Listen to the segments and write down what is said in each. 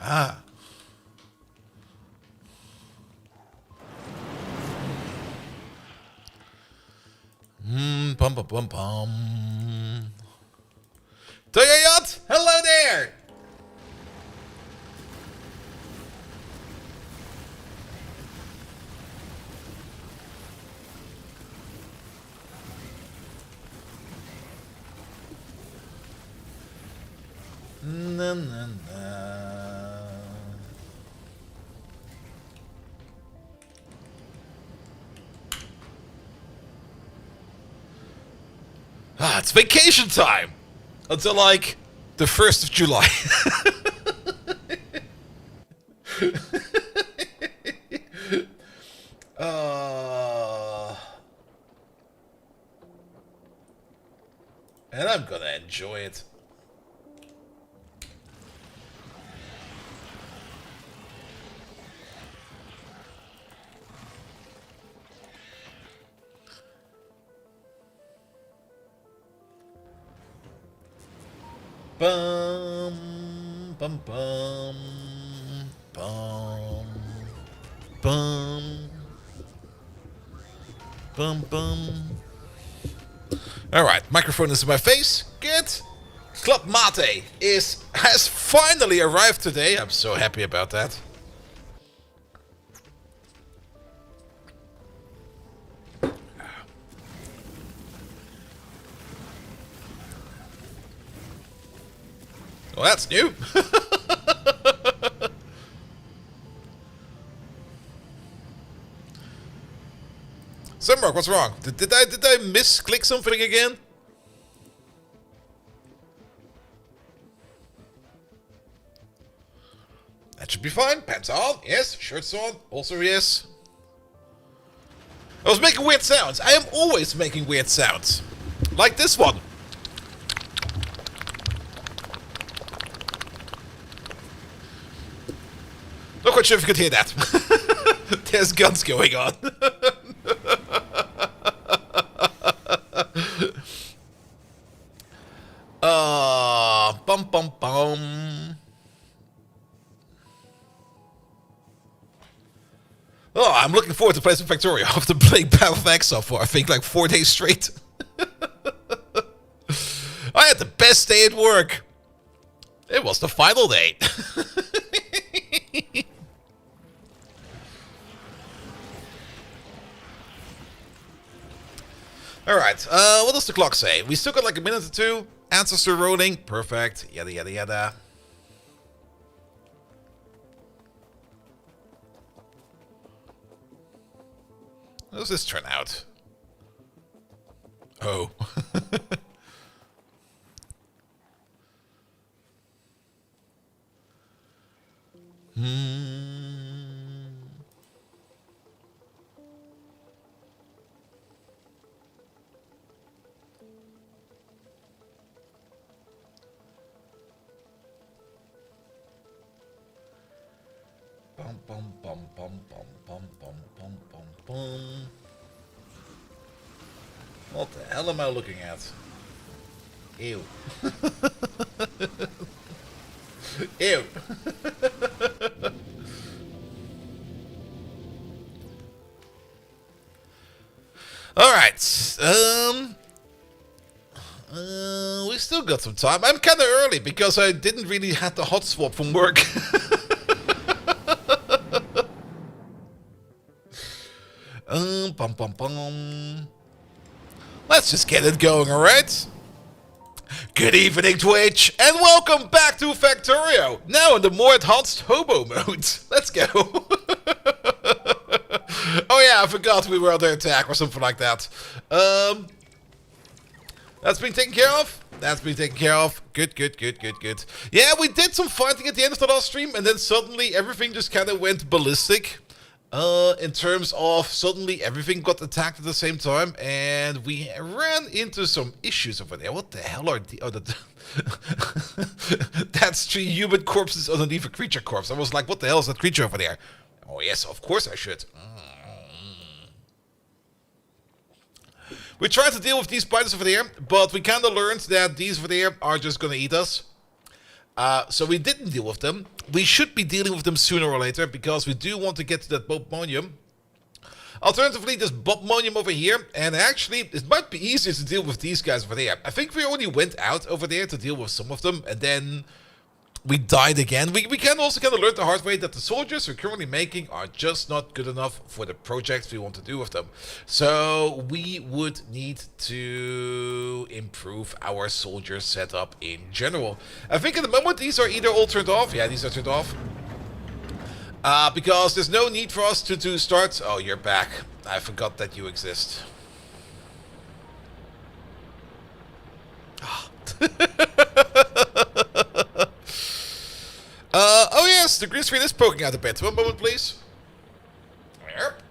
Ah. Bum bum bum bum. Toyayot, hello there. Na na na. Ah, it's vacation time until like the 1st of July. uh, and I'm gonna enjoy it. Bum bum bum bum bum bum bum. All right, microphone is in my face. Good. Club Mate has finally arrived today. I'm so happy about that. Well, that's new. Sunmark, what's wrong? Did I misclick something again? That should be fine. Pants on, yes. Shirts on, also yes. I was making weird sounds. I am always making weird sounds. Like this one. Not quite sure if you could hear that. There's guns going on. Bum bum bum. Oh, I'm looking forward to playing some Factorio after playing Battle of Exile for I think like 4 days straight. I had the best day at work. It was the final day. Alright, what does the clock say? We still got like a minute or two. Answers are rolling. Perfect. Yada yada yada. How does this turn out? Oh. Bum bum bum bum bum bum bum bum bum bum. What the hell am I looking at? Ew. Ew. Alright. We still got some time. I'm kinda early because I didn't really have the hot swap from work. Bum bum bum. Let's just get it going, alright? Good evening, Twitch, and welcome back to Factorio. Now in the more enhanced Hobo mode. Let's go. Oh yeah, I forgot we were under attack or something like that. That's been taken care of. That's been taken care of. Good, good, good, good, good. Yeah, we did some fighting at the end of the last stream, and then suddenly everything just kind of went ballistic. In terms of suddenly everything got attacked at the same time, and we ran into some issues over there. What the hell are the... Oh, that's 3 human corpses underneath a creature corpse. I was like, what the hell is that creature over there? Oh yes, of course I should. We tried to deal with these spiders over there, but we kind of learned that these over there are just going to eat us. So we didn't deal with them. We should be dealing with them sooner or later because we do want to get to that Bobmonium. Alternatively, there's Bobmonium over here, and actually, it might be easier to deal with these guys over there. I think we already went out over there to deal with some of them, and then we died again. We can also kind of learn the hard way that the soldiers we're currently making are just not good enough for the projects we want to do with them. So we would need to improve our soldier setup in general. I think at the moment these are either all turned off. Yeah, these are turned off. Because there's no need for us to start... Oh, you're back. I forgot that you exist. Oh yes, the green screen is poking out a bit. One moment, please. Yep.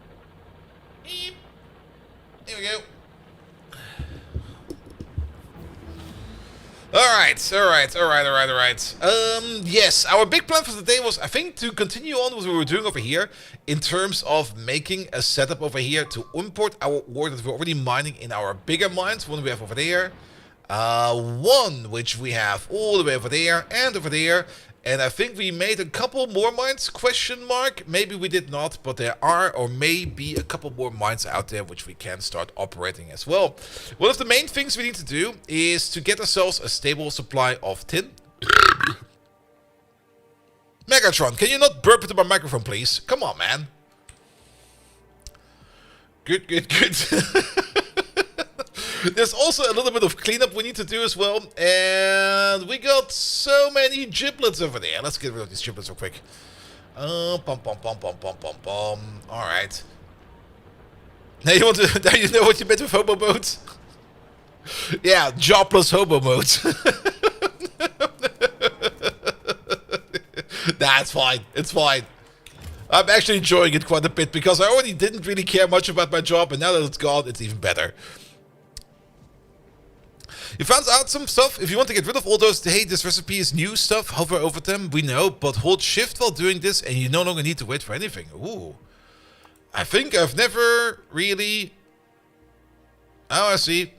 Here we go. Alright. Yes, our big plan for today was, I think, to continue on what we were doing over here in terms of making a setup over here to import our ore that we're already mining in our bigger mines. One we have over there. One which we have all the way over there and over there. And I think we made a couple more mines, question mark. Maybe we did not, but there are or may be a couple more mines out there which we can start operating as well. One of the main things we need to do is to get ourselves a stable supply of tin. Megatron, can you not burp into my microphone, please? Come on, man. Good. There's also a little bit of cleanup we need to do as well. And we got so many giblets over there. Let's get rid of these giblets real quick. Alright. Now you now you know what you meant with hobo modes? Yeah, jobless hobo modes. Nah, it's fine. It's fine. I'm actually enjoying it quite a bit because I already didn't really care much about my job, and now that it's gone, it's even better. You found out some stuff. If you want to get rid of all those, hey, this recipe is new stuff, hover over them, we know, but hold shift while doing this and you no longer need to wait for anything. Ooh. I think I've never really... Oh, I see.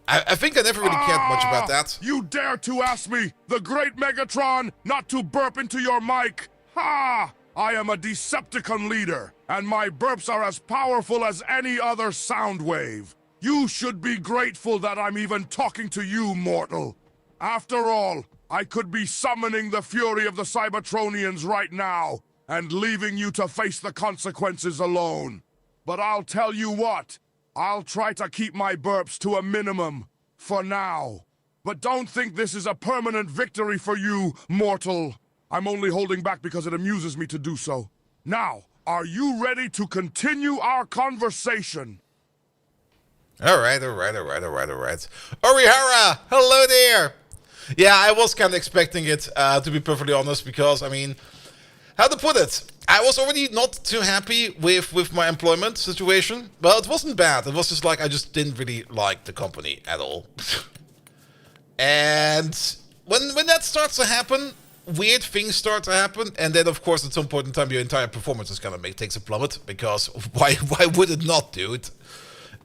I think I never really cared much about that. You dare to ask me, the great Megatron, not to burp into your mic? Ha! I am a Decepticon leader, and my burps are as powerful as any other sound wave. You should be grateful that I'm even talking to you, mortal. After all, I could be summoning the fury of the Cybertronians right now, and leaving you to face the consequences alone. But I'll tell you what, I'll try to keep my burps to a minimum, for now. But don't think this is a permanent victory for you, mortal. I'm only holding back because it amuses me to do so. Now, are you ready to continue our conversation? Alright. Orihara, hello there! Yeah, I was kind of expecting it, to be perfectly honest, because, I mean, how to put it? I was already not too happy with my employment situation. Well, it wasn't bad, it was just like, I just didn't really like the company at all. And when that starts to happen, weird things start to happen, and then, of course, at some point in time, your entire performance is gonna takes a plummet, because why would it not, dude?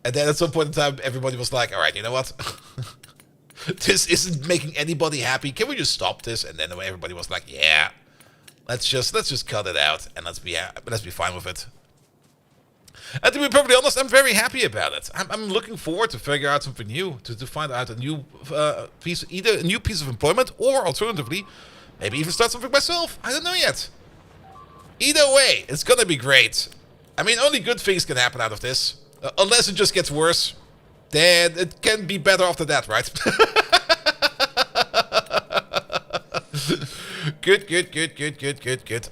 And then at some point in time, everybody was like, alright, you know what? This isn't making anybody happy. Can we just stop this? And then everybody was like, yeah, let's just cut it out and let's be fine with it. And to be perfectly honest, I'm very happy about it. I'm looking forward to figure out something new, to find out a new piece, either a new piece of employment or alternatively, maybe even start something myself. I don't know yet. Either way, it's gonna be great. I mean, only good things can happen out of this. Unless it just gets worse, then it can be better after that, right? Good.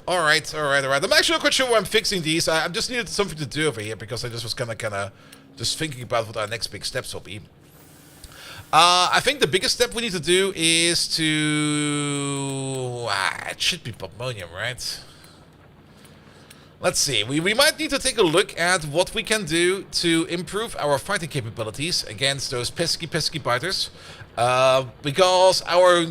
Alright. I'm actually not quite sure why I'm fixing these. I just needed something to do over here because I just was kind of just thinking about what our next big steps will be. I think the biggest step we need to do is to... it should be Bobmonium, right? Let's see, we might need to take a look at what we can do to improve our fighting capabilities against those pesky biters. Because our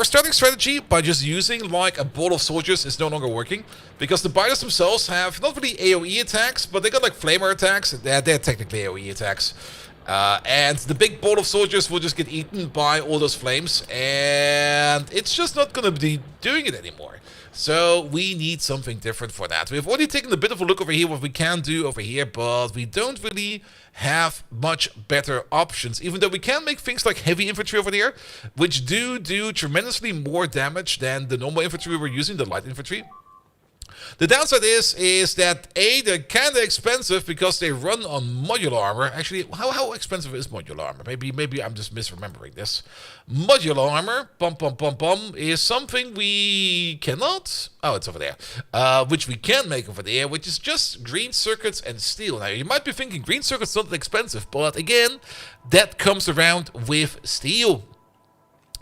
starting strategy by just using like a ball of soldiers is no longer working. Because the biters themselves have not really AoE attacks, but they got like flamer attacks. They're technically AoE attacks. And the big ball of soldiers will just get eaten by all those flames, and it's just not going to be doing it anymore. So we need something different for that. We've already taken a bit of a look over here, what we can do over here, but we don't really have much better options, even though we can make things like heavy infantry over there, which do tremendously more damage than the normal infantry we're using, the light infantry. The downside is that A, they're kind of expensive because they run on modular armor. Actually, how expensive is modular armor? Maybe I'm just misremembering this. Modular armor, is something we cannot... Oh, it's over there. Which we can make over there, which is just green circuits and steel. Now, you might be thinking green circuits not that expensive, but again, that comes around with steel.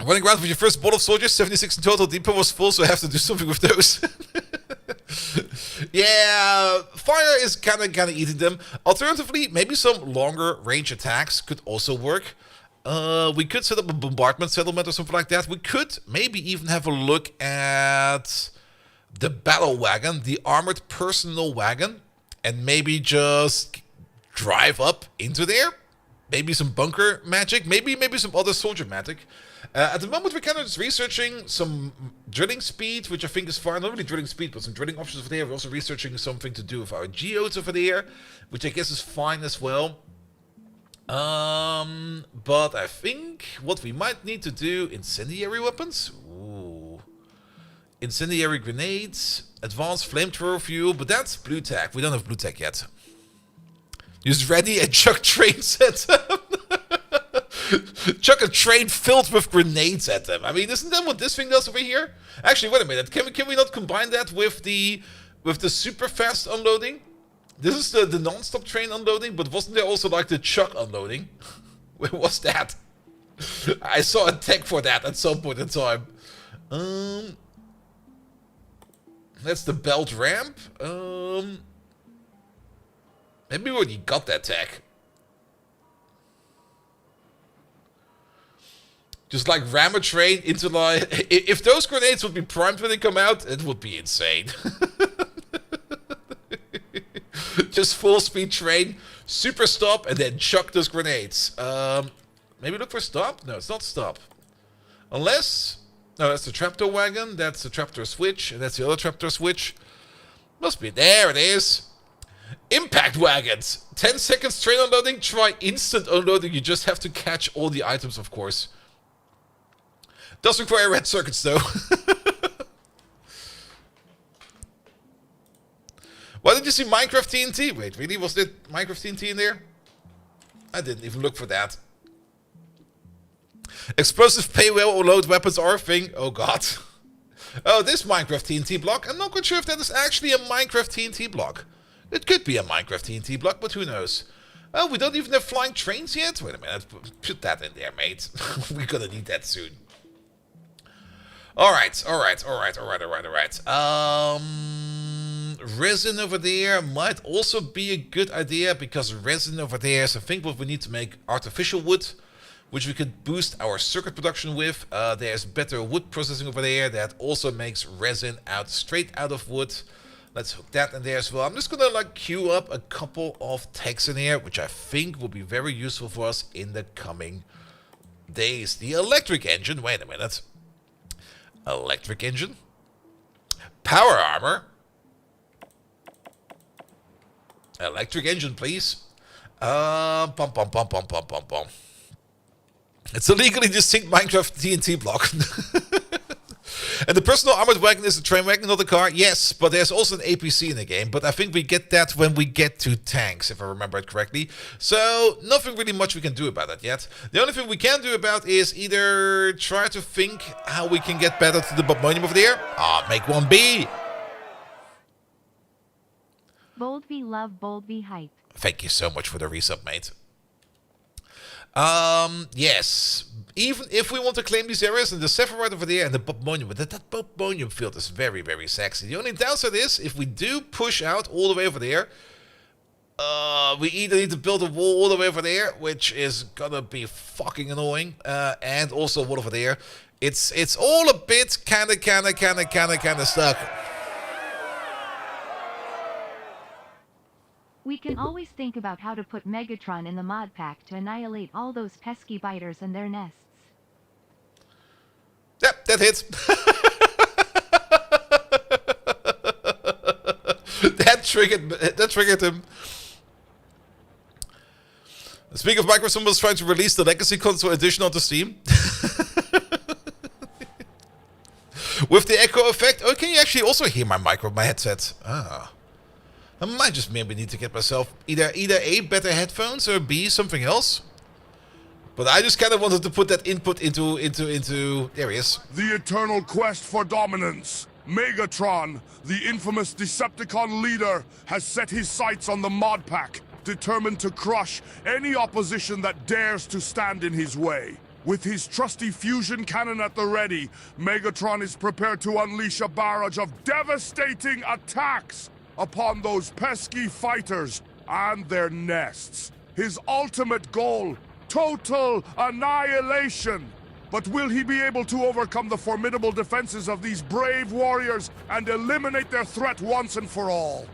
Running around with your first ball of soldiers, 76 in total. Depot was full, so I have to do something with those. Yeah, fire is kind of eating them. Alternatively, maybe some longer range attacks could also work. We could set up a bombardment settlement or something like that. We could maybe even have a look at the battle wagon, the armored personal wagon, and maybe just drive up into there. Maybe some bunker magic, maybe some other soldier magic. At the moment, we're kind of just researching some drilling speed, which I think is fine. Not really drilling speed, but some drilling options over there. We're also researching something to do with our geodes over there, which I guess is fine as well. But I think what we might need to do, incendiary weapons. Ooh. Incendiary grenades, advanced flamethrower fuel, but that's blue tech. We don't have blue tech yet. Use ready and chuck trains at them. Chuck a train filled with grenades at them. I mean, isn't that what this thing does over here? Actually, wait a minute. Can we not combine that with the super fast unloading? This is the non-stop train unloading, but wasn't there also like the chuck unloading? Where was that? I saw a tech for that at some point in time. That's the belt ramp. Maybe we already got that tech. Just like ram a train into like... If those grenades would be primed when they come out, it would be insane. Just full speed train, super stop, and then chuck those grenades. Maybe look for stop? No, it's not stop. Unless... No, that's the trapdoor wagon, that's the trapdoor switch, and that's the other trapdoor switch. Must be there, it is. Impact wagons. 10 seconds train unloading, try instant unloading. You just have to catch all the items, of course. Does require red circuits, though. Why did you see Minecraft TNT? Wait, really? Was there Minecraft TNT in there? I didn't even look for that. Explosive pay well or load weapons are a thing. Oh, God. Oh, this Minecraft TNT block. I'm not quite sure if that is actually a Minecraft TNT block. It could be a Minecraft TNT block, but who knows? Oh, we don't even have flying trains yet? Wait a minute. Put that in there, mate. We're gonna need that soon. Alright. Resin over there might also be a good idea, because resin over there is, I think, what we need to make artificial wood, which we could boost our circuit production with. There's better wood processing over there that also makes resin straight out of wood. Let's hook that in there as well. I'm just gonna like queue up a couple of techs in here, which I think will be very useful for us in the coming days. The electric engine, wait a minute. Electric engine. Power armor. Electric engine, please. It's a legally distinct Minecraft TNT block. And the personal armored wagon is a train wagon, not a car. Yes, but there's also an APC in the game. But I think we get that when we get to tanks, if I remember it correctly. So nothing really much we can do about that yet. The only thing we can do about is either try to think how we can get better to the Bobmonium over there. Make one B. Bold V love, bold V hype. Thank you so much for the resub, mate. Yes. Even if we want to claim these areas, and the Sephirite over there and the Bobmonium, that Bobmonium field is very, very sexy. The only downside is, if we do push out all the way over there, we either need to build a wall all the way over there, which is gonna be fucking annoying, and also a wall over there. It's all a bit kinda stuck. We can always think about how to put Megatron in the mod pack to annihilate all those pesky biters and their nests. Yep, that hits. That triggered him. Speaking of Microsoft was trying to release the Legacy Console Edition onto Steam. With the echo effect. Oh, can you actually also hear my headset? Ah. I might just maybe need to get myself either A, better headphones, or B, something else. But I just kind of wanted to put that input into there he is. The eternal quest for dominance. Megatron, the infamous Decepticon leader, has set his sights on the mod pack, determined to crush any opposition that dares to stand in his way. With his trusty fusion cannon at the ready, Megatron is prepared to unleash a barrage of devastating attacks upon those pesky fighters and their nests. His ultimate goal, total annihilation. But will he be able to overcome the formidable defenses of these brave warriors and eliminate their threat once and for all?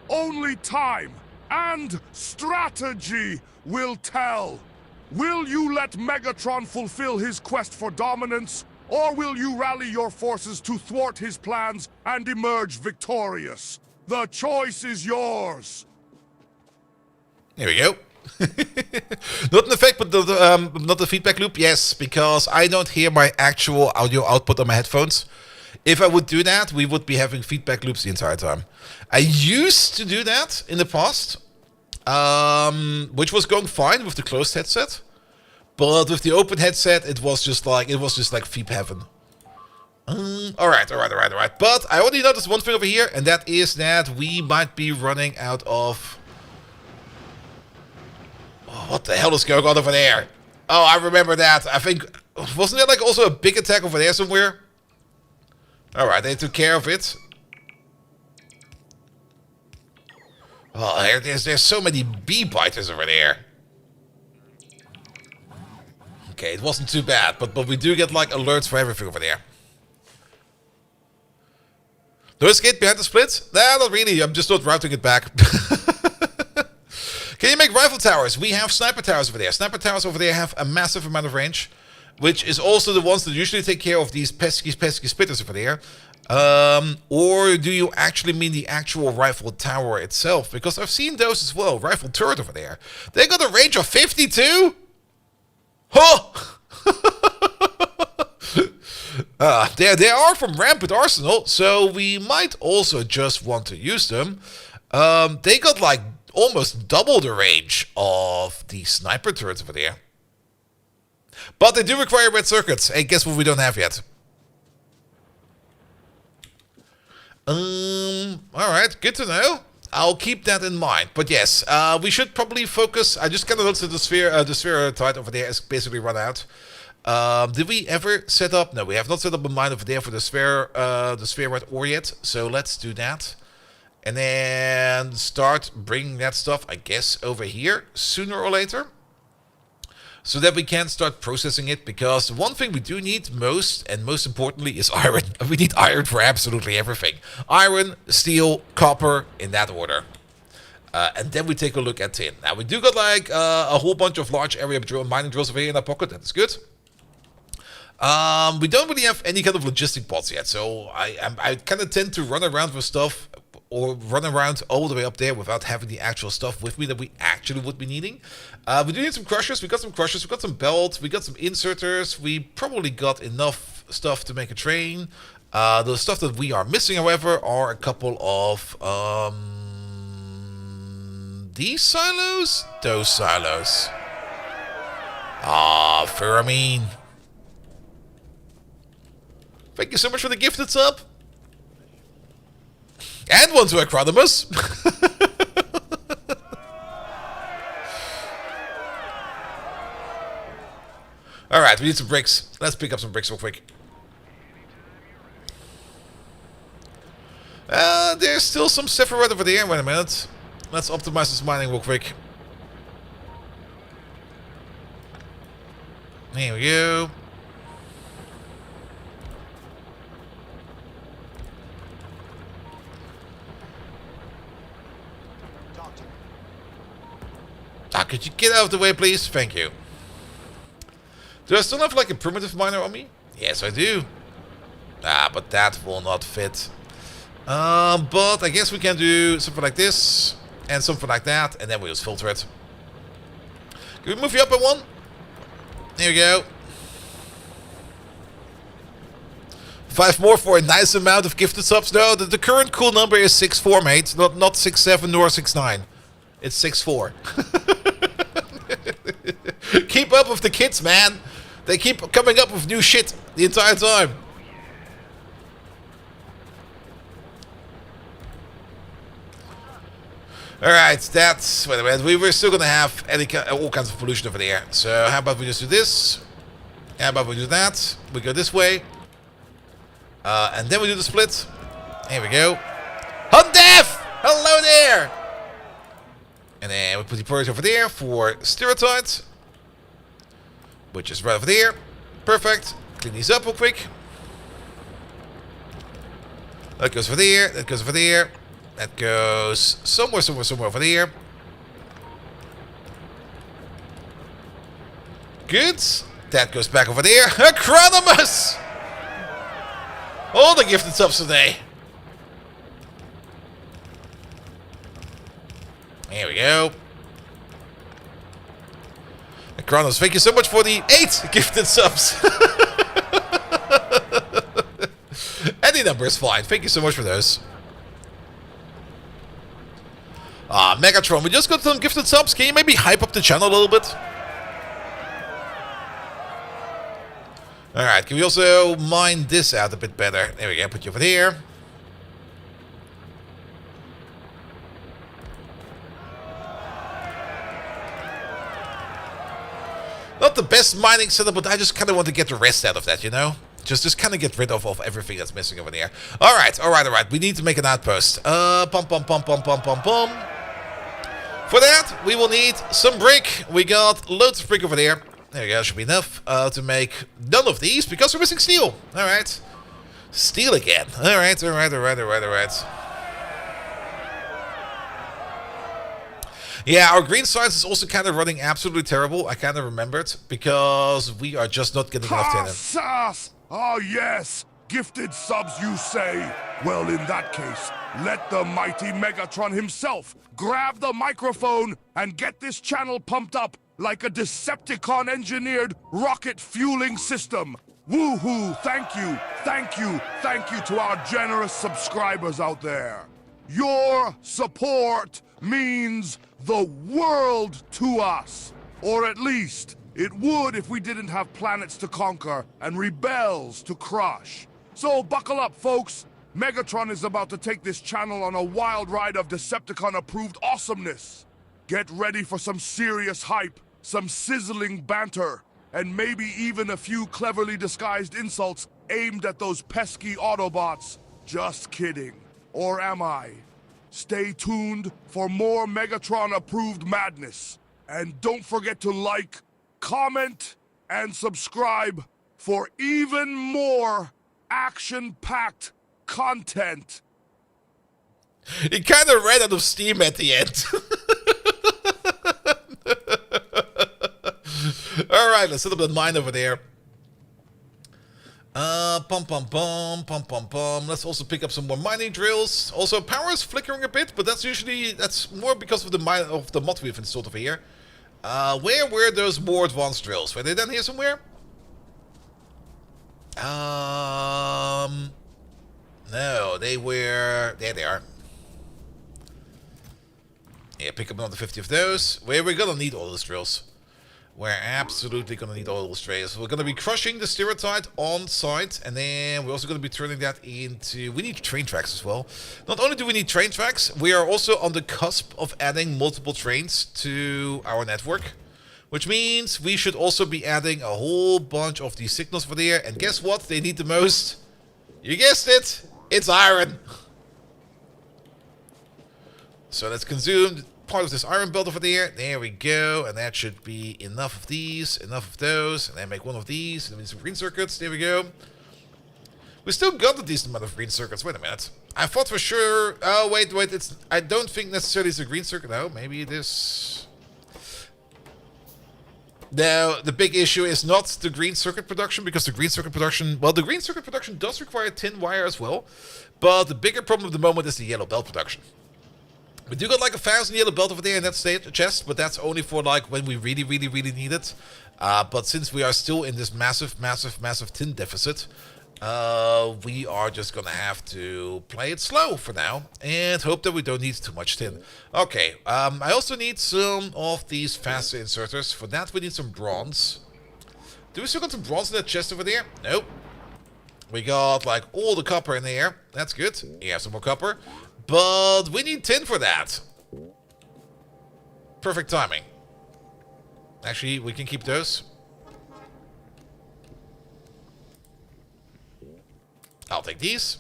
Only time and strategy will tell. Will you let Megatron fulfill his quest for dominance, or will you rally your forces to thwart his plans and emerge victorious? The choice is yours. There we go. Not an effect, but not the feedback loop. Yes, because I don't hear my actual audio output on my headphones. If I would do that, we would be having feedback loops the entire time. I used to do that in the past, which was going fine with the closed headset. But with the open headset, it was just like feep heaven. All right. But I already noticed one thing over here, and that is that we might be running out of. Oh, what the hell is going on over there? Oh, I remember that. I think wasn't there like also a big attack over there somewhere? All right, they took care of it. Oh, there's so many bee biters over there. Okay, it wasn't too bad, but we do get like alerts for everything over there. Do I skate behind the split? Nah, not really. I'm just not routing it back. Can you make rifle towers? We have sniper towers over there. Sniper towers over there have a massive amount of range, which is also the ones that usually take care of these pesky spitters over there. Or do you actually mean the actual rifle tower itself? Because I've seen those as well. Rifle turret over there. They got a range of 52? Huh! They are from Rampant Arsenal, so we might also just want to use them. They got like almost double the range of the sniper turrets over there. But they do require red circuits. Hey, guess what we don't have yet? Alright, good to know. I'll keep that in mind. But yes, we should probably focus. I just kind of looked at the sphere tide over there is basically run out. Did we ever set up? No, we have not set up a mine over there for the sphere red ore yet. So let's do that. And then start bringing that stuff, I guess, over here sooner or later. So that we can start processing it. Because the one thing we do need most, and most importantly, is iron. We need iron for absolutely everything. Iron, steel, copper, in that order. And then we take a look at tin. Now, we do got like a whole bunch of large area mining drills over here in our pocket. That is good. We don't really have any kind of logistic pods yet. So I kind of tend to run around with stuff, or run around all the way up there without having the actual stuff with me that we actually would be needing. We do need some crushers. We got some crushers. We got some belts. We got some inserters. We probably got enough stuff to make a train. The stuff that we are missing, however, are a couple of these silos. Those silos. Ah, Furamine. Thank you so much for the gifted sub. And one to Acronymus. Alright, we need some bricks. Let's pick up some bricks real quick. There's still some Sephiroth over there. Wait a minute. Let's optimize this mining real quick. There we go. could you get out of the way, please? Thank you. Do I still have like a primitive miner on me? Yes, I do. But that will not fit. But I guess we can do something like this and something like that, and then we'll just filter it. Can we move you up by 1? There we go. 5 more for a nice amount of gifted subs. No, the current cool number is 6-4, mate. Not 6-7 nor 6-9. It's 6-4. Keep up with the kids, man. They keep coming up with new shit the entire time. Alright, that's... Wait a minute. We were still going to have all kinds of pollution over there. So how about we just do this? How about we do that? We go this way. And then we do the split. Here we go. Hundev! Hello there! And then we put the porridge over there for stereotypes. Which is right over there. Perfect. Clean these up real quick. That goes over there. That goes over there. That goes somewhere over there. Good. That goes back over there. Acronymus! All the gifted subs today. Here we go. Kronos, thank you so much for the 8 gifted subs. Any number is fine. Thank you so much for those. Megatron, we just got some gifted subs. Can you maybe hype up the channel a little bit? Alright, can we also mine this out a bit better? There we go, put you over here. Not the best mining setup, but I just kind of want to get the rest out of that, you know? Just kind of get rid of everything that's missing over there. Alright. We need to make an outpost. Pum. For that, we will need some brick. We got loads of brick over there. There we go, should be enough to make none of these, because we're missing steel. Alright. Steel again. Alright. Yeah, our green science is also kind of running absolutely terrible. I kind of remembered, because we are just not getting enough tin. Sass! Oh yes, gifted subs you say. Well, in that case, let the mighty Megatron himself grab the microphone and get this channel pumped up like a Decepticon-engineered rocket fueling system. Woohoo! Thank you to our generous subscribers out there. Your support means the world to us. Or at least, it would if we didn't have planets to conquer and rebels to crush. So buckle up, folks. Megatron is about to take this channel on a wild ride of Decepticon-approved awesomeness. Get ready for some serious hype, some sizzling banter, and maybe even a few cleverly disguised insults aimed at those pesky Autobots. Just kidding. Or am I? Stay tuned for more Megatron-approved madness. And don't forget to like, comment, and subscribe for even more action-packed content. He kind of ran out of steam at the end. Alright, let's set up the mine over there. Pum. Let's also pick up some more mining drills. Also, power is flickering a bit, but that's more because of the mod we've installed over here. Where were those more advanced drills? Were they down here somewhere? No, they were... There they are. Yeah, pick up another 50 of those. We're gonna need all those drills. We're absolutely gonna need all those drills. We're gonna be crushing the stereotype on site, and then we're also gonna be turning that into... We need train tracks as well. Not only do we need train tracks, we are also on the cusp of adding multiple trains to our network. Which means we should also be adding a whole bunch of these signals for there. And guess what they need the most? You guessed it! It's iron! So let's consume part of this iron belt over there. There we go. And that should be enough of these, enough of those. And then make one of these. And then some green circuits. There we go. We still got a decent amount of green circuits. Wait a minute. I thought for sure... Oh, wait. I don't think necessarily it's a green circuit. No, maybe it is... Now, the big issue is not the green circuit production, because the green circuit production, well, the green circuit production does require tin wire as well, but the bigger problem at the moment is the yellow belt production. We do got like 1,000 yellow belt over there in that chest, but that's only for like when we really, really, really need it. But since we are still in this massive, massive, massive tin deficit, we are just gonna have to play it slow for now and hope that we don't need too much tin. Okay, I also need some of these faster inserters. For that, we need some bronze. Do we still got some bronze in that chest over there? Nope. We got like all the copper in there. That's good. Yeah, some more copper. But we need tin for that. Perfect timing. Actually, we can keep those. I'll take these.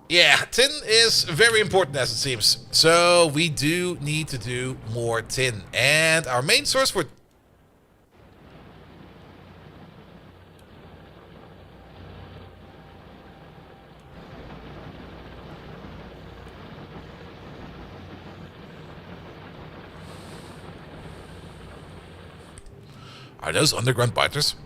Yeah, tin is very important as it seems. So we do need to do more tin. And our main source for... Are those underground biters?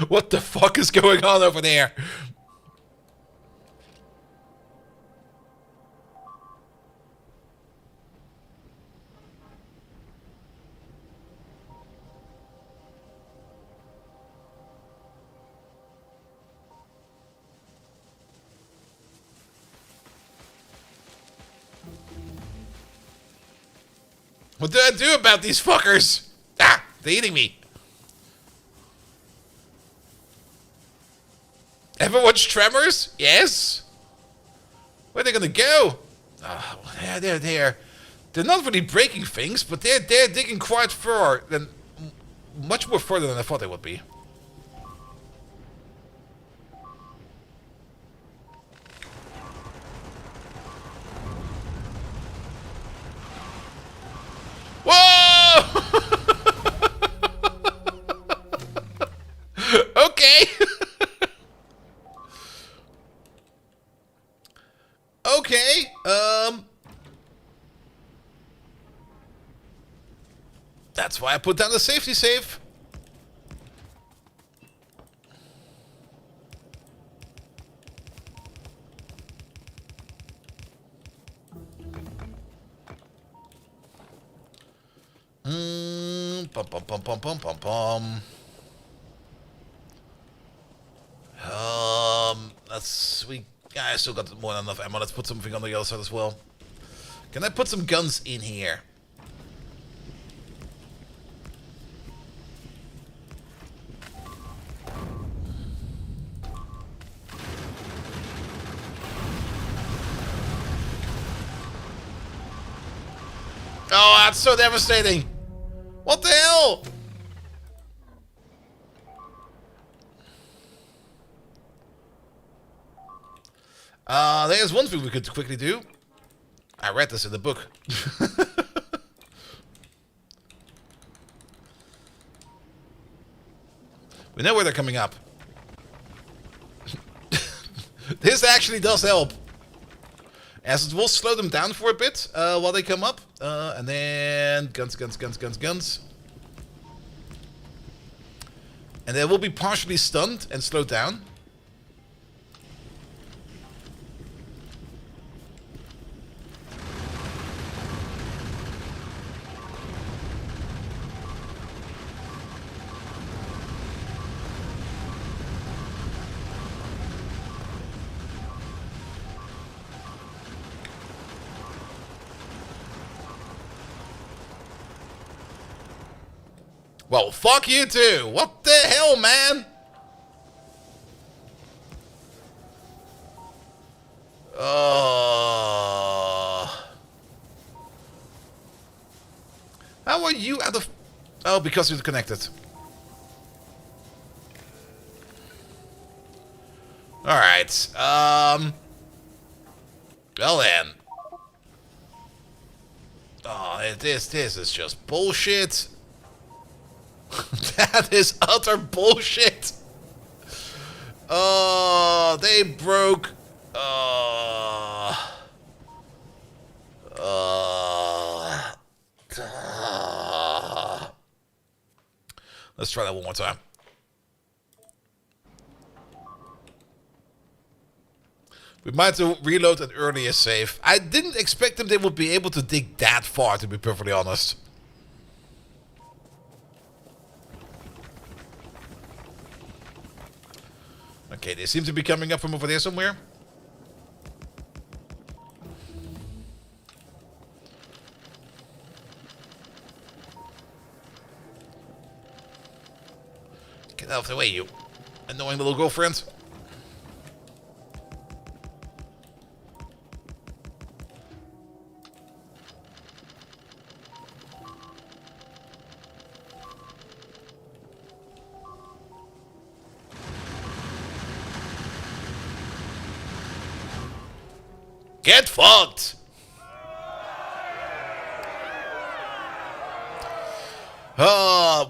What the fuck is going on over there? What do I do about these fuckers? Ah, they're eating me. Ever watched Tremors? Yes. Where are they gonna go? Oh, yeah, they're there. They're not really breaking things, but they're digging quite far, than much more further than I thought they would be. Whoa! Okay. Okay. That's why I put down the safety save. Bum, bum, bum, bum, bum, bum, bum. I still got more than enough ammo. Let's put something on the other side as well. Can I put some guns in here? Oh, that's so devastating. What the hell? There's one thing we could quickly do. I read this in the book. We know where they're coming up. This actually does help, as it will slow them down for a bit while they come up. And then guns, guns, guns, guns, guns. And they will be partially stunned and slowed down. Well, fuck you too. What the hell, man? How are you out of... Oh, because you're connected. Alright. Well then. Oh, this is just bullshit. That is utter bullshit. Oh, they broke. Oh. Let's try that one more time. We might have to reload an earlier save. I didn't expect them they would be able to dig that far, to be perfectly honest. Okay, they seem to be coming up from over there somewhere. Get out of the way, you annoying little girlfriend. Get fucked!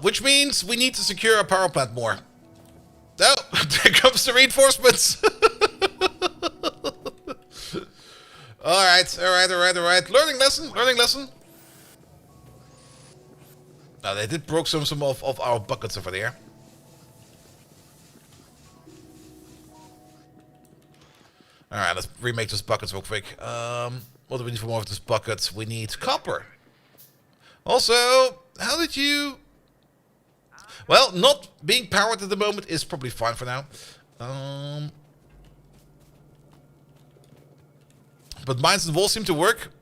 Which means we need to secure our power plant more. Oh, there comes the reinforcements. Alright. Learning lesson. Now they did broke some of our buckets over there. Alright, let's remake those buckets real quick. What do we need for more of those buckets? We need copper. Also, how did you... Well, not being powered at the moment is probably fine for now. But mines and walls seem to work.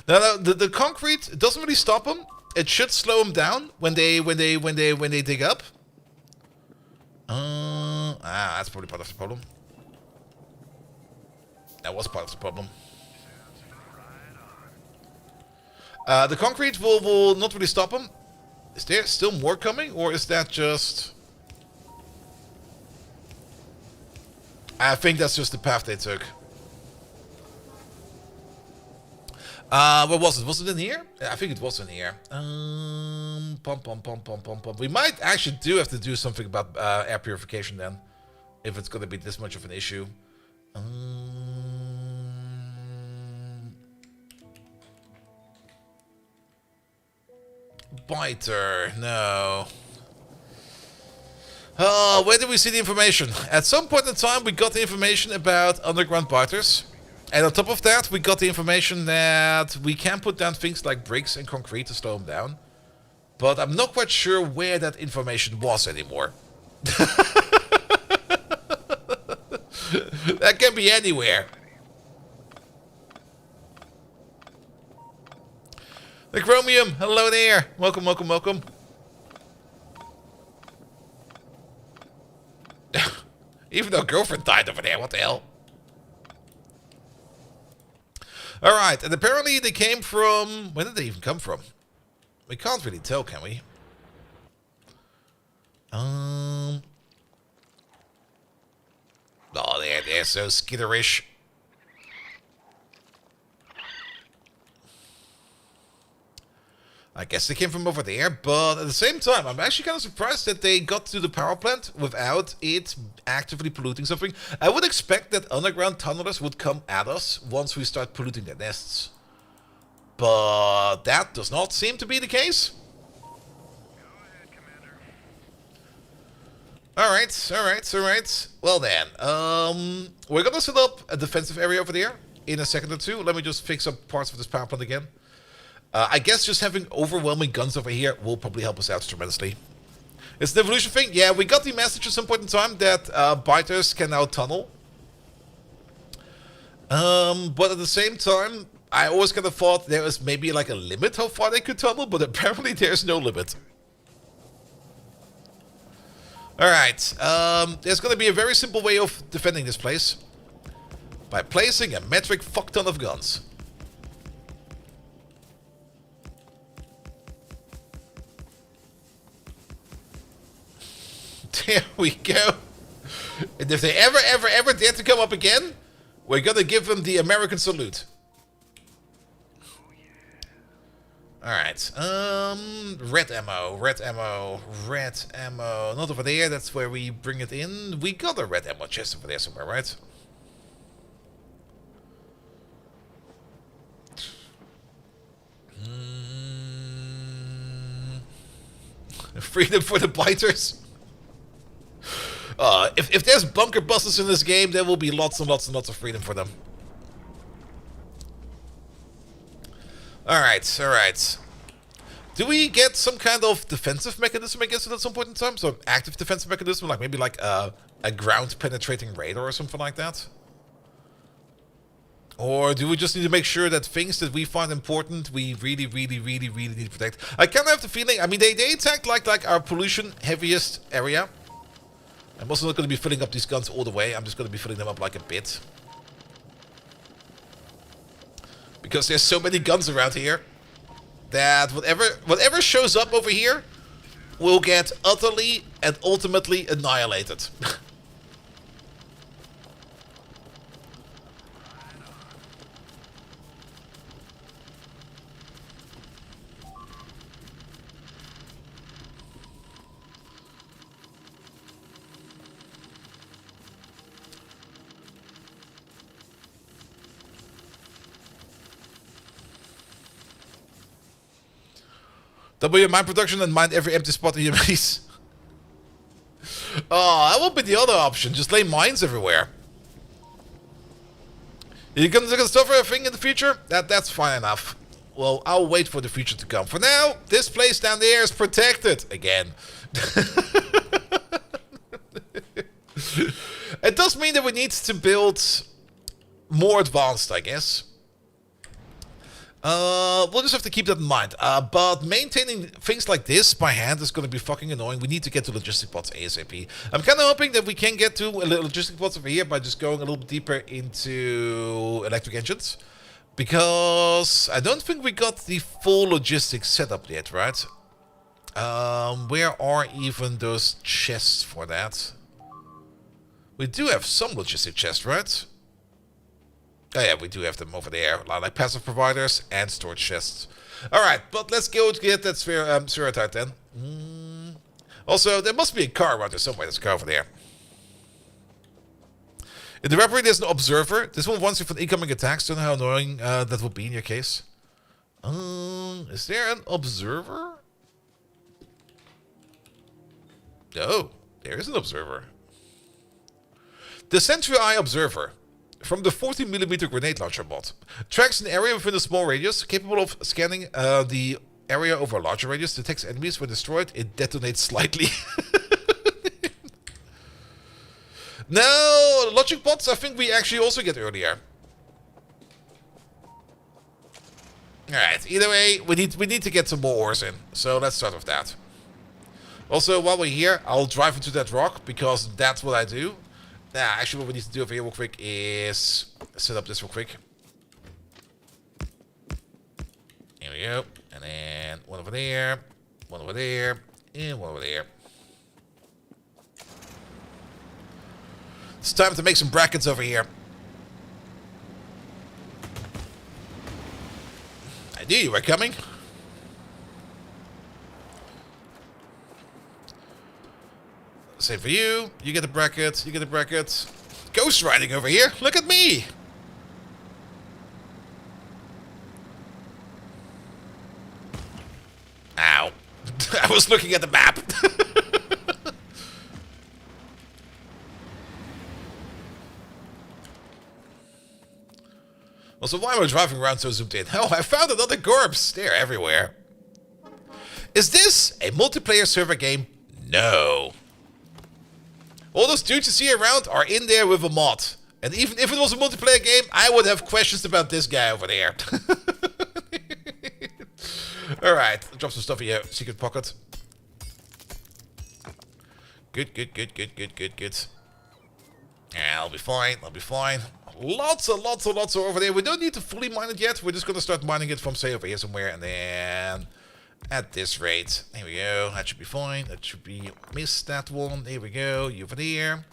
Now, the concrete doesn't really stop them. It should slow them down when they dig up. That's probably part of the problem. That was part of the problem. The concrete will not really stop them. Is there still more coming, or is that just... I think that's just the path they took. Where was it? Was it in here? I think it was in here. We might actually have to do something about air purification then. If it's going to be this much of an issue. Biter, no. Oh, where did we see the information? At some point in time, we got the information about underground biters. And on top of that, we got the information that we can put down things like bricks and concrete to slow them down. But I'm not quite sure where that information was anymore. That can be anywhere. The Chromium, hello there. Welcome. Even though girlfriend died over there, what the hell? Alright, and apparently they came from... Where did they even come from? We can't really tell, can we? Oh, they're so skitterish. I guess they came from over there, but at the same time, I'm actually kind of surprised that they got to the power plant without it actively polluting something. I would expect that underground tunnelers would come at us once we start polluting their nests. But that does not seem to be the case. Alright. Well then, we're gonna set up a defensive area over there in a second or two. Let me just fix up parts of this power plant again. I guess just having overwhelming guns over here will probably help us out tremendously. It's an evolution thing. Yeah, we got the message at some point in time that biters can now tunnel. But at the same time, I always kind of thought there was maybe like a limit how far they could tunnel, but apparently there's no limit. Alright, there's going to be a very simple way of defending this place. By placing a metric fuck ton of guns. There we go. And if they ever dare to come up again, we're gonna give them the American salute. Alright, red ammo. Not over there, that's where we bring it in. We got a red ammo chest over there somewhere, right? Freedom for the biters. If there's bunker busters in this game, there will be lots and lots and lots of freedom for them. Alright, alright. Do we get some kind of defensive mechanism against it at some point in time? So active defensive mechanism, like maybe like a ground penetrating radar or something like that? Or do we just need to make sure that things that we find important, we really need to protect? I kind of have the feeling, I mean, they attacked like our pollution heaviest area. I'm also not going to be filling up these guns all the way. I'm just going to be filling them up like a bit. Because there's so many guns around here that whatever shows up over here will get utterly and ultimately annihilated. Double your mine production and mine every empty spot in your base. Oh, that would be the other option. Just lay mines everywhere. You can store everything in the future? That's fine enough. Well, I'll wait for the future to come. For now, this place down there is protected. Again. It does mean that we need to build more advanced, I guess. We'll just have to keep that in mind. But maintaining things like this by hand is going to be fucking annoying. We need to get to logistic pods ASAP. I'm kind of hoping that we can get to logistic pods over here by just going a little bit deeper into electric engines. Because I don't think we got the full logistics set up yet, right? Where are even those chests for that? We do have some logistic chests, right? Oh yeah, we do have them over there, like passive providers and storage chests. Alright, but let's go to get that sphere out then. Also, there must be a car around there somewhere. There's a car over there. In the referee, there's an observer. This one warns you from incoming attacks. Don't know how annoying that will be in your case. Is there an observer? No, there is an observer. The Sentry Eye Observer. From the 40mm grenade launcher mod. Tracks an area within a small radius, capable of scanning the area over a larger radius, detects enemies. When destroyed, it detonates slightly. No, logic bots I think we actually also get earlier. Alright, either way, we need to get some more ores in. So let's start with that. Also, while we're here, I'll drive into that rock, because that's what I do. Nah, actually what we need to do over here real quick is set up this real quick. Here we go. And then one over there, and one over there. It's time to make some brackets over here. I knew you were coming. Same for you. You get the bracket. You get the bracket. Ghost riding over here. Look at me. Ow. I was looking at the map. Also, why am I driving around so zoomed in? Oh, I found another corpse. They're everywhere. Is this a multiplayer server game? No. All those dudes you see around are in there with a mod. And even if it was a multiplayer game, I would have questions about this guy over there. Alright, drop some stuff in your secret pocket. Good. Yeah, I'll be fine, Lots and lots are over there. We don't need to fully mine it yet. We're just going to start mining it from, say, over here somewhere. And then at this rate, there we go. That should be fine. That should be, missed that one. There we go. You over there.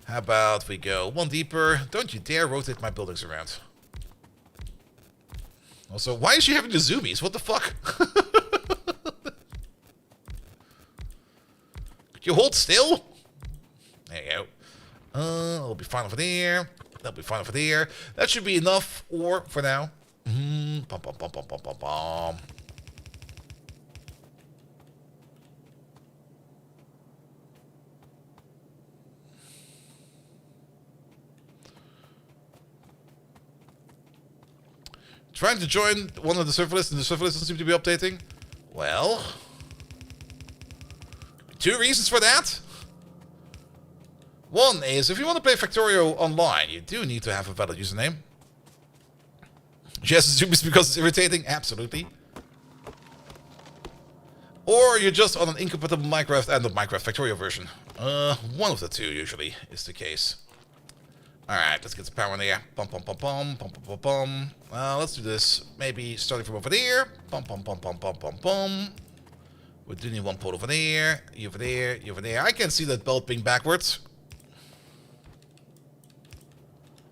How about we go one deeper? Don't you dare rotate my buildings around. Also, why is she having the zoomies? What the fuck? Could you hold still? There you go. I'll be fine over there. That'll be fine over there. That should be enough ore for now. Bum. Trying to join one of the server lists, and the server list doesn't seem to be updating. Well, 2 reasons for that. One is, if you want to play Factorio online, you do need to have a valid username. Yes, it's because it's irritating. Absolutely. Or you're just on an incompatible Minecraft and not Minecraft Factorio version. One of the two usually is the case. Alright, let's get some power in there. Bum bum bum bum bum bum bum bum. Let's do this. Maybe starting from over there. Bum bum bum bum bum bum bum. We do need one pole over there. You over there. You over there. I can see that belt being backwards.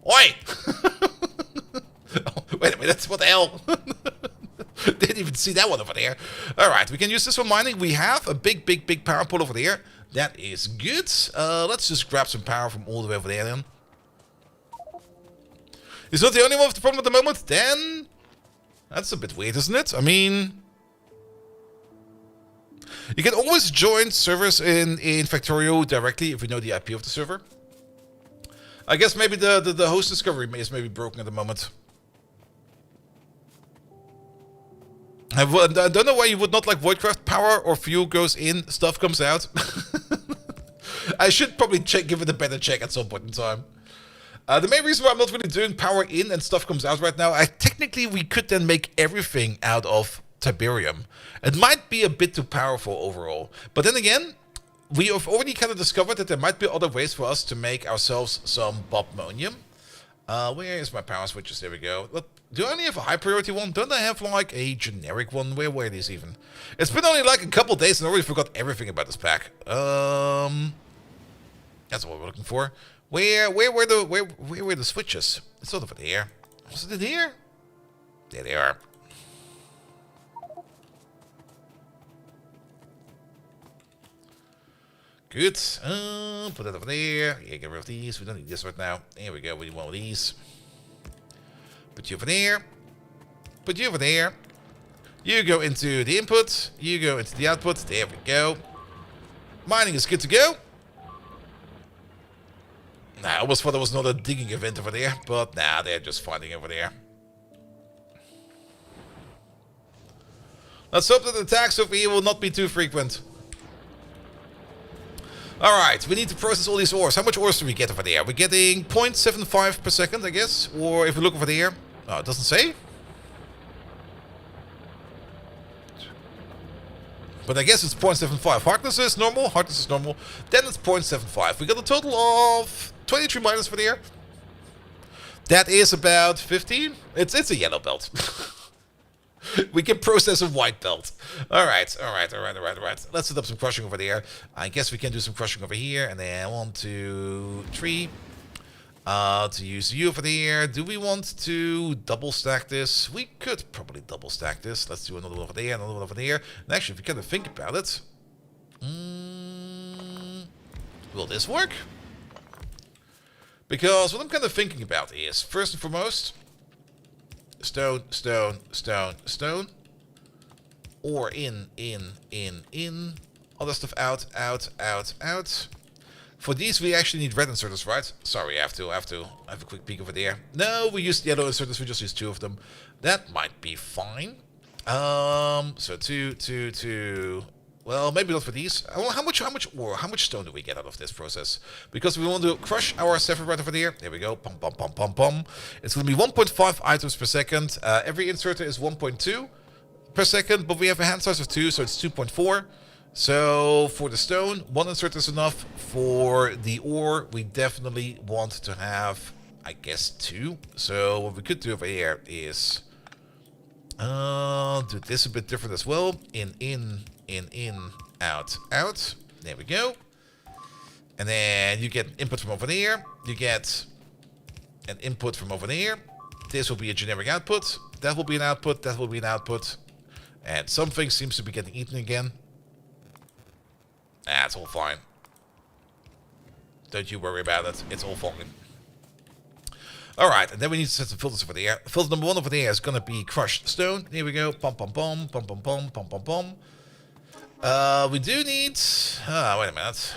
Oi! Oh, wait a minute. What the hell? Didn't even see that one over there. Alright, we can use this for mining. We have a big power pole over there. That is good. Let's just grab some power from all the way over there then. He's not the only one with the problem at the moment. Then that's a bit weird, isn't it? I mean, you can always join servers in Factorio directly if you know the IP of the server. I guess maybe the host discovery is maybe broken at the moment. I don't know why you would not like Voidcraft. Power or fuel goes in, stuff comes out. I should probably give it a better check at some point in time. The main reason why I'm not really doing power in and stuff comes out right now, technically we could then make everything out of Tiberium. It might be a bit too powerful overall. But then again, we have already kind of discovered that there might be other ways for us to make ourselves some bobmonium. Where is my power switches? There we go. Look, do I only have a high priority one? Don't I have like a generic one? Where were these even? It's been only like a couple days and I already forgot everything about this pack. That's what we're looking for. Where were the switches? It's not over there. Was it in here? There they are. Good. Put that over there. Yeah, get rid of these. We don't need this right now. There we go. We need one of these. Put you over there. Put you over there. You go into the input. You go into the output. There we go. Mining is good to go. Nah, I almost thought there was another digging event over there, but nah, they're just finding over there. Let's hope that the attacks over here will not be too frequent. Alright, we need to process all these ores. How much ores do we get over there? We're getting 0.75 per second, I guess. Or if we look over there... Oh, it doesn't say? But I guess it's 0.75. Hardness is normal. Hardness is normal. Then it's 0.75. We got a total of 23 miners for the air. That is about 15. It's a yellow belt. We can process a white belt. Alright. Let's set up some crushing over there. I guess we can do some crushing over here. And then 1, 2, 3. To use you over there. Do we want to double stack this? We could probably double stack this. Let's do another one over there, another one over there. And actually, if you kind of think about it, will this work? Because what I'm kind of thinking about is, first and foremost, stone, stone, stone, stone. Or in. Other stuff out, out, out, out. For these, we actually need red inserters, right? Sorry, I have to have a quick peek over there. No, we used yellow inserters. We just used 2 of them. That might be fine. So 2. Well, maybe not for these. Well, how much stone do we get out of this process? Because we want to crush our sapphire right over there. There we go. Pum pum pum pum pum. It's going to be 1.5 items per second. Every inserter is 1.2 per second, but we have a hand size of 2, so it's 2.4. So, for the stone, 1 insert is enough. For the ore, we definitely want to have, I guess, 2. So, what we could do over here is do this a bit different as well. In, out, out. There we go. And then you get input from over there. You get an input from over there. This will be a generic output. That will be an output. That will be an output. And something seems to be getting eaten again. That's all fine. Don't you worry about it. It's all fine. Alright, and then we need to set some filters over there. Filter number 1 over there is going to be crushed stone. Here we go. Pum pum pum. Pum pum pum. Pum pum pum. We do need... wait a minute.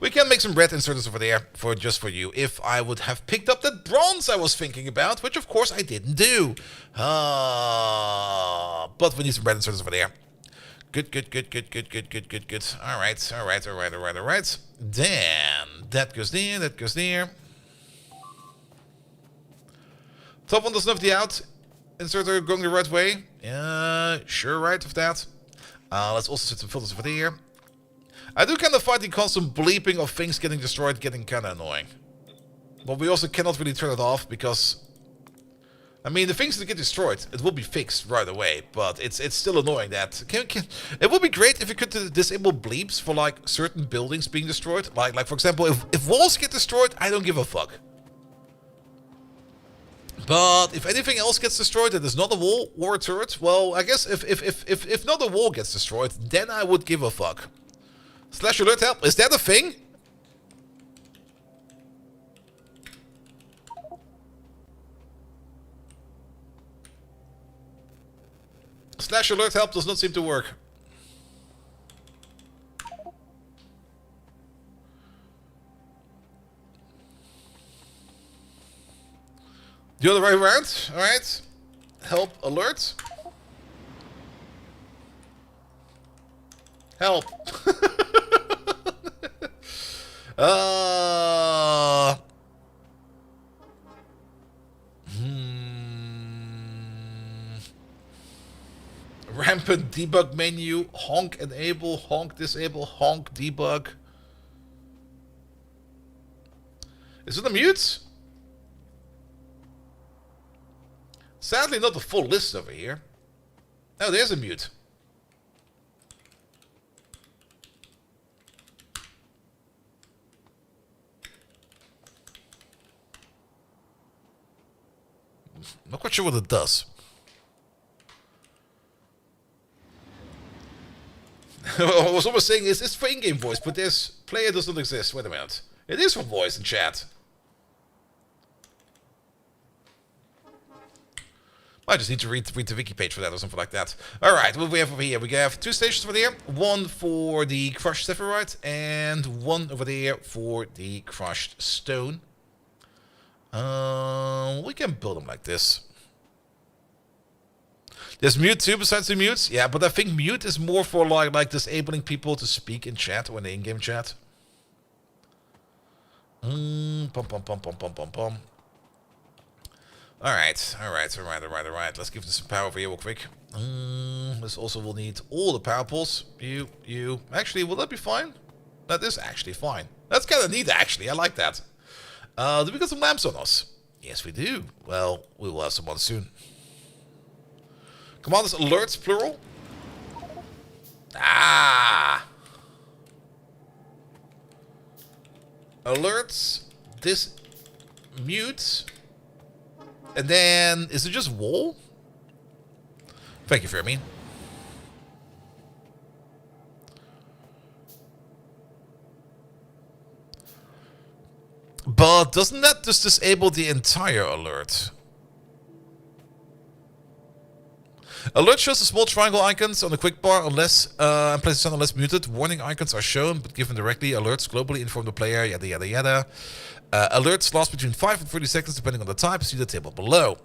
We can make some red inserters over there just for you. If I would have picked up that bronze I was thinking about, which of course I didn't do. But we need some red inserters over there. Good. Alright. Then that goes there. Top one doesn't have the out inserter going the right way. Sure, right of that. Let's also set some filters over there. I do kind of find the constant bleeping of things getting destroyed getting kind of annoying. But we also cannot really turn it off because... I mean, the things that get destroyed, it will be fixed right away. But it's still annoying that... it would be great if you could disable bleeps for like certain buildings being destroyed. Like for example, if walls get destroyed, I don't give a fuck. But if anything else gets destroyed that is not a wall or a turret, well, I guess if not a wall gets destroyed, then I would give a fuck. Slash alert help, is that a thing? Slash alert help does not seem to work. The other way around, alright. Help alert. Help. Rampant debug menu. Honk enable, honk disable, honk debug. Is it a mute? Sadly, not the full list over here. Oh, there's a mute. Not quite sure what it does. I was almost saying it's for in-game voice, but this player does not exist. Wait a minute. It is for voice in chat. I just need to read the wiki page for that or something like that. Alright, what do we have over here? We have two stations over there. One for the crushed sephiroth and one over there for the crushed stone. We can build them like this. There's mute too besides the mutes. Yeah, but I think mute is more for like disabling people to speak in chat or in the in-game chat. Alright. Let's give this some power over here real quick. This also will need all the power pulls. You. Actually, will that be fine? That is actually fine. That's kind of neat, actually. I like that. Do we got some lamps on us? Yes, we do. Well, we will have some on soon. Commanders alerts, plural. Alerts. This mute. And then, is it just wall? Thank you, Fermi. But doesn't that just disable the entire alert? Alert shows the small triangle icons on the quick bar unless and places on unless muted. Warning icons are shown, but given directly. Alerts globally inform the player. Yada yada yada. Alerts last between 5 and 30 seconds depending on the type. See the table below.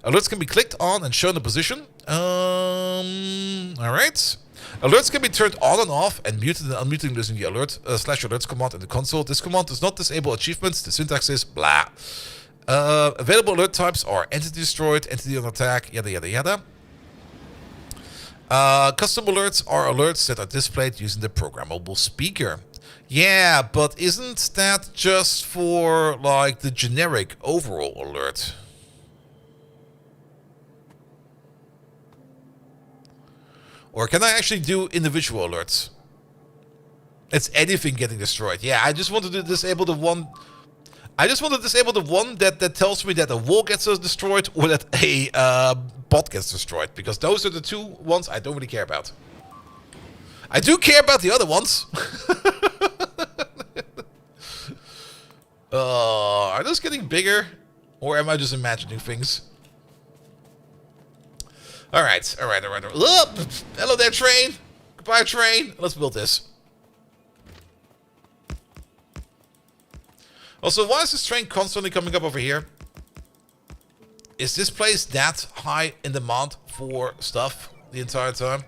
Alerts can be clicked on and shown the position. Alright. Alerts can be turned on and off and muted and unmuted using the alert slash alerts command in the console. This command does not disable achievements. The syntax is blah. Available alert types are entity destroyed, entity on attack, yada yada yada. Custom alerts are alerts that are displayed using the programmable speaker. Yeah, but isn't that just for like the generic overall alert? Or can I actually do individual alerts? It's anything getting destroyed. Yeah, I just wanted to disable the one. I just want to disable the one that tells me that a wall gets destroyed or that a bot gets destroyed. Because those are the two ones I don't really care about. I do care about the other ones. Are those getting bigger? Or am I just imagining things? Alright. Hello there, train. Goodbye, train. Let's build this. Also, why is this train constantly coming up over here? Is this place that high in demand for stuff the entire time?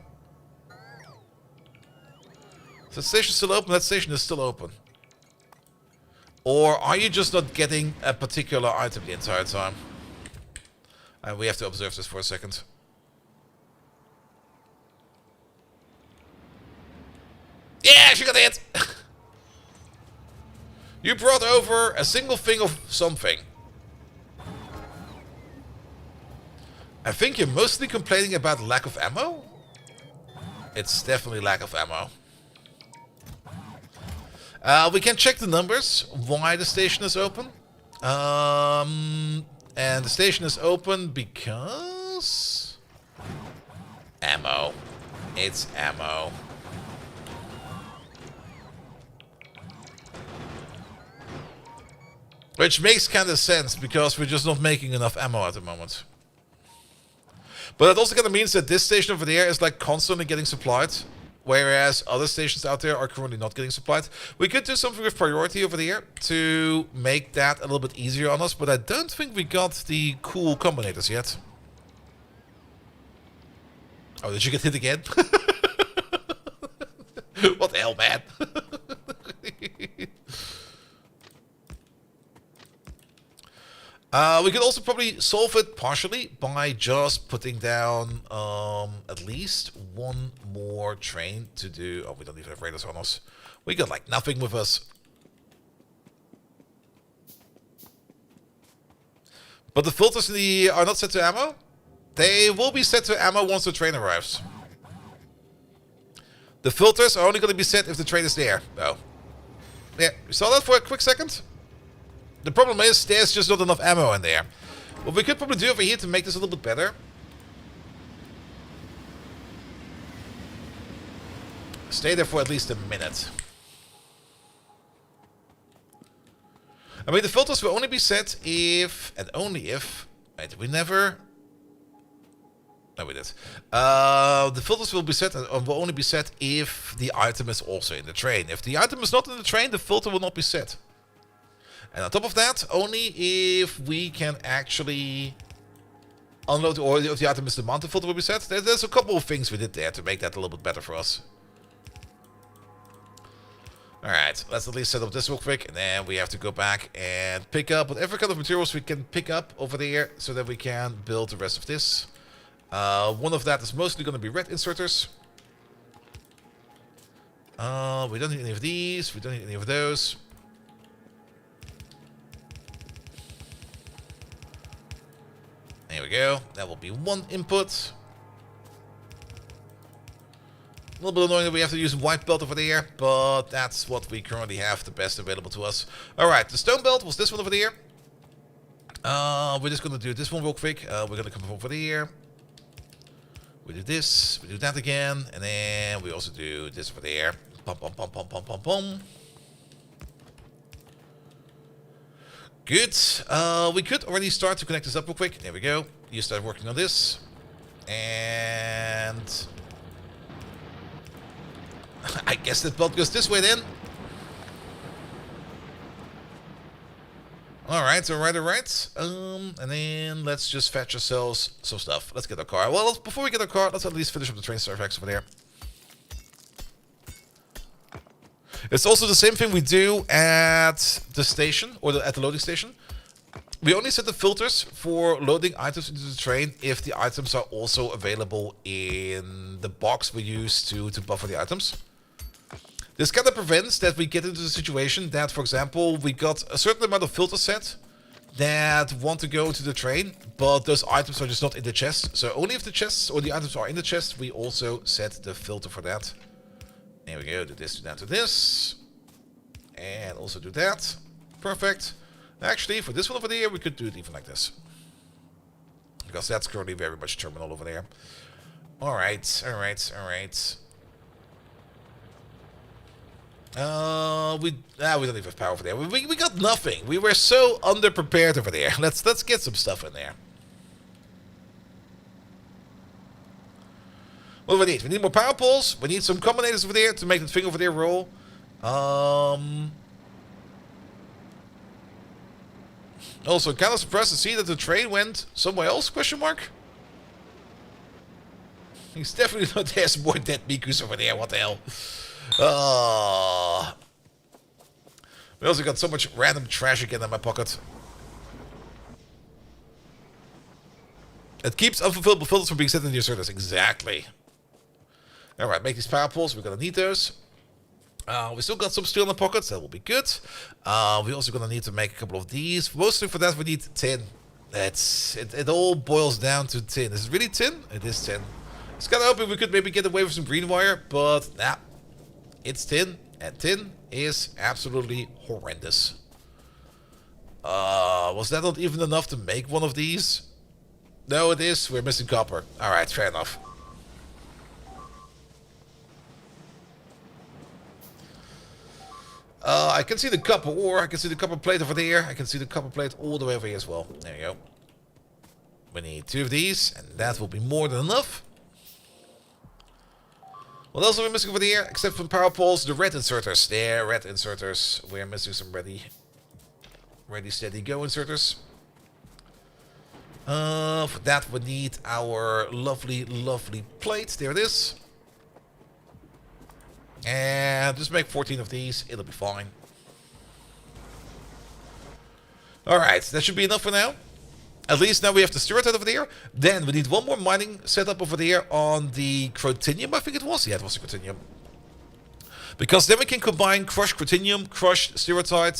Is that station still open? That station is still open. Or are you just not getting a particular item the entire time? And we have to observe this for a second. Yeah, she got hit! You brought over a single thing of something. I think you're mostly complaining about lack of ammo? It's definitely lack of ammo. We can check the numbers, why the station is open. And the station is open because... ammo. It's ammo. Which makes kind of sense, because we're just not making enough ammo at the moment. But it also kind of means that this station over there is like constantly getting supplied, whereas other stations out there are currently not getting supplied. We could do something with priority over there to make that a little bit easier on us, but I don't think we got the cool combinators yet. Oh, did you get hit again? What the hell, man? We could also probably solve it partially by just putting down at least one more train to do... Oh, we don't even have radars on us. We got like nothing with us. But the filters are not set to ammo. They will be set to ammo once the train arrives. The filters are only going to be set if the train is there, though. Yeah, you saw that for a quick second? The problem is, there's just not enough ammo in there. What we could probably do over here to make this a little bit better. Stay there for at least a minute. I mean, the filters will only be set if, and only if... Wait, we never... No, we did. The filters will be set, and will only be set if the item is also in the train. If the item is not in the train, the filter will not be set. And on top of that, only if we can actually unload, or if the item is demand, the filter will be set. There's a couple of things we did there to make that a little bit better for us. Alright, let's at least set up this real quick, and then we have to go back and pick up whatever kind of materials we can pick up over there, so that we can build the rest of this. One of that is mostly going to be red inserters. We don't need any of these, we don't need any of those. There we go. That will be one input. A little bit annoying that we have to use white belt over there, but that's what we currently have the best available to us. Alright, the stone belt was this one over there. We're just going to do this one real quick. We're going to come over here. We do this, we do that again, and then we also do this over there. Pum, pum, pum, pum, pum, pum, pum. Good. We could already start to connect this up real quick. There we go. You start working on this. And... I guess that belt goes this way then. Alright, alright. And then let's just fetch ourselves some stuff. Let's get our car. Well, before we get our car, let's at least finish up the train artifacts over there. It's also the same thing we do at the station, or at the loading station. We only set the filters for loading items into the train if the items are also available in the box we use to buffer the items. This kind of prevents that we get into the situation that, for example, we got a certain amount of filters set that want to go to the train, but those items are just not in the chest. So only if the chests or the items are in the chest, we also set the filter for that. There we go, do this, do that, do this. And also do that. Perfect. Actually, for this one over there, we could do it even like this. Because that's currently very much terminal over there. Alright. We don't even have power over there. We got nothing. We were so underprepared over there. Let's get some stuff in there. What do we need? We need more power poles. We need some combinators over there to make that thing over there roll. Also, kind of surprised to see that the train went somewhere else, question mark? He's definitely not, there's more dead Mikus over there, what the hell. We also got so much random trash again in my pocket. It keeps unfulfilled filters from being set in your service. Exactly. Alright, make these power poles. We're gonna need those. We still got some steel in the pockets. That will be good. We're also gonna need to make a couple of these. Mostly for that we need tin. It all boils down to tin. Is it really tin? It is tin. I was kind of hoping we could maybe get away with some green wire, but nah. It's tin, and tin is absolutely horrendous. Was that not even enough to make one of these? No, it is. We're missing copper. Alright, fair enough. I can see the copper ore. I can see the copper plate over there. I can see the copper plate all the way over here as well. There you go. We need 2 of these, and that will be more than enough. What else are we missing over here? Except from power poles, the red inserters. There, red inserters. We're missing some ready, steady, go inserters. For that we need our lovely, lovely plate. There it is. And just make 14 of these. It'll be fine. Alright, that should be enough for now. At least now we have the stereotype over there. Then we need one more mining setup over there on the Crotinium, I think it was. Yeah, it was the Crotinium. Because then we can combine crushed Crotinium, crushed stereotype,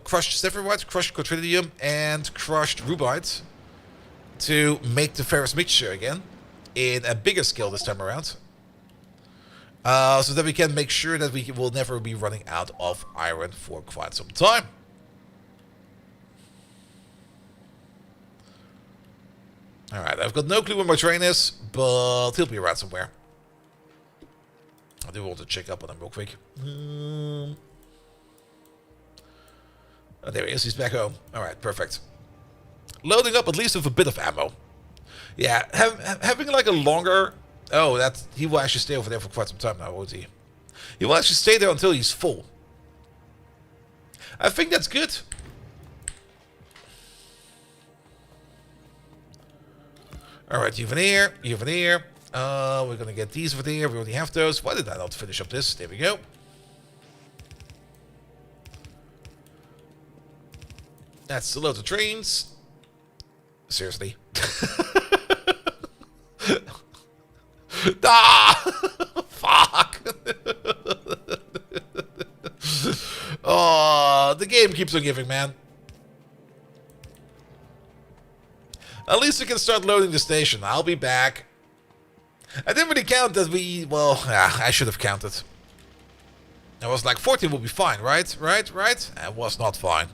crushed Sephiroth, crushed Crotinium, and crushed Rubite to make the ferrous mixture again in a bigger scale this time around. So that we can make sure that we will never be running out of iron for quite some time. Alright, I've got no clue where my train is, but he'll be around somewhere. I do want to check up on him real quick. Oh, there he is, he's back home. Alright, perfect. Loading up at least with a bit of ammo. Yeah, having like a longer... Oh, he will actually stay over there for quite some time now, won't he? He will actually stay there until he's full. I think that's good. Alright, you over there, you over there. We're gonna get these over there. We already have those. Why did I not finish up this? There we go. That's a load of trains. Seriously. Ah! Fuck! Oh, the game keeps on giving, man. At least we can start loading the station. I'll be back. I didn't really count that we... Well, yeah, I should have counted. I was like, 14 will be fine, right? Right? It was not fine.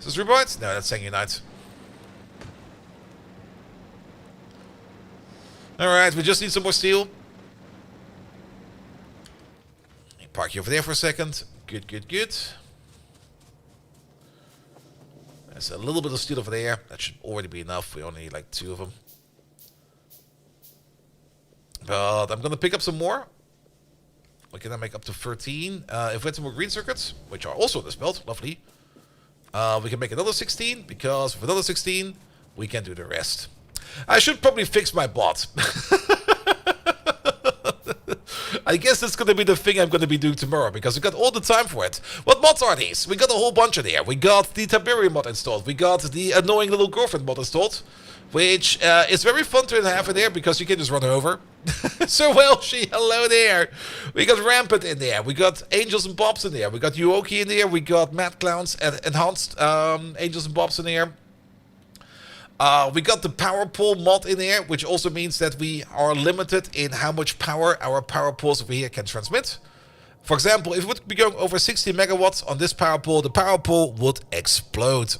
Is this Rubite? No, that's Sanguinite. Alright, we just need some more steel. Park you over there for a second. Good, good, good. There's a little bit of steel over there. That should already be enough. We only need like 2 of them. But I'm going to pick up some more. We can make up to 13. If we had some more green circuits, which are also dispelled, lovely. We can make another 16, because with another 16, we can do the rest. I should probably fix my bot. I guess that's going to be the thing I'm going to be doing tomorrow, because we got all the time for it. What mods are these? We got a whole bunch of there. We got the Tiberium mod installed. We got the Annoying Little Girlfriend mod installed, which is very fun to have in there, because you can just run her over. So Welshie, hello there. We got Rampant in there. We got Angels and Bobs in there. We got Yuoki in there. We got Mad Clowns and Enhanced Angels and Bobs in there. We got the power pole mod in there, which also means that we are limited in how much power our power poles over here can transmit. For example, if it would be going over 60 megawatts on this power pole, the power pole would explode.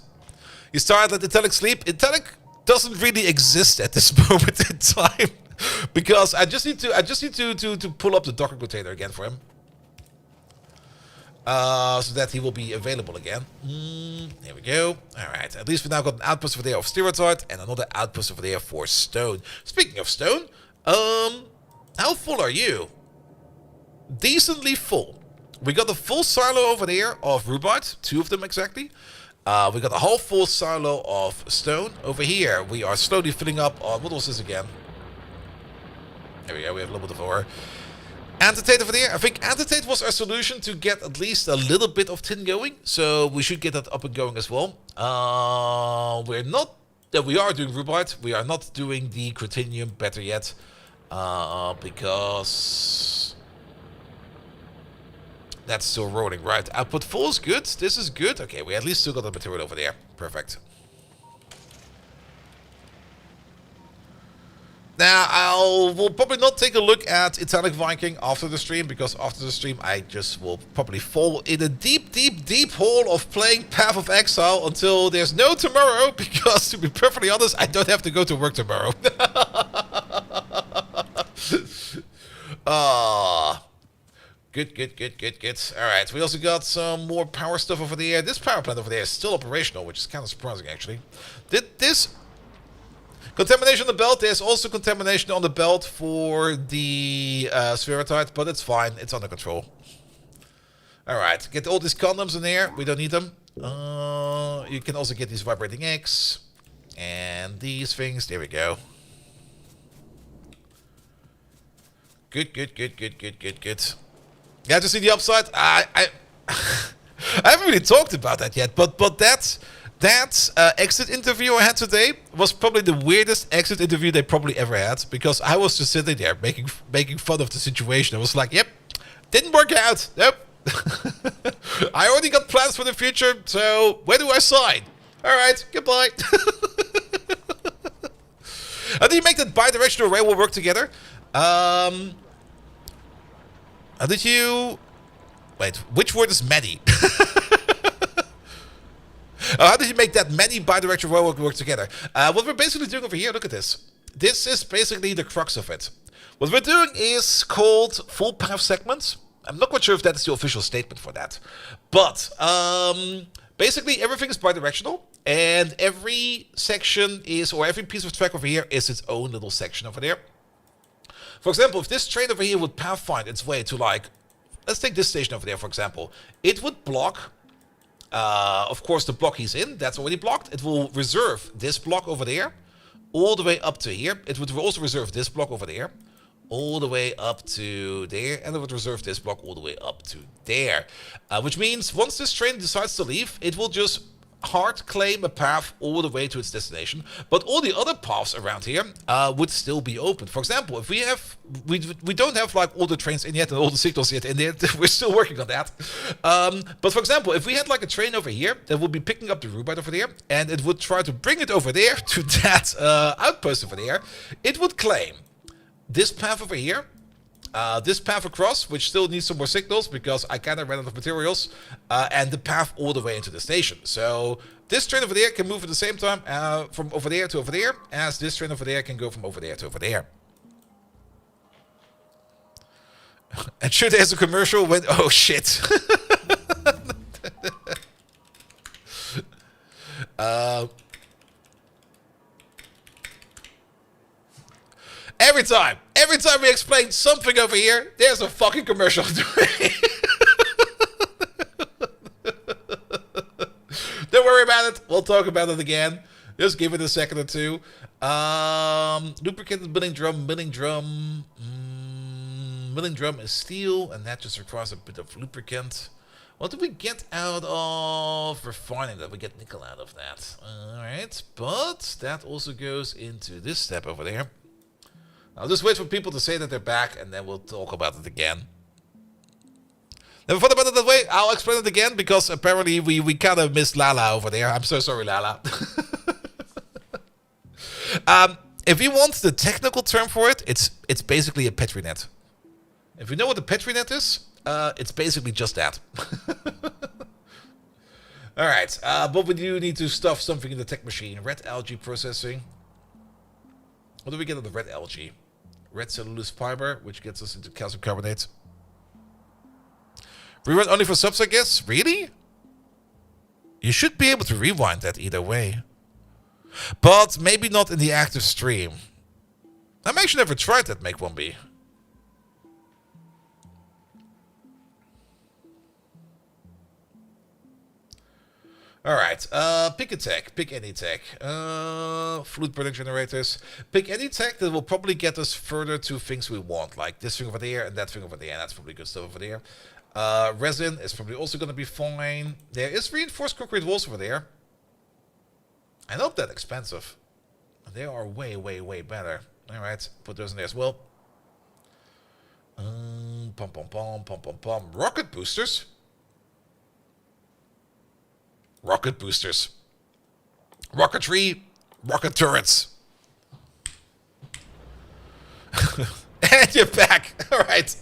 You start at Italic Sleep. Italic doesn't really exist at this moment in time, because I just need to pull up the Docker container again for him. So that he will be available again. There we go. Alright, at least we now got an outpost over there of Stereotype and another outpost over there for stone. Speaking of stone, how full are you? Decently full. We got the full silo over there of rubite, 2 of them exactly. We got a whole full silo of stone. Over here, we are slowly filling up on, what was this again? There we go, we have a little bit of ore. Antitate over there. I think antitate was our solution to get at least a little bit of tin going. So we should get that up and going as well. We are doing rubite. We are not doing the cretinium better yet. Because that's still rolling, right? Output full is good. This is good. Okay, we at least still got the material over there. Perfect. Now, we'll probably not take a look at Italic Viking after the stream, because after the stream I just will probably fall in a deep, deep, deep hole of playing Path of Exile until there's no tomorrow, because to be perfectly honest, I don't have to go to work tomorrow. Good. Alright, we also got some more power stuff over there. This power plant over there is still operational, which is kind of surprising actually. Contamination on the belt. There's also contamination on the belt for the spheritite, but it's fine. It's under control. Alright, get all these condoms in there. We don't need them. You can also get these vibrating eggs. And these things. There we go. Good. Yeah, to see the upside. I haven't really talked about that yet, but that exit interview I had today was probably the weirdest exit interview they probably ever had, because I was just sitting there making fun of the situation. I was like, yep, didn't work out. Yep. I already got plans for the future, so where do I sign? Alright, goodbye. How do you make that bi-directional railway work together? How did you... Wait, which word is many? How did you make that many bi-directional railway work together? What we're basically doing over here, look at this. This is basically the crux of it. What we're doing is called full path segments. I'm not quite sure if that is the official statement for that. But basically everything is bi-directional. And every section is, or every piece of track over here is its own little section over there. For example, if this train over here would pathfind its way to, like, let's take this station over there, for example. It would block, of course, the block he's in. That's already blocked. It will reserve this block over there, all the way up to here. It would also reserve this block over there, all the way up to there. And it would reserve this block all the way up to there. Which means once this train decides to leave, it will just hard claim a path all the way to its destination, but all the other paths around here would still be open. For example, if we don't have like all the trains in yet and all the signals yet in there, we're still working on that. But for example, if we had like a train over here that would be picking up the rubite over there, and it would try to bring it over there to that outpost over there, it would claim this path over here, this path across, which still needs some more signals because I kind of ran out of materials, and the path all the way into the station. So this train over there can move at the same time from over there to over there, as this train over there can go from over there to over there. And sure, there's a commercial when... Oh, shit. Every time we explain something over here, there's a fucking commercial. Don't worry about it. We'll talk about it again. Just give it a second or two. Lubricated milling drum. Milling drum is steel, and that just requires a bit of lubricant. What do we get out of refining that? We get nickel out of that. Alright, but that also goes into this step over there. I'll just wait for people to say that they're back, and then we'll talk about it again. Never thought about it that way. I'll explain it again, because apparently we kind of missed Lala over there. I'm so sorry, Lala. If you want the technical term for it, it's basically a Petri net. If you know what a Petri net is, it's basically just that. Alright, but we do need to stuff something in the tech machine. Red algae processing. What do we get on the red algae? Red cellulose fiber, which gets us into calcium carbonate. Rewind only for subs, I guess? Really? You should be able to rewind that either way. But maybe not in the active stream. I've actually never tried that, Make 1B. Alright, pick a tech. Pick any tech. Fluid burning generators. Pick any tech that will probably get us further to things we want. Like this thing over there and that thing over there. That's probably good stuff over there. Resin is probably also going to be fine. There is reinforced concrete walls over there. I not that expensive. They are way, way, way better. Alright, put those in there as well. Pom pom pom pom pom pom. Rocket boosters. Rocket boosters. Rocketry. Rocket turrets. And you're back. Alright.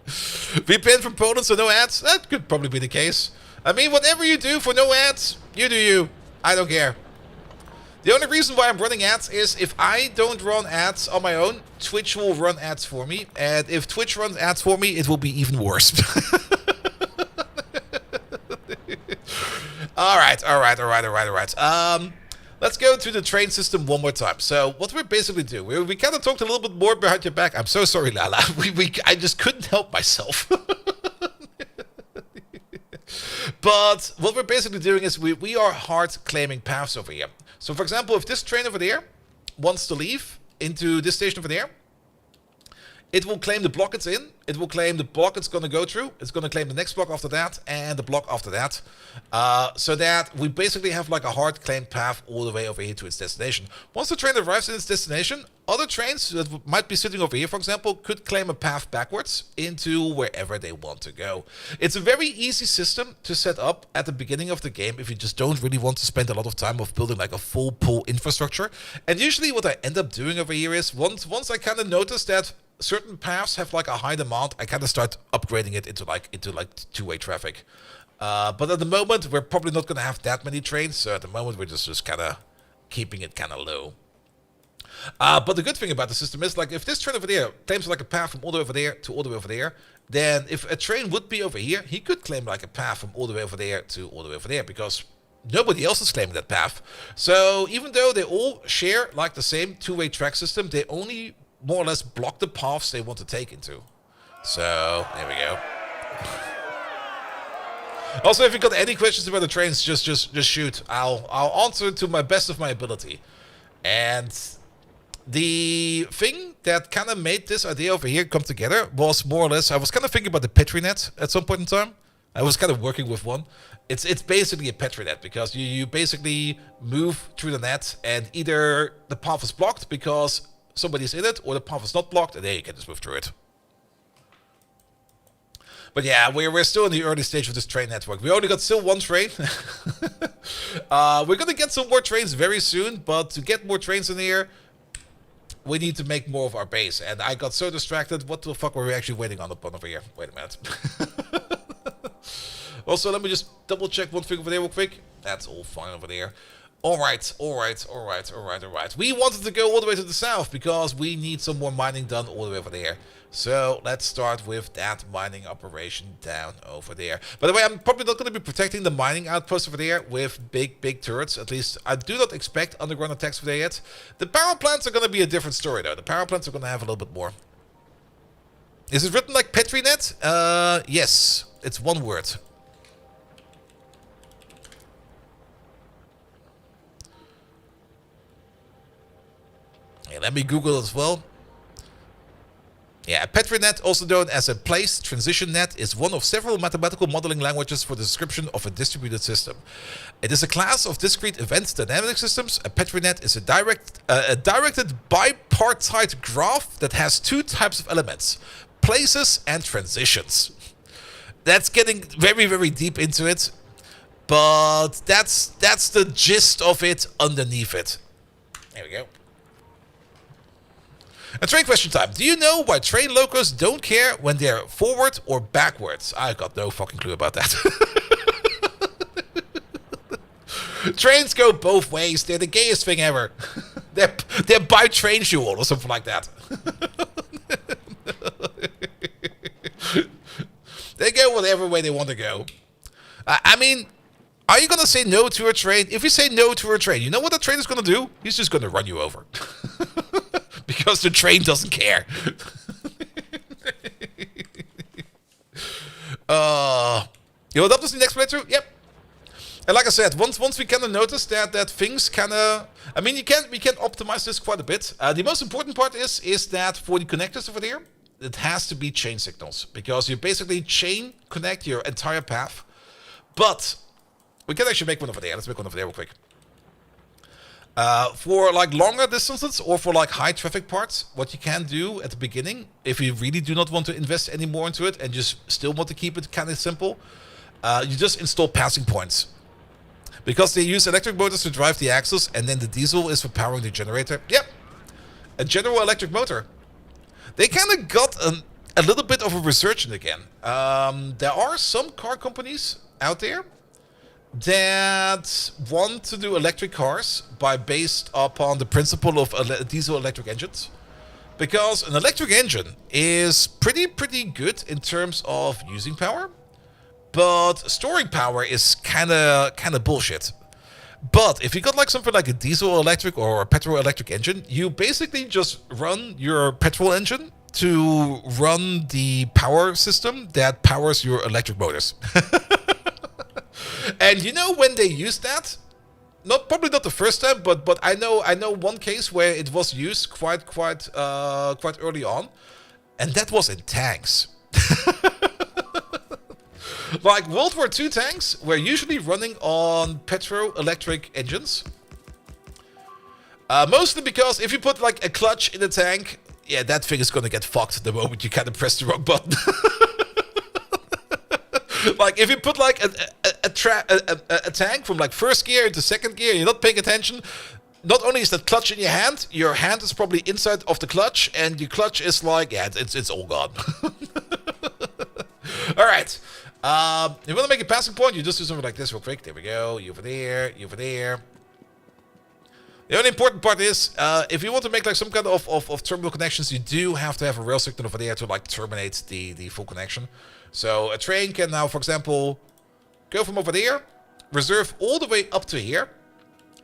VPN from Poland, so no ads? That could probably be the case. I mean, whatever you do for no ads, you do you. I don't care. The only reason why I'm running ads is if I don't run ads on my own, Twitch will run ads for me. And if Twitch runs ads for me, it will be even worse. Alright. Let's go to the train system one more time. So, what we're basically doing, we kind of talked a little bit more behind your back. I'm so sorry, Lala. I just couldn't help myself. But what we're basically doing is we are hard claiming paths over here. So, for example, if this train over there wants to leave into this station over there, it will claim the block it's in. It will claim the block it's going to go through. It's going to claim the next block after that and the block after that. So that we basically have like a hard claimed path all the way over here to its destination. Once the train arrives in its destination, other trains that might be sitting over here, for example, could claim a path backwards into wherever they want to go. It's a very easy system to set up at the beginning of the game if you just don't really want to spend a lot of time of building like a full pull infrastructure. And usually what I end up doing over here is once I kind of notice that certain paths have like a high demand, I kind of start upgrading it into like two-way traffic. But at the moment, we're probably not going to have that many trains. So at the moment, we're just kind of keeping it kind of low. But the good thing about the system is, like, if this train over there claims like a path from all the way over there to all the way over there, then if a train would be over here, he could claim like a path from all the way over there to all the way over there, because nobody else is claiming that path. So even though they all share like the same two-way track system, they only more or less block the paths they want to take into. So there we go. Also, if you got any questions about the trains, just shoot. I'll answer to my best of my ability. And the thing that kind of made this idea over here come together was more or less, I was kind of thinking about the Petri net at some point in time. I was kind of working with one. It's basically a Petri net, because you basically move through the net, and either the path is blocked because somebody's in it, or the path is not blocked, and there you can just move through it. But yeah, we're still in the early stage of this train network. We only got still one train. We're going to get some more trains very soon, but to get more trains in here, we need to make more of our base. And I got so distracted. What the fuck were we actually waiting on over here? Wait a minute. Also, let me just double check one thing over there real quick. That's all fine over there. Alright. We wanted to go all the way to the south because we need some more mining done all the way over there. So let's start with that mining operation down over there. By the way, I'm probably not going to be protecting the mining outpost over there with big turrets. At least I do not expect underground attacks over there yet. The power plants are going to be a different story though. The power plants are going to have a little bit more. Is it written like PetriNet? Yes, it's one word. Yeah, let me Google as well. Yeah, a PetriNet, also known as a place transition net, is one of several mathematical modeling languages for the description of a distributed system. It is a class of discrete event dynamic systems. A PetriNet is a directed bipartite graph that has two types of elements: places and transitions. That's getting very deep into it, but that's the gist of it underneath it. There we go. And train question time. Do you know why train locos don't care when they're forward or backwards? I got no fucking clue about that. Trains go both ways. They're the gayest thing ever. they're by train fuel or something like that. They go whatever way they want to go. I mean, are you going to say no to a train? If you say no to a train, you know what the train is going to do? He's just going to run you over. Because the train doesn't care. You want up to the next playthrough? Yep. And like I said, once we kind of notice that things kind of, I mean, we can optimize this quite a bit. The most important part is that for the connectors over there, it has to be chain signals, because you basically chain connect your entire path. But we can actually make one over there. Let's make one over there real quick. For like longer distances or for like high traffic parts, what you can do at the beginning, if you really do not want to invest any more into it and just still want to keep it kind of simple, you just install passing points. Because they use electric motors to drive the axles, and then the diesel is for powering the generator. Yep, a General Electric motor. They kind of got a little bit of a resurgence again. There are some car companies out there that want to do electric cars based upon the principle of diesel electric engines. Because an electric engine is pretty good in terms of using power. But storing power is kind of bullshit. But if you got like something like a diesel electric or a petrol electric engine, you basically just run your petrol engine to run the power system that powers your electric motors. And you know when they use that? Probably not the first time, but I know one case where it was used quite early on, and that was in tanks. Like World War II tanks were usually running on petro-electric engines. Mostly because if you put like a clutch in the tank, yeah, that thing is gonna get fucked the moment you kind of press the wrong button. Like if you put like a tank from like first gear into second gear, you're not paying attention. Not only is that clutch in your hand is probably inside of the clutch, and your clutch is like, yeah, it's all gone. All right. You want to make a passing point, you just do something like this real quick. There we go. You over there. You over there. The only important part is, if you want to make like some kind of terminal connections, you do have to have a rail signal over there to like terminate the full connection. So a train can now, for example, go from over there, reserve all the way up to here,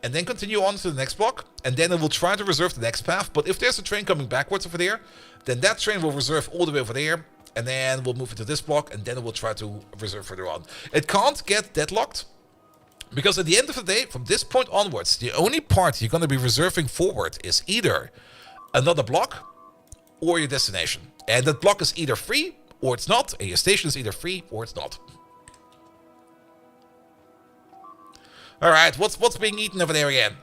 and then continue on to the next block, and then it will try to reserve the next path. But if there's a train coming backwards over there, then that train will reserve all the way over there, and then we'll move into this block, and then it will try to reserve further on. It can't get deadlocked, because at the end of the day, from this point onwards, the only part you're going to be reserving forward is either another block or your destination. And that block is either free or it's not, and your station is either free or it's not. Alright, what's being eaten over there again?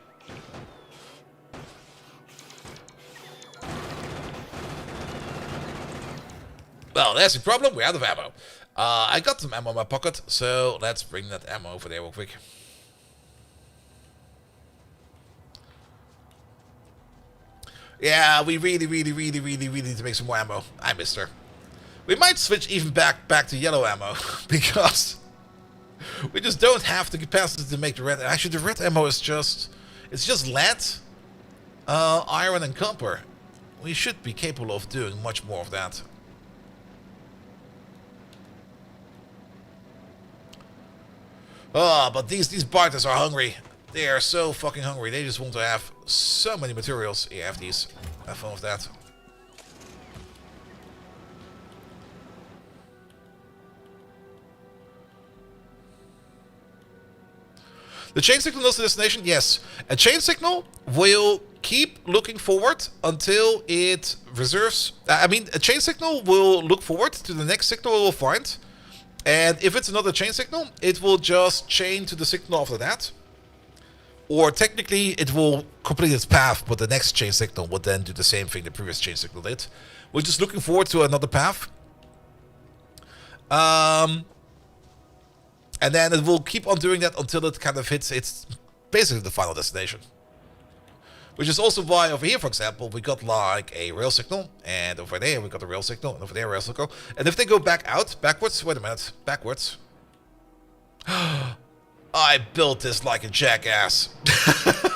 Well, there's the problem. We're out of ammo. I got some ammo in my pocket, so let's bring that ammo over there real quick. Yeah, we really need to make some more ammo. I missed her. We might switch even back to yellow ammo, because we just don't have the capacity to make the red. Actually, the red ammo is just lead, iron, and copper. We should be capable of doing much more of that. Oh, but these biters are hungry. They are so fucking hungry. They just want to have so many materials. Yeah, have these. Have fun with that. The chain signal knows the destination? Yes. A chain signal will keep looking forward until it reserves... a chain signal will look forward to the next signal it will find. And if it's another chain signal, it will just chain to the signal after that. Or technically, it will complete its path, but the next chain signal will then do the same thing the previous chain signal did. We're just looking forward to another path. And then it will keep on doing that until it kind of hits its basically the final destination. Which is also why over here, for example, we got like a rail signal, and over there we got a rail signal, and over there a rail signal. And if they go backwards, wait a minute, backwards. I built this like a jackass.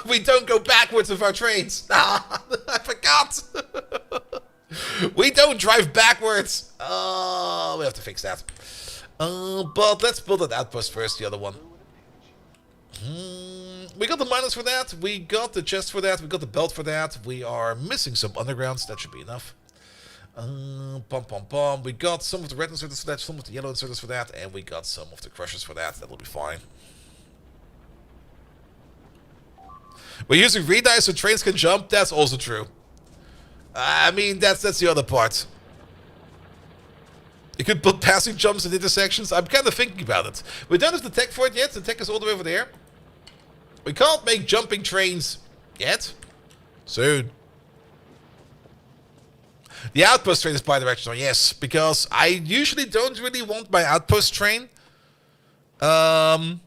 We don't go backwards with our trains. I forgot. We don't drive backwards. Oh, we have to fix that. But let's build an outpost first, the other one. We got the miners for that, we got the chest for that, we got the belt for that, we are missing some undergrounds, that should be enough. We got some of the red inserters for that, some of the yellow inserters for that, and we got some of the crushers for that, that'll be fine. We're using redice so trains can jump. That's also true. I mean, that's the other part. You could put passing jumps at intersections. I'm kind of thinking about it. We don't have the tech for it yet. The tech is all the way over there. We can't make jumping trains yet. Soon. The outpost train is bidirectional, yes, because I usually don't really want my outpost train to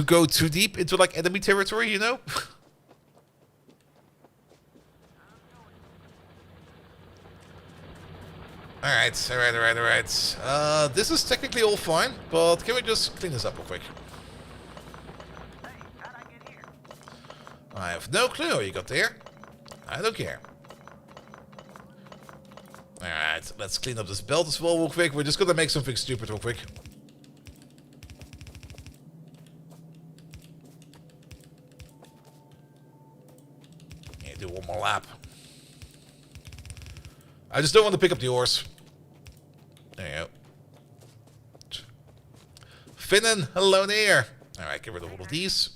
go too deep into like enemy territory, you know? Alright. This is technically all fine, but can we just clean this up real quick? I have no clue how you got there. I don't care. Alright, let's clean up this belt as well real quick. We're just gonna make something stupid real quick. Yeah, do one more lap. I just don't want to pick up the ores. There you go. Finnan, hello there. Alright, get rid of all of these.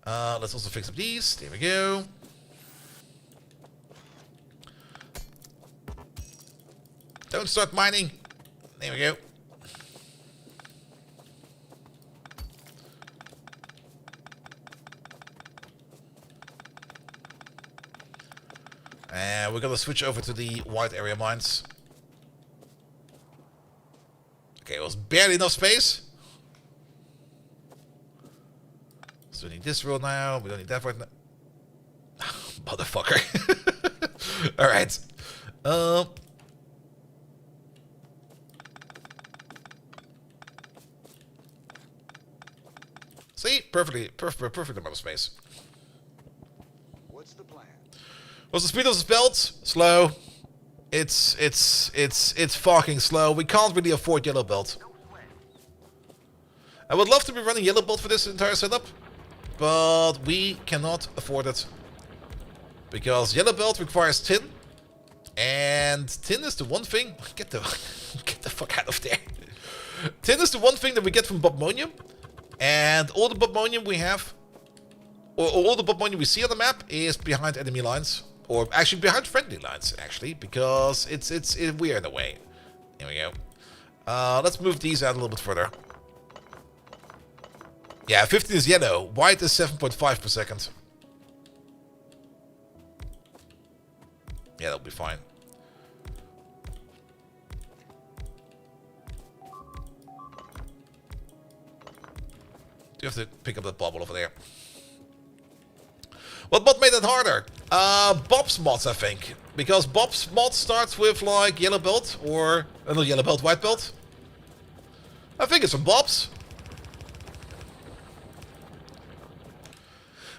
Let's also fix up these. There we go. Don't start mining. There we go. And we're gonna switch over to the white area mines. Okay, it was barely enough space. So we need this road now. We don't need that right now. Motherfucker. Alright. See? Perfect amount of space. What's the plan? What's the speed of this belt? Slow. It's fucking slow. We can't really afford yellow belt. I would love to be running yellow belt for this entire setup, but we cannot afford it. Because yellow belt requires tin, and tin is the one thing... Get the fuck out of there. Tin is the one thing that we get from Bobmonium, and all the Bobmonium we have, or all the Bobmonium we see on the map is behind enemy lines. Or actually behind friendly lines, actually, because we're in the way. Here we go. Let's move these out a little bit further. Yeah, 15 is yellow. White is 7.5 per second. Yeah, that'll be fine. Do you have to pick up that bubble over there? What mod made it harder? Bob's mods, I think. Because Bob's mod starts with like yellow belt or not yellow belt, white belt. I think it's from Bob's.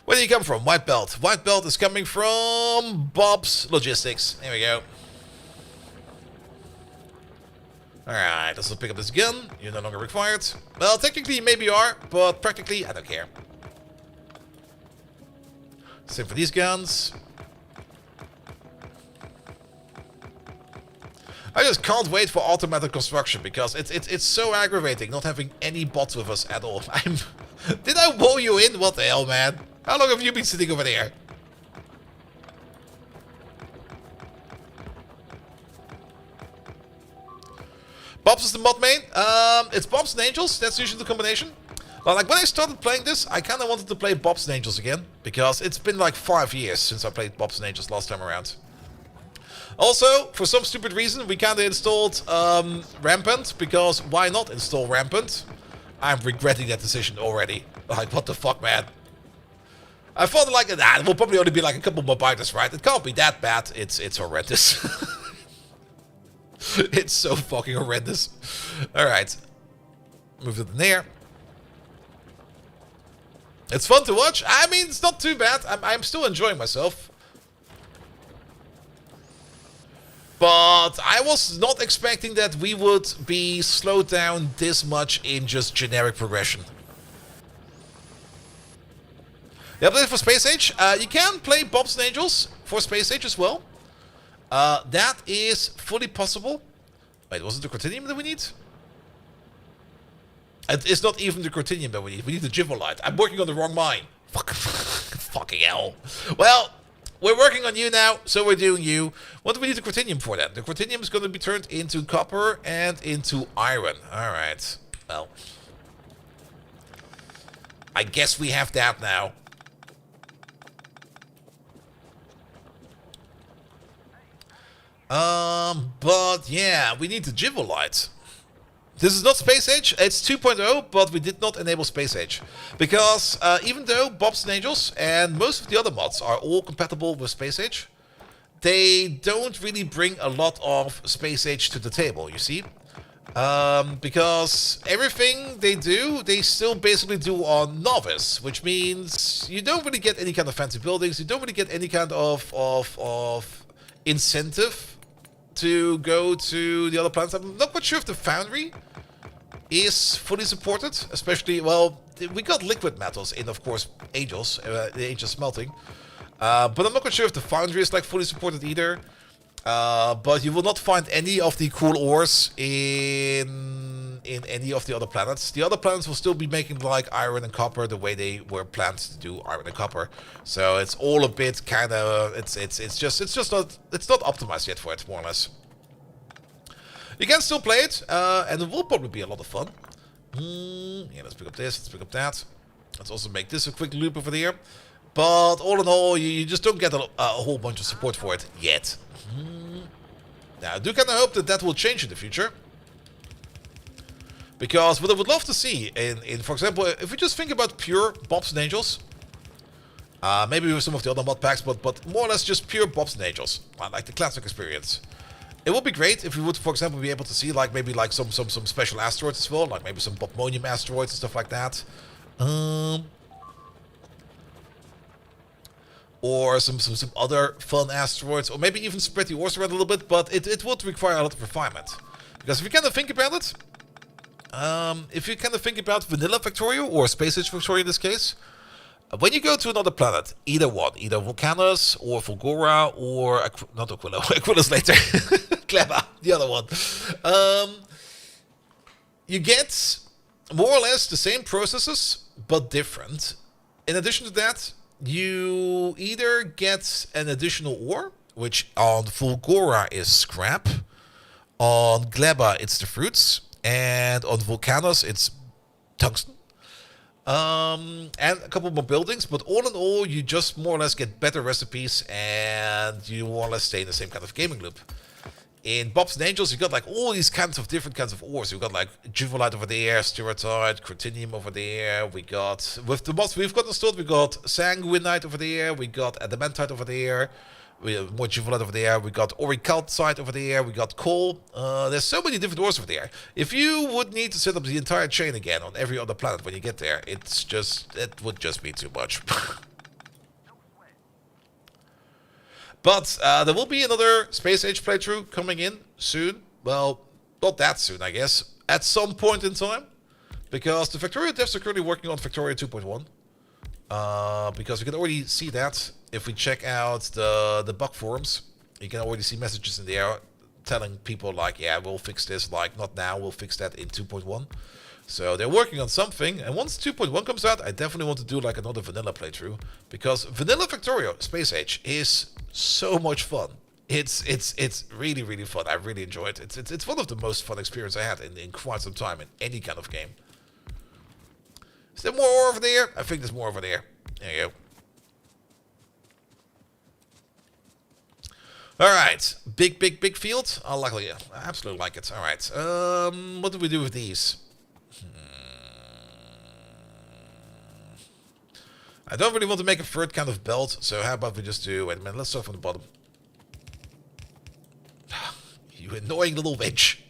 Where do you come from? White belt. White belt is coming from Bob's Logistics. There we go. Alright, let's pick up this gun. You're no longer required. Well, technically maybe you are, but practically I don't care. Same for these guns. I just can't wait for automated construction because it's so aggravating not having any bots with us at all. Did I wall you in? What the hell, man? How long have you been sitting over there? Bob's is the mod main. It's Bob's and Angels. That's usually the combination. Like, when I started playing this, I kind of wanted to play Bob's and Angels again. Because it's been like 5 years since I played Bob's and Angels last time around. Also, for some stupid reason, we kind of installed Rampant. Because why not install Rampant? I'm regretting that decision already. Like, what the fuck, man? I thought like, it will probably only be like a couple more biters, right? It can't be that bad. It's horrendous. It's so fucking horrendous. Alright. Move it in there. It's fun to watch. I mean, it's not too bad. I'm still enjoying myself. But I was not expecting that we would be slowed down this much in just generic progression. The update for Space Age. You can play Bob's and Angels for Space Age as well. That is fully possible. Wait, was it the Cortinium that we need? It's not even the Cortinium that we need. We need the Jivolite. I'm working on the wrong mine. Fuck. Fucking hell. Well, we're working on you now, so we're doing you. What do we need the Cortinium for then? The Cortinium is going to be turned into copper and into iron. Alright. Well. I guess we have that now. But yeah, we need the Jivolite. This is not Space Age, it's 2.0, but we did not enable Space Age. Because even though Bobs and Angels and most of the other mods are all compatible with Space Age, they don't really bring a lot of Space Age to the table, you see? Because everything they do, they still basically do on Novice, which means you don't really get any kind of fancy buildings, you don't really get any kind of incentive to go to the other planets. I'm not quite sure if the Foundry is fully supported, especially, well, we got liquid metals in, of course, Angels, the Angel smelting. But I'm not quite sure if the Foundry is like fully supported either. But you will not find any of the cool ores in any of the other planets. The other planets will still be making like iron and copper the way they were planned to do iron and copper. So it's all a bit kind of it's not optimized yet for it, more or less. You can still play it, and it will probably be a lot of fun. Yeah, let's pick up this, let's pick up that. Let's also make this a quick loop over there. But all in all, you just don't get a whole bunch of support for it yet. Now, I do kind of hope that that will change in the future. Because what I would love to see, in for example, if we just think about pure Bobs and Angels, maybe with some of the other mod packs, but more or less just pure Bobs and Angels, like the classic experience. It would be great if we would, for example, be able to see like maybe like some special asteroids as well, like maybe some Bobmonium asteroids and stuff like that. Or some other fun asteroids, or maybe even spread the ores around a little bit, but it would require a lot of refinement. Because if you kind of think about it, if you kind of think about Vanilla Factorio, or Space Age Factorio in this case, when you go to another planet, either Vulcanus, or Fulgora, or not Aquila, Aquila's later, Clever, the other one, you get more or less the same processes, but different. In addition to that, you either get an additional ore, which on Fulgora is scrap, on Gleba it's the fruits, and on Vulcanus it's tungsten. And a couple more buildings, but all in all, you just more or less get better recipes, and you more or less stay in the same kind of gaming loop. In Bobs and Angels, you got like all these kinds of different kinds of ores. You got like Juvolite over there, Steratite, Cortinium over there. We got, with the mods we've got installed, we got Sanguinite over there. We got Adamantite over there. We have more Juvolite over there. We got Auricalcite over there. We got coal. There's so many different ores over there. If you would need to set up the entire chain again on every other planet when you get there, it would just be too much. But there will be another Space Age playthrough coming in soon. Well, not that soon, I guess. At some point in time. Because the Factorio devs are currently working on Factorio 2.1. Because we can already see that. If we check out the bug forums, you can already see messages in there telling people like, yeah, we'll fix this. Like, not now, we'll fix that in 2.1. So they're working on something, and once 2.1 comes out, I definitely want to do like another vanilla playthrough, because Vanilla Factorio Space Age is so much fun. It's really, really fun. I really enjoy it. It's one of the most fun experiences I had in quite some time in any kind of game. Is there more over there? I think there's more over there. There you go. Alright, big field. I like it. I absolutely like it. Alright, what do we do with these? I don't really want to make a third kind of belt, so how about we just do... Wait a minute, let's start from the bottom. You annoying little witch.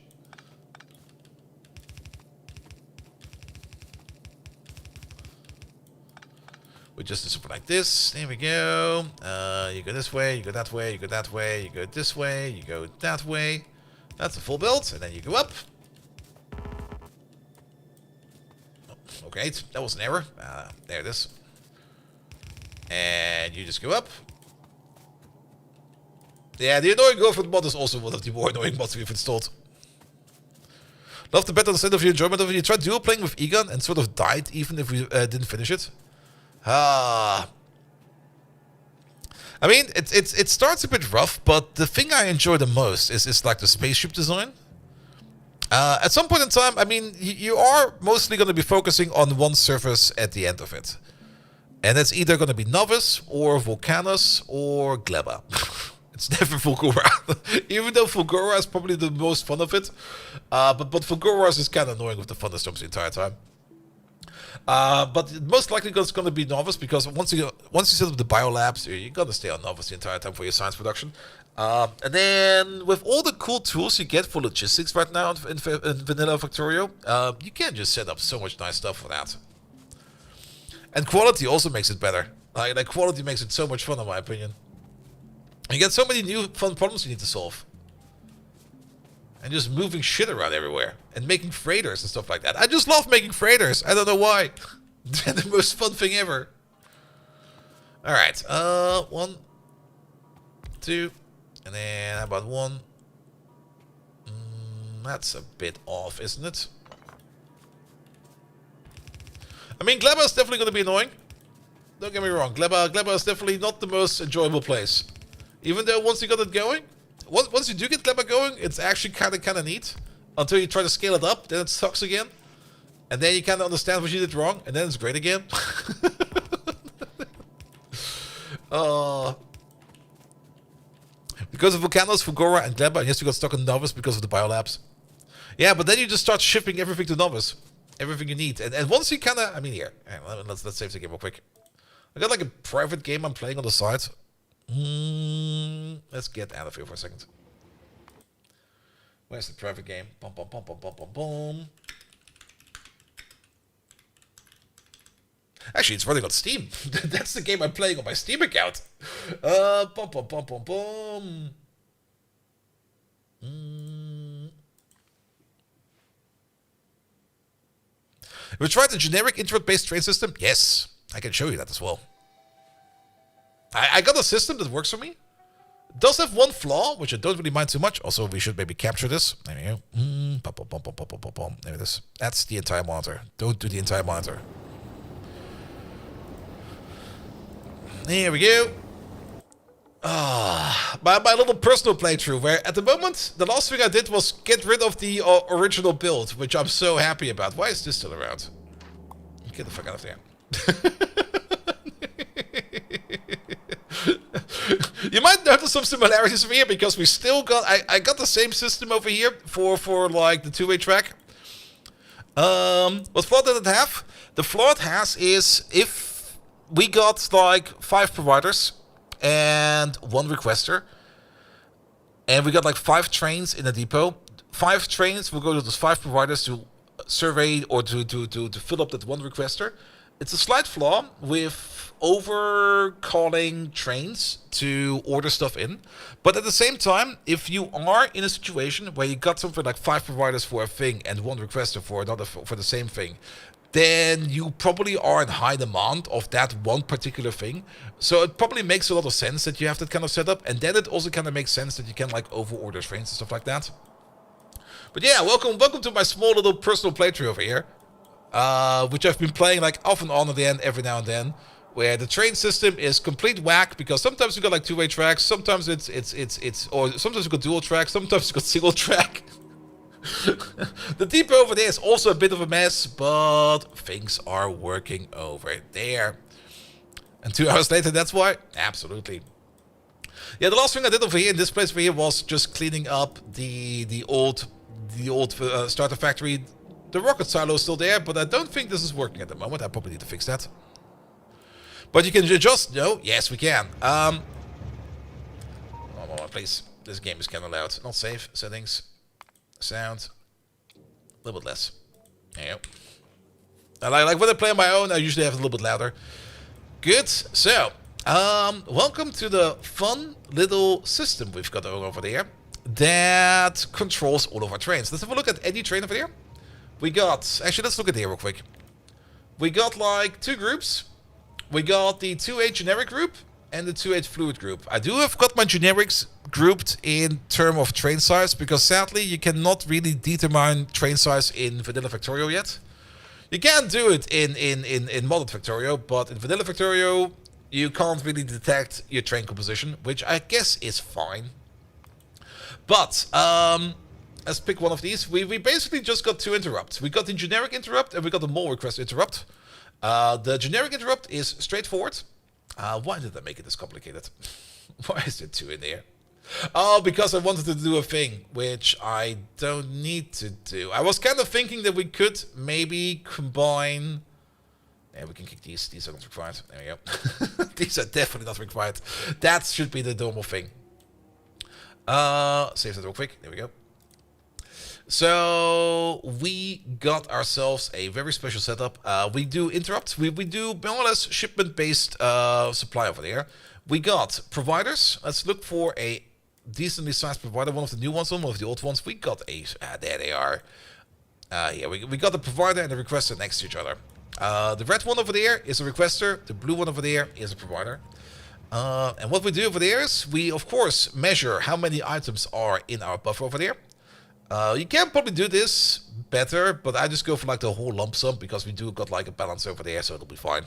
We just do something like this. There we go. You go this way, you go that way, you go that way, you go this way, you go that way. That's the full build, and then you go up. Oh, okay, that was an error. There it is. And you just go up. Yeah, the annoying girlfriend mod is also one of the more annoying mods we've installed. Love the better instead of your enjoyment of it. You tried duo playing with Egon and sort of died even if we didn't finish it. Ah. I mean, it starts a bit rough, but the thing I enjoy the most is like the spaceship design. At some point in time, I mean, you are mostly going to be focusing on one surface at the end of it. And it's either going to be Novice, or Volcanus, or Gleba. It's never Fulgura. Even though Fulgura is probably the most fun of it. But Fulgura is kind of annoying with the thunderstorms the entire time. But most likely it's going to be Novice, because once you set up the biolabs, you're going to stay on Novice the entire time for your science production. And then with all the cool tools you get for logistics right now in Vanilla Factorio, you can just set up so much nice stuff for that. And quality also makes it better. Like quality makes it so much fun, in my opinion. You get so many new fun problems you need to solve. And just moving shit around everywhere. And making freighters and stuff like that. I just love making freighters. I don't know why. They're the most fun thing ever. Alright. 1, 2. And then how about 1? That's a bit off, isn't it? I mean, Gleba is definitely going to be annoying. Don't get me wrong. Gleba is definitely not the most enjoyable place. Even though once you got it going, once you do get Gleba going, it's actually kind of neat. Until you try to scale it up, then it sucks again. And then you kind of understand what you did wrong, and then it's great again. Because of Volcanos, Fulgura, and Gleba, and yes, you got stuck in Novice because of the biolabs. Yeah, but then you just start shipping everything to Novice. Everything you need. And once you kind of... I mean, here. Let's save the game real quick. I got like a private game I'm playing on the side. Let's get out of here for a second. Where's the private game? Boom, boom, boom, boom, boom, boom, boom. Actually, it's running on Steam. That's the game I'm playing on my Steam account. Boom, boom, boom, boom, boom. We tried the generic introvert-based train system? Yes, I can show you that as well. I got a system that works for me. It does have one flaw, which I don't really mind too much. Also, we should maybe capture this. There we go. There it is. That's the entire monitor. Don't do the entire monitor. Here we go. My little personal playthrough, where at the moment, the last thing I did was get rid of the original build, which I'm so happy about. Why is this still around? Get the fuck out of there. You might notice some similarities over here, because we still got... I got the same system over here for like the two-way track. What flaw did it have? The flaw it has is if we got like 5 providers and 1 requester, and we got like 5 trains in a depot. 5 trains will go to those 5 providers to survey or to fill up that 1 requester. It's a slight flaw with over-calling trains to order stuff in. But at the same time, if you are in a situation where you got something like 5 providers for a thing and 1 requester for another for the same thing, then you probably are in high demand of that one particular thing. So it probably makes a lot of sense that you have that kind of setup. And then it also kind of makes sense that you can like over-order trains and stuff like that. But yeah, welcome to my small little personal playthrough over here. Which I've been playing like off and on at the end every now and then, where the train system is complete whack, because sometimes you got like 2-way tracks, sometimes or sometimes you got dual track, sometimes you got single track. The depot over there is also a bit of a mess, but things are working over there. And 2 hours later, that's why? Absolutely. Yeah, the last thing I did over here in this place over here was just cleaning up the old starter factory. The rocket silo is still there, but I don't think this is working at the moment. I probably need to fix that. But you can adjust. No, yes, we can. Oh, please. This game is kind of loud. Not safe. Settings. Sound. A little bit less. There you go. Like when I play on my own, I usually have it a little bit louder. Good. So, welcome to the fun little system we've got over there that controls all of our trains. Let's have a look at any train over there. We got... Actually, let's look at here real quick. We got like 2 groups. We got the 2A generic group, and the 2.8 fluid group. I do have got my generics grouped in term of train size, because sadly you cannot really determine train size in Vanilla Factorio yet. You can do it in modded Factorio, but in Vanilla Factorio you can't really detect your train composition, which I guess is fine. But let's pick one of these. We basically just got two interrupts. We got the generic interrupt and we got the mole request interrupt. The generic interrupt is straightforward. Why did I make it this complicated? Why is there two in there? Oh, because I wanted to do a thing, which I don't need to do. I was kind of thinking that we could maybe combine... Yeah, we can kick these. These are not required. There we go. These are definitely not required. That should be the normal thing. Save that real quick. There we go. So we got ourselves a very special setup. We do interrupts. We do more or less shipment-based supply over there. We got providers. Let's look for a decently sized provider. One of the new ones, one of the old ones. We got a... there they are. Yeah, we got the provider and the requester next to each other. The red one over there is a requester. The blue one over there is a provider. And what we do over there is we, of course, measure how many items are in our buffer over there. You can probably do this better, but I just go for like the whole lump sum because we do got like a balance over there, so it'll be fine.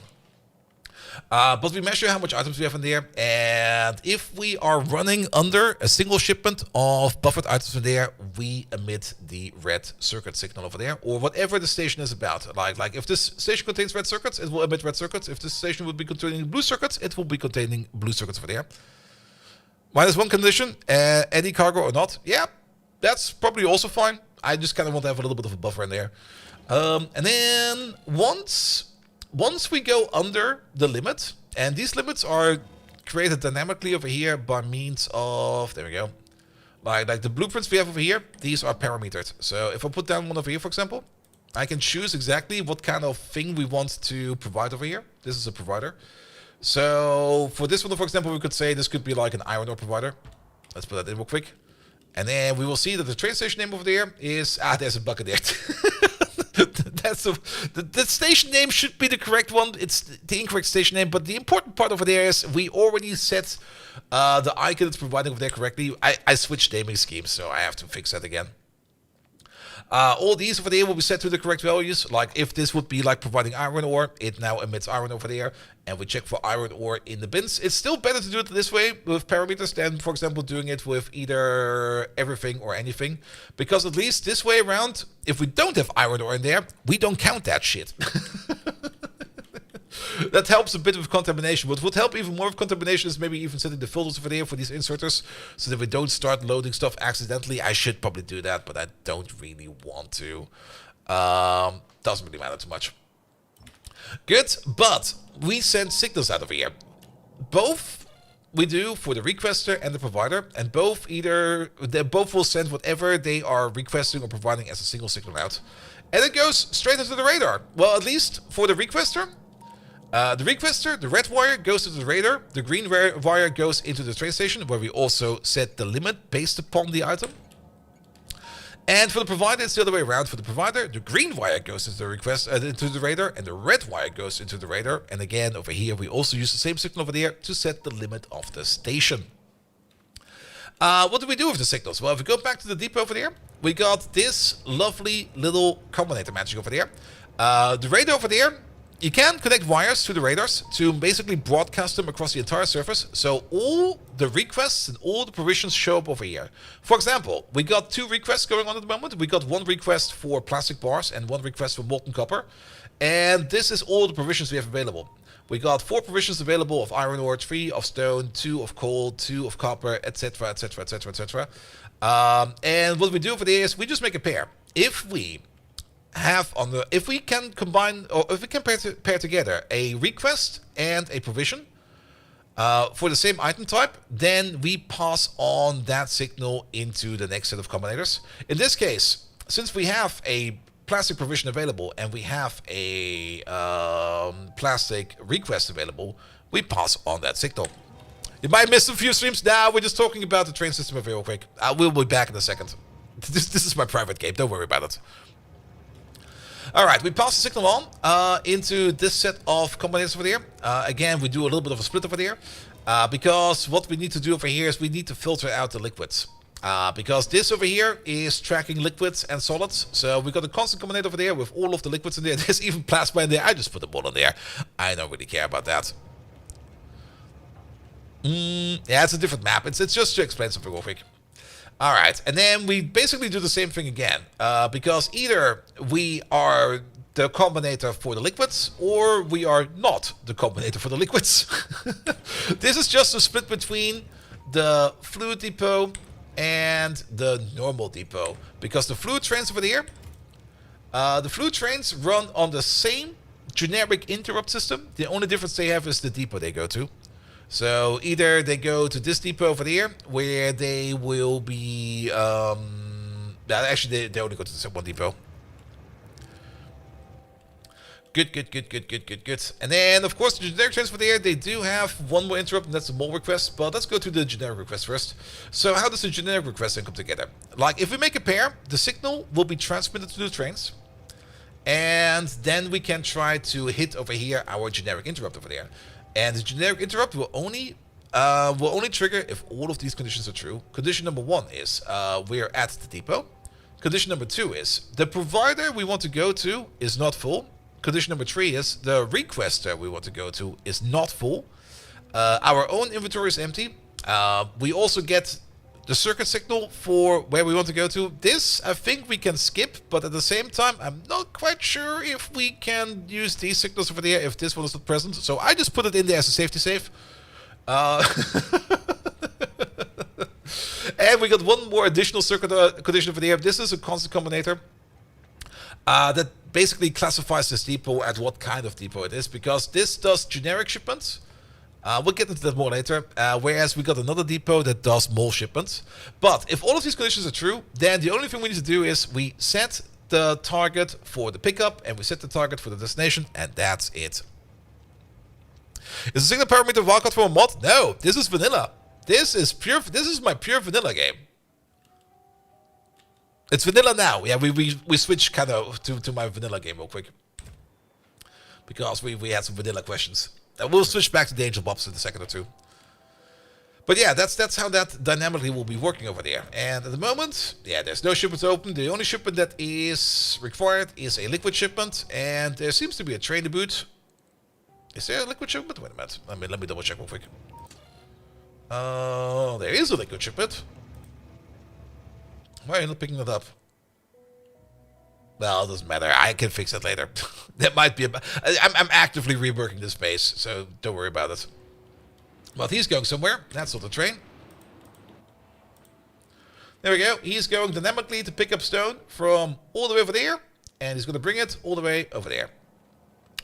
But we measure how much items we have in there, and if we are running under a single shipment of buffered items in there, we emit the red circuit signal over there, or whatever the station is about. Like if this station contains red circuits, it will emit red circuits. If this station would be containing blue circuits, it will be containing blue circuits over there. Minus one condition, any cargo or not. Yeah, that's probably also fine. I just kind of want to have a little bit of a buffer in there. And then once we go under the limit, and these limits are created dynamically over here by means of, there we go, like the blueprints we have over here, these are parametered. So if I put down one over here, for example, I can choose exactly what kind of thing we want to provide over here. This is a provider. So for this one, for example, we could say this could be like an iron ore provider. Let's put that in real quick. And then we will see that the train station name over there is... there's a bucket there. That's the station name should be the correct one. It's the incorrect station name, but the important part over there is we already set the icon it's providing over there correctly. I switched naming schemes, so I have to fix that again. All these over there will be set to the correct values. Like if this would be like providing iron ore, it now emits iron over there, and we check for iron ore in the bins. It's still better to do it this way with parameters than, for example, doing it with either everything or anything, because at least this way around, if we don't have iron ore in there, we don't count that shit. That helps a bit with contamination. What would help even more with contamination is maybe even setting the filters over there for these inserters so that we don't start loading stuff accidentally. I should probably do that, but I don't really want to. Doesn't really matter too much. Good, but we send signals out over here. Both we do for the requester and the provider, and both will send whatever they are requesting or providing as a single signal out. And it goes straight into the radar. Well, at least for the requester. The red wire goes to the radar, the green wire goes into the train station, where we also set the limit based upon the item. And for the provider, it's the other way around. For the provider, the green wire goes into the into the radar, and the red wire goes into the radar. And again, over here, we also use the same signal over there to set the limit of the station. What do we do with the signals? Well, if we go back to the depot over there, we got this lovely little combinator magic over there. The radar over there, you can connect wires to the radars to basically broadcast them across the entire surface. So all the requests and all the provisions show up over here. For example, we got two requests going on at the moment. We got one request for plastic bars and one request for molten copper. And this is all the provisions we have available. We got 4 provisions available of iron ore, 3 of stone, 2 of coal, 2 of copper, etc, etc, etc, etc. And what we do over there is we just make a pair. If we can combine, or if we can pair together a request and a provision for the same item type, then we pass on that signal into the next set of combinators. In this case, since we have a plastic provision available and we have a plastic request available, we pass on that signal. You might miss a few streams. Now we're just talking about the train system real quick. We'll be back in a second. This is my private game. Don't worry about it. All right, we pass the signal on into this set of combinators over there. Again, we do a little bit of a split over there. Because what we need to do over here is we need to filter out the liquids. Because this over here is tracking liquids and solids. So we got a constant combinator over there with all of the liquids in there. There's even plasma in there. I just put them all in there. I don't really care about that. Yeah, it's a different map. It's just to explain something real quick. All right, and then we basically do the same thing again. Because either we are the combinator for the liquids, or we are not the combinator for the liquids. This is just a split between the fluid depot and the normal depot. Because the fluid trains over there, the fluid trains run on the same generic interrupt system. The only difference they have is the depot they go to. So either they go to this depot over there, where they will be... actually, they only go to the one depot. Good. And then, of course, the generic transfer there, they do have one more interrupt, and that's the mole request. But let's go to the generic request first. So how does the generic request then come together? Like, if we make a pair, the signal will be transmitted to the trains. And then we can try to hit over here our generic interrupt over there. And the generic interrupt will only trigger if all of these conditions are true. Condition number 1 is we're at the depot. Condition number 2 is the provider we want to go to is not full. Condition number 3 is the requester we want to go to is not full. Our own inventory is empty. We also get the circuit signal for where we want to go to. This, I think we can skip, but at the same time, I'm not quite sure if we can use these signals over there if this one is not present. So I just put it in there as a safety save. And we got one more additional circuit condition over there. This is a constant combinator that basically classifies this depot at what kind of depot it is, because this does generic shipments. We'll get into that more later, whereas we got another depot that does mole shipments. But if all of these conditions are true, then the only thing we need to do is we set the target for the pickup and we set the target for the destination, and that's it. Is the signal parameter wildcard for a mod? No, this is vanilla. This is pure. This is my pure vanilla game. It's vanilla now. Yeah, we switched kind of to my vanilla game real quick, because we had some vanilla questions. We'll switch back to the Angel Bobs in a second or two. But yeah, that's how that dynamically will be working over there. And at the moment, yeah, there's no shipments open. The only shipment that is required is a liquid shipment, and there seems to be a train to boot. Is there a liquid shipment? Wait a minute. Let me double check real quick. There is a liquid shipment. Why are you not picking it up? Well, it doesn't matter. I can fix it later. That might be I'm actively reworking this base, so don't worry about it. But he's going somewhere. That's not the train. There we go. He's going dynamically to pick up stone from all the way over there, and he's going to bring it all the way over there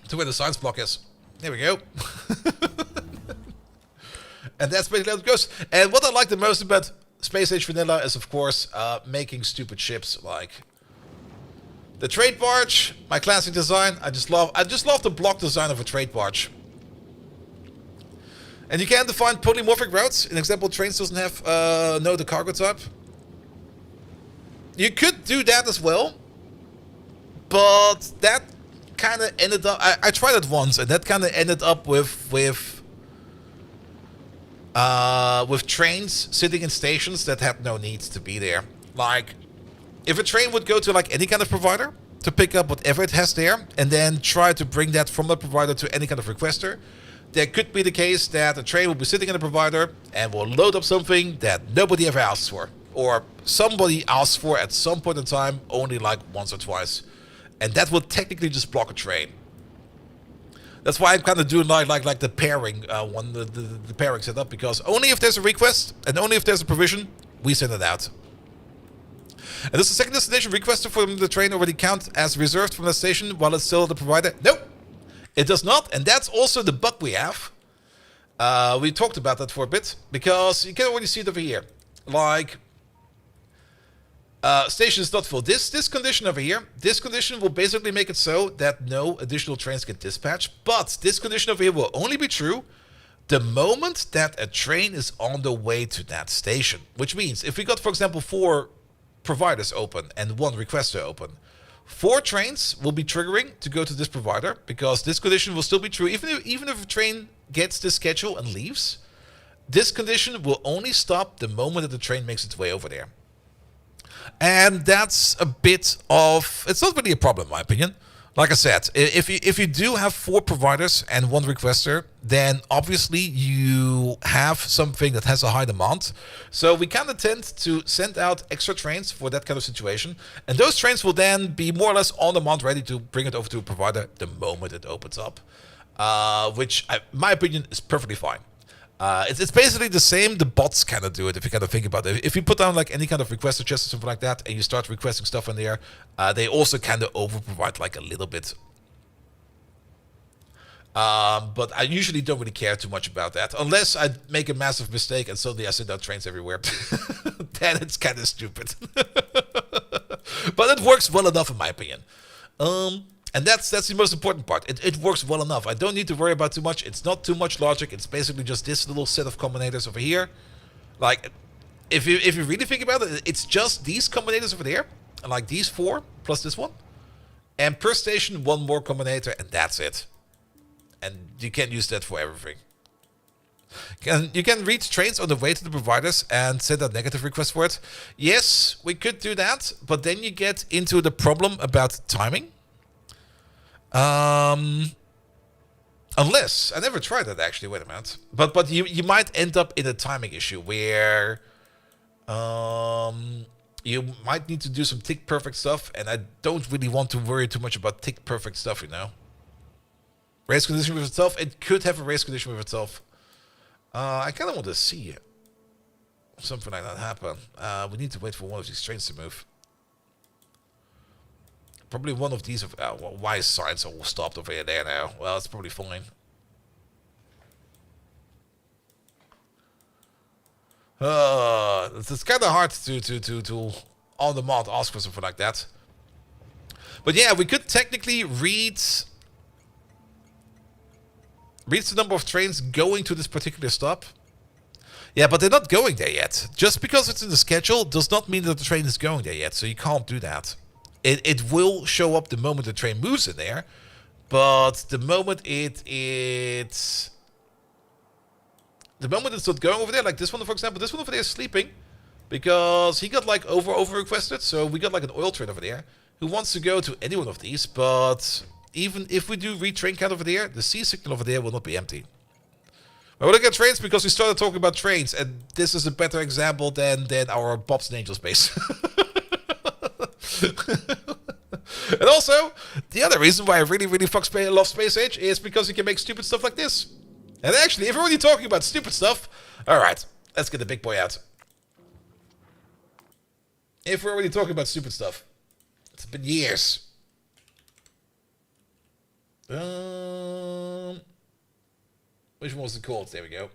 to where the science block is. There we go. And that's basically how it goes. And what I like the most about Space Age Vanilla is, of course, making stupid ships like the trade barge. My classic design. I just love the block design of a trade barge. And you can define polymorphic routes. In example, trains doesn't have the cargo type. You could do that as well, but that kind of ended up. I tried it once, and that kind of ended up with trains sitting in stations that had no need to be there. Like, if a train would go to like any kind of provider to pick up whatever it has there, and then try to bring that from the provider to any kind of requester, there could be the case that a train will be sitting in a provider and will load up something that nobody ever asks for, or somebody asks for at some point in time, only like once or twice, and that would technically just block a train. That's why I'm kind of doing like the pairing the pairing setup, because only if there's a request and only if there's a provision, we send it out. And does the second destination requested from the train already count as reserved from the station while it's still the provider? Nope, it does not, and that's also the bug we have. We talked about that for a bit, because you can already see it over here. Like, station is not full. This condition over here, this condition will basically make it so that no additional trains get dispatched. But this condition over here will only be true the moment that a train is on the way to that station. Which means, if we got, for example, 4 providers open and 1 requester open, 4 trains will be triggering to go to this provider, because this condition will still be true. Even if a train gets this schedule and leaves, this condition will only stop the moment that the train makes its way over there. And that's a bit of... It's not really a problem, in my opinion. Like I said, if you do have 4 providers and 1 requester, then obviously you have something that has a high demand. So we kind of tend to send out extra trains for that kind of situation. And those trains will then be more or less on demand, ready to bring it over to a provider the moment it opens up. Which, in my opinion, is perfectly fine. It's basically the same. The bots kind of do it, if you kind of think about it. If you put down like any kind of requester chest or something like that, and you start requesting stuff in there, they also kind of over provide like a little bit. But I usually don't really care too much about that, unless I make a massive mistake and suddenly I send out trains everywhere. Then it's kind of stupid. But it works well enough, in my opinion. And that's the most important part. It works well enough. I don't need to worry about too much. It's not too much logic. It's basically just this little set of combinators over here. Like, if you really think about it, it's just these combinators over there, and like these 4 plus this one, and per station 1 more combinator, and that's it. And you can use that for everything. You can read trains on the way to the providers and send a negative request for it. Yes, we could do that, but then you get into the problem about timing. Unless I never tried that actually. Wait a minute. But you might end up in a timing issue where you might need to do some tick perfect stuff, and I don't really want to worry too much about tick perfect stuff, you know. Race condition with itself. It could have a race condition with itself. I kind of want to see something like that happen. We need to wait for one of these trains to move. Probably one of these. Well, why is science all stopped over there now? Well, it's probably fine. It's kind of hard to on demand ask for something like that. But yeah, we could technically read the number of trains going to this particular stop. Yeah, but they're not going there yet. Just because it's in the schedule does not mean that the train is going there yet, so you can't do that. It will show up the moment the train moves in there, but the moment it's not going over there, like this one, for example, this one over there is sleeping because he got like over requested. So we got like an oil train over there who wants to go to any one of these, but even if we do read train count over there, the C signal over there will not be empty. We're looking at trains because we started talking about trains, and this is a better example than our Bob's and Angels base. And also, the other reason why I really love Space Age is because you can make stupid stuff like this. And actually, if we're already talking about stupid stuff, alright, let's get the big boy out. If we're already talking about stupid stuff, it's been years. Which one was it called? There we go.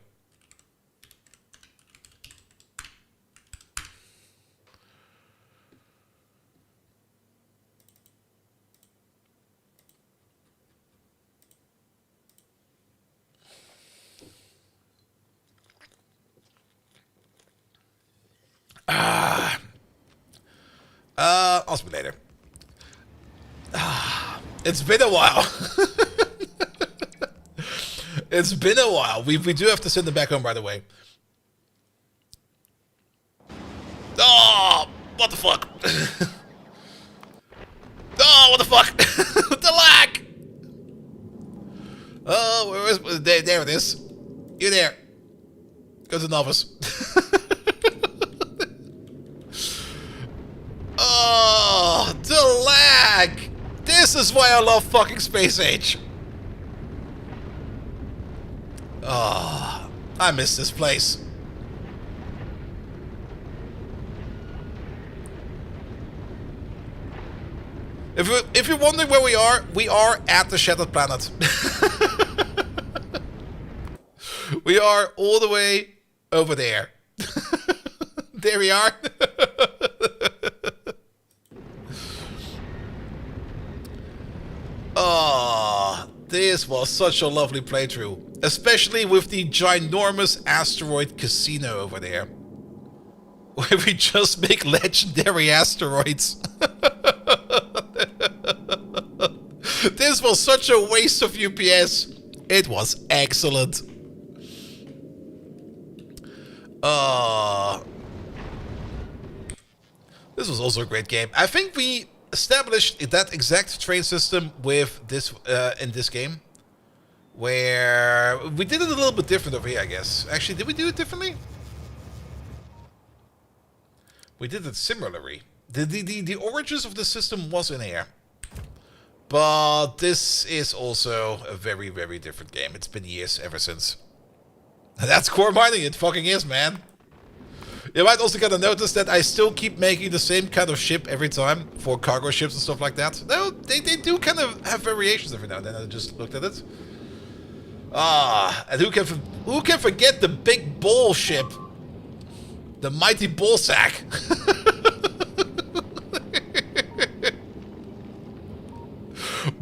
I'll speak later. It's been a while. It's been a while. We do have to send them back home right away. Oh, what the fuck? Oh, what the fuck? The lag! Oh, where is it? There it is. You're there. Go to novice. Oh, the lag! This is why I love fucking Space Age. Oh, I miss this place. If you're wondering where we are at the Shattered Planet. We are all the way over there. There we are. Oh, this was such a lovely playthrough. Especially with the ginormous asteroid casino over there. Where we just make legendary asteroids. This was such a waste of UPS. It was excellent. This was also a great game. I think we established that exact train system with this in this game, where we did it a little bit different over here, I guess. Actually, did we do it differently? We did it similarly. The origins of the system was in here. But this is also a very, very different game. It's been years ever since. And that's core mining, it fucking is, man. You might also kind of notice that I still keep making the same kind of ship every time for cargo ships and stuff like that. No, they do kind of have variations every now and then. I just looked at it. And who can forget the big bull ship? The mighty bull sack.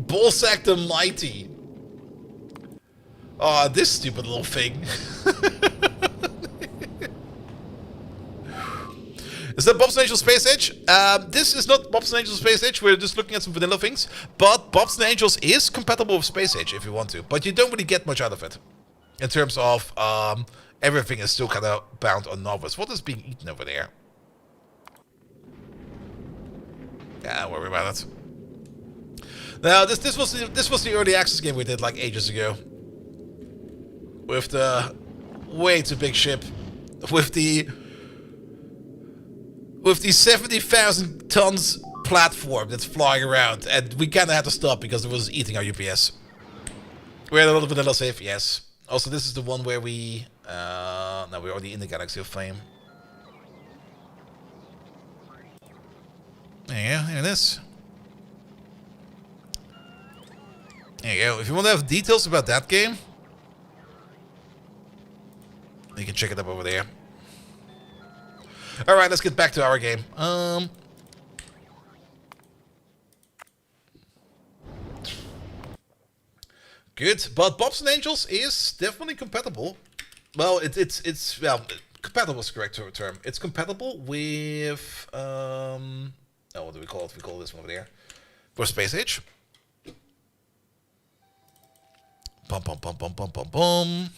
Bullsack the Mighty. Oh, this stupid little thing. Is that Bob's Angel Space Age? This is not Bob's Angel Space Age. We're just looking at some vanilla things. But Bob's Angels is compatible with Space Age if you want to. But you don't really get much out of it. In terms of everything is still kind of bound on novice. What is being eaten over there? Yeah, don't worry about it. Now, this was the early access game we did like ages ago, with the way too big ship, with the 70,000 tons platform that's flying around, and we kind of had to stop because it was eating our UPS. We had a lot of vanilla save, yes. Also, this is the one where we no, we're already in the Galaxy of Flame. There you go, here it is. There you go. If you want to have details about that game, you can check it up over there. Alright, let's get back to our game. Good, but Bob's and Angels is definitely compatible. Well, it's well, compatible is the correct term. It's compatible with oh, what do we call it? We call this one over there for Space Age. Bum bum bum bum bum bum bum.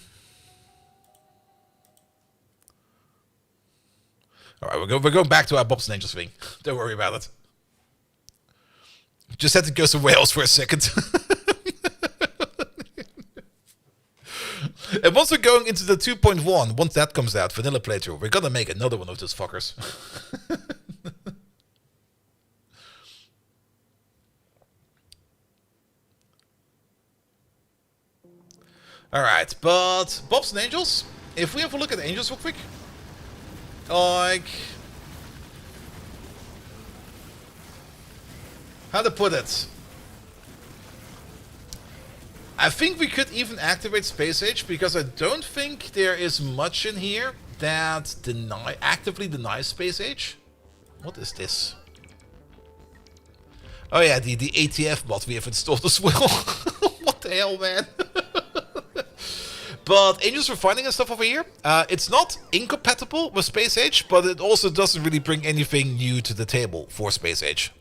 All right, we're going back to our Bob's and Angels thing. Don't worry about it. Just had to go somewhere else for a second. And once we're going into the 2.1, once that comes out, vanilla playthrough, we're gonna make another one of those fuckers. Alright, but Bob's and Angels, if we have a look at Angels real quick, like, how to put it? I think we could even activate Space Age, because I don't think there is much in here that actively denies Space Age. What is this? Oh yeah, the ATF bot we have installed as well. What the hell, man? But Angels Refining and stuff over here, it's not incompatible with Space Age, but it also doesn't really bring anything new to the table for Space Age.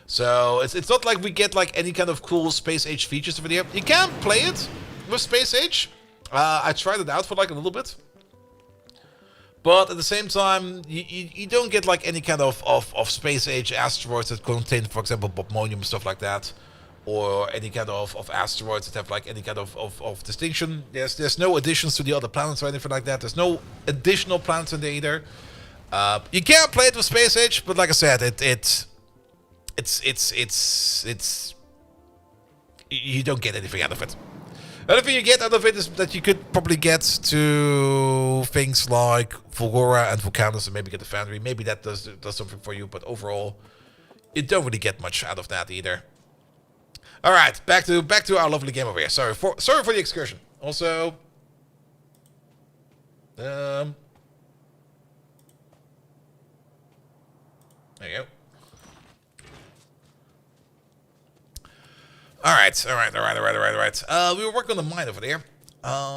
So it's not like we get like any kind of cool Space Age features over there. You can play it with Space Age. I tried it out for like a little bit. But at the same time, you don't get like any kind of Space Age asteroids that contain, for example, Bobmonium and stuff like that. Or any kind of asteroids that have like any kind of distinction. There's no additions to the other planets or anything like that. There's no additional planets in there either. You can play it with Space Age, but like I said, it's you don't get anything out of it. The only thing you get out of it is that you could probably get to things like Fulgora and Vulcanus and maybe get the Foundry. Maybe that does something for you, but overall, you don't really get much out of that either. All right, back to our lovely game over here. Sorry for the excursion. Also, there you go. All right. We were working on the mine over there,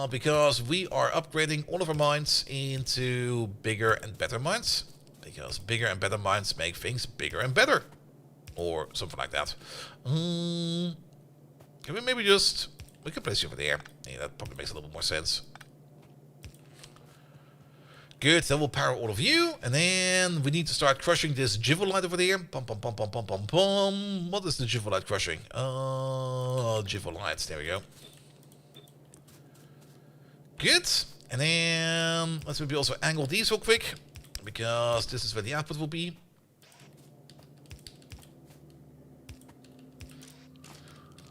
because we are upgrading all of our mines into bigger and better mines, because bigger and better mines make things bigger and better, or something like that. Can we maybe just... We can place you over there. Yeah, that probably makes a little bit more sense. Good, then we'll power all of you. And then we need to start crushing this Jivolite over there. Pum, pum, pum, pum, pum, pum, pum. What is the Jivolite crushing? Jivolites, there we go. Good. And then let's maybe also angle these real quick. Because this is where the output will be.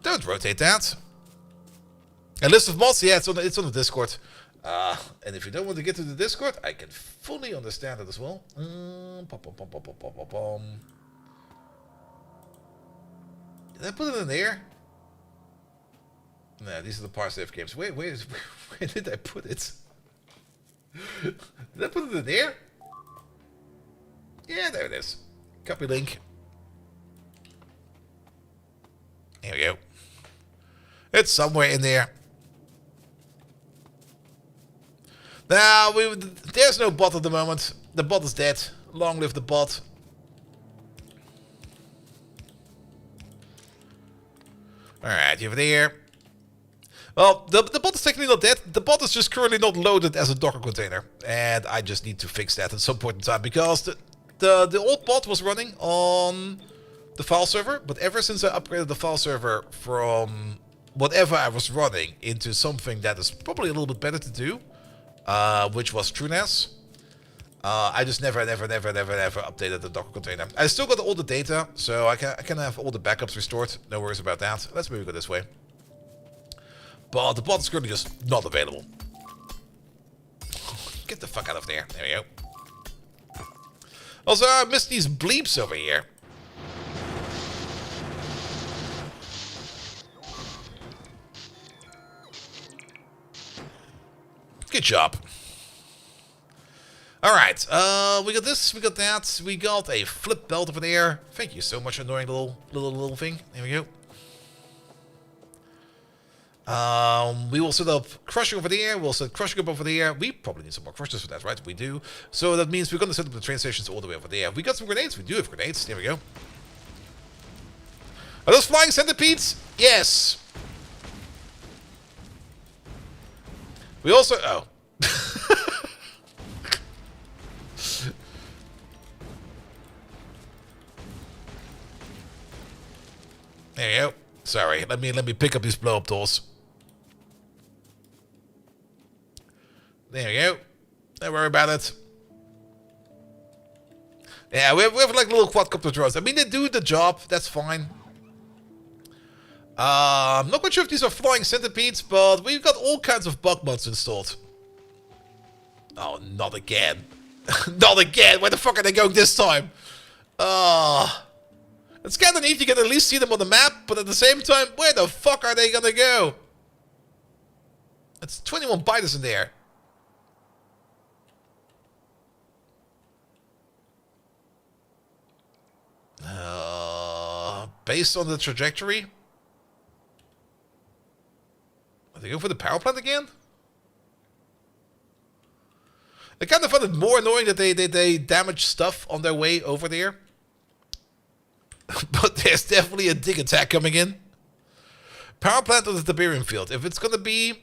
Don't rotate that. A list of mods, yeah, it's on the Discord. And if you don't want to get to the Discord, I can fully understand it as well. Did I put it in there? No, these are the Parsave games. Where did I put it? Did I put it in there? Yeah, there it is. Copy link. There we go. It's somewhere in there. Now, there's no bot at the moment. The bot is dead. Long live the bot. Alright, over there. Well, the bot is technically not dead. The bot is just currently not loaded as a Docker container. And I just need to fix that at some point in time. Because the old bot was running on the file server. But ever since I upgraded the file server from whatever I was running into something that is probably a little bit better to do, which was TrueNAS, I just never updated the Docker container. I still got all the data, so I can have all the backups restored. No worries about that. Let's maybe go this way. But the bot is currently just not available. Get the fuck out of there. There we go. Also, I missed these bleeps over here. Good job. Alright, we got this, we got that, we got a flip belt over there. Thank you so much, annoying little thing. There we go. We will set up crushing over there, we'll set crushing up over there. We probably need some more crushers for that, right? We do. So that means we're going to set up the train stations all the way over there. We got some grenades, we do have grenades. There we go. Are those flying centipedes? Yes! We also... Oh. There you go. Sorry, let me pick up these blow-up tools. There we go. Don't worry about it. Yeah, we have like little quadcopter drones. I mean, they do the job. That's fine. I'm not quite sure if these are flying centipedes, but we've got all kinds of bug mods installed. Oh, not again. Not again. Where the fuck are they going this time? It's kind of neat. You can at least see them on the map, but at the same time, where the fuck are they gonna go? It's 21 biters in there. Based on the trajectory? Are they going for the power plant again? I kind of found it more annoying that they damage stuff on their way over there. But there's definitely a dig attack coming in. Power plant or the Tiberium field. If it's gonna be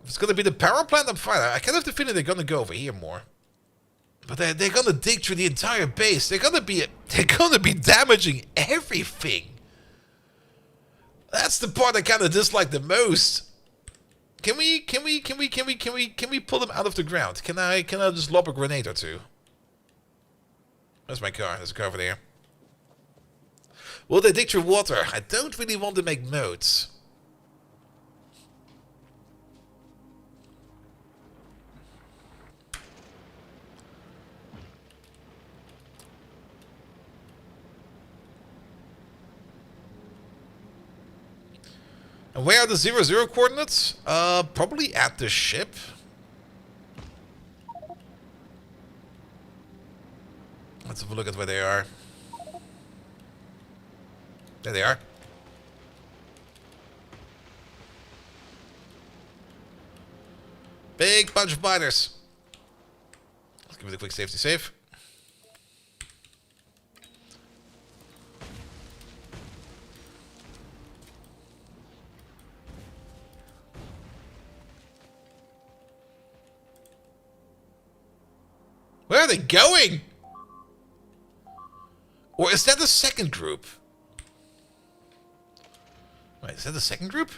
the power plant, I'm fine. I kind of have the feeling they're gonna go over here more. But they're gonna dig through the entire base. They're gonna be damaging everything. That's the part I kind of dislike the most. Can we pull them out of the ground? Can I just lob a grenade or two? Where's my car? There's a car over there. Will they dig through water? I don't really want to make notes. And where are the 0-0 coordinates? Probably at the ship. Let's have a look at where they are. There they are. Big bunch of biters. Let's give it a quick safety save. Where are they going? Or is that the second group? Wait, is that the second group?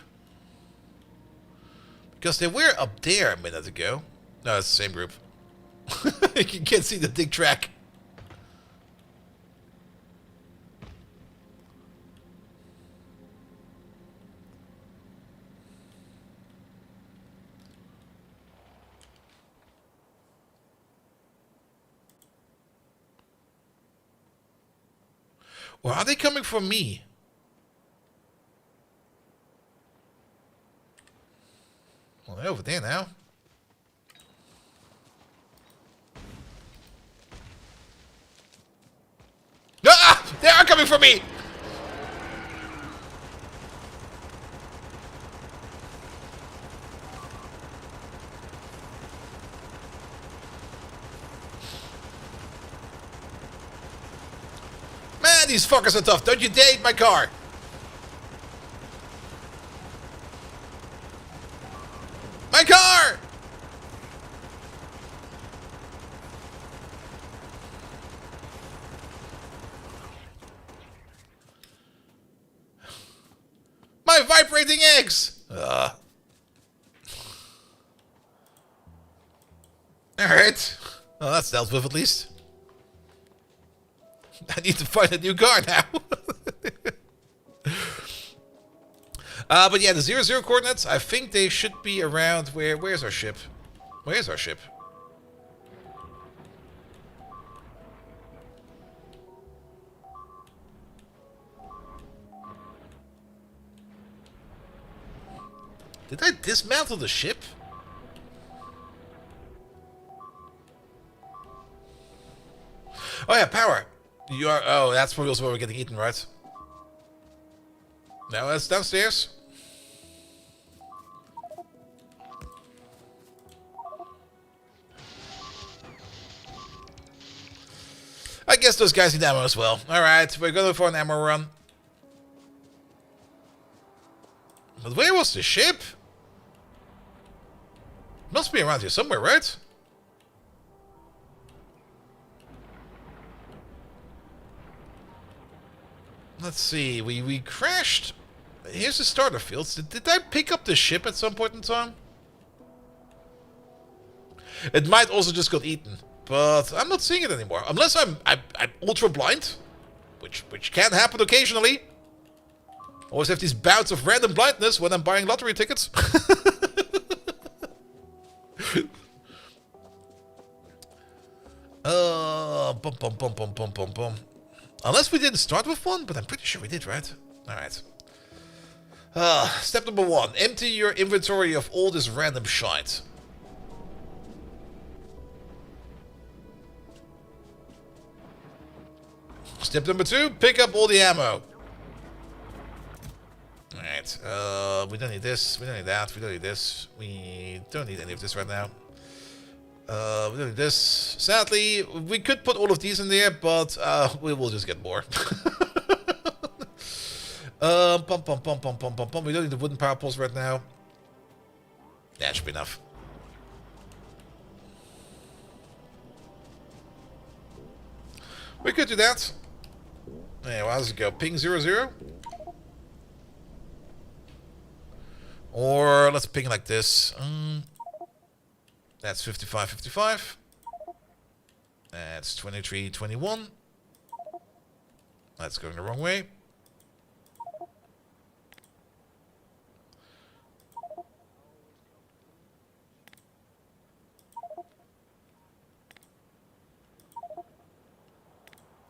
Because they were up there a minute ago. No, it's the same group. You can't see the dig track. Or are they coming for me? Well, they're over there now. Ah! They are coming for me! Man, these fuckers are tough. Don't you dare eat my car. My car! My vibrating eggs! Alright. Well, that's dealt with at least. I need to find a new car now. But yeah, the 0-0 coordinates, I think they should be around where... Where's our ship? Where's our ship? Did I dismantle the ship? Oh yeah, power. You are... Oh, that's probably also where we're getting eaten, right? No, that's downstairs. I guess those guys need ammo as well. Alright, we're going for an ammo run. But where was the ship? Must be around here somewhere, right? Let's see, we crashed. Here's the starter fields. Did I pick up the ship at some point in time? It might also just got eaten, but I'm not seeing it anymore. Unless I'm ultra blind, which can happen occasionally. Always have these bouts of random blindness when I'm buying lottery tickets. Bum, bum, bum, bum, bum, bum, bum. Unless we didn't start with one, but I'm pretty sure we did, right? Alright. Step number 1. Empty your inventory of all this random shite. Step number 2. Pick up all the ammo. Alright. We don't need this. We don't need that. We don't need this. We don't need any of this right now. We don't need this. Sadly, we could put all of these in there, but we will just get more. Pum, pum, pum, pum, pum, pum, pum. We don't need the wooden power poles right now. That should be enough. We could do that. Anyway, how does it go? Ping 00? Or let's ping like this. That's 55, 55. That's 23, 21. That's going the wrong way.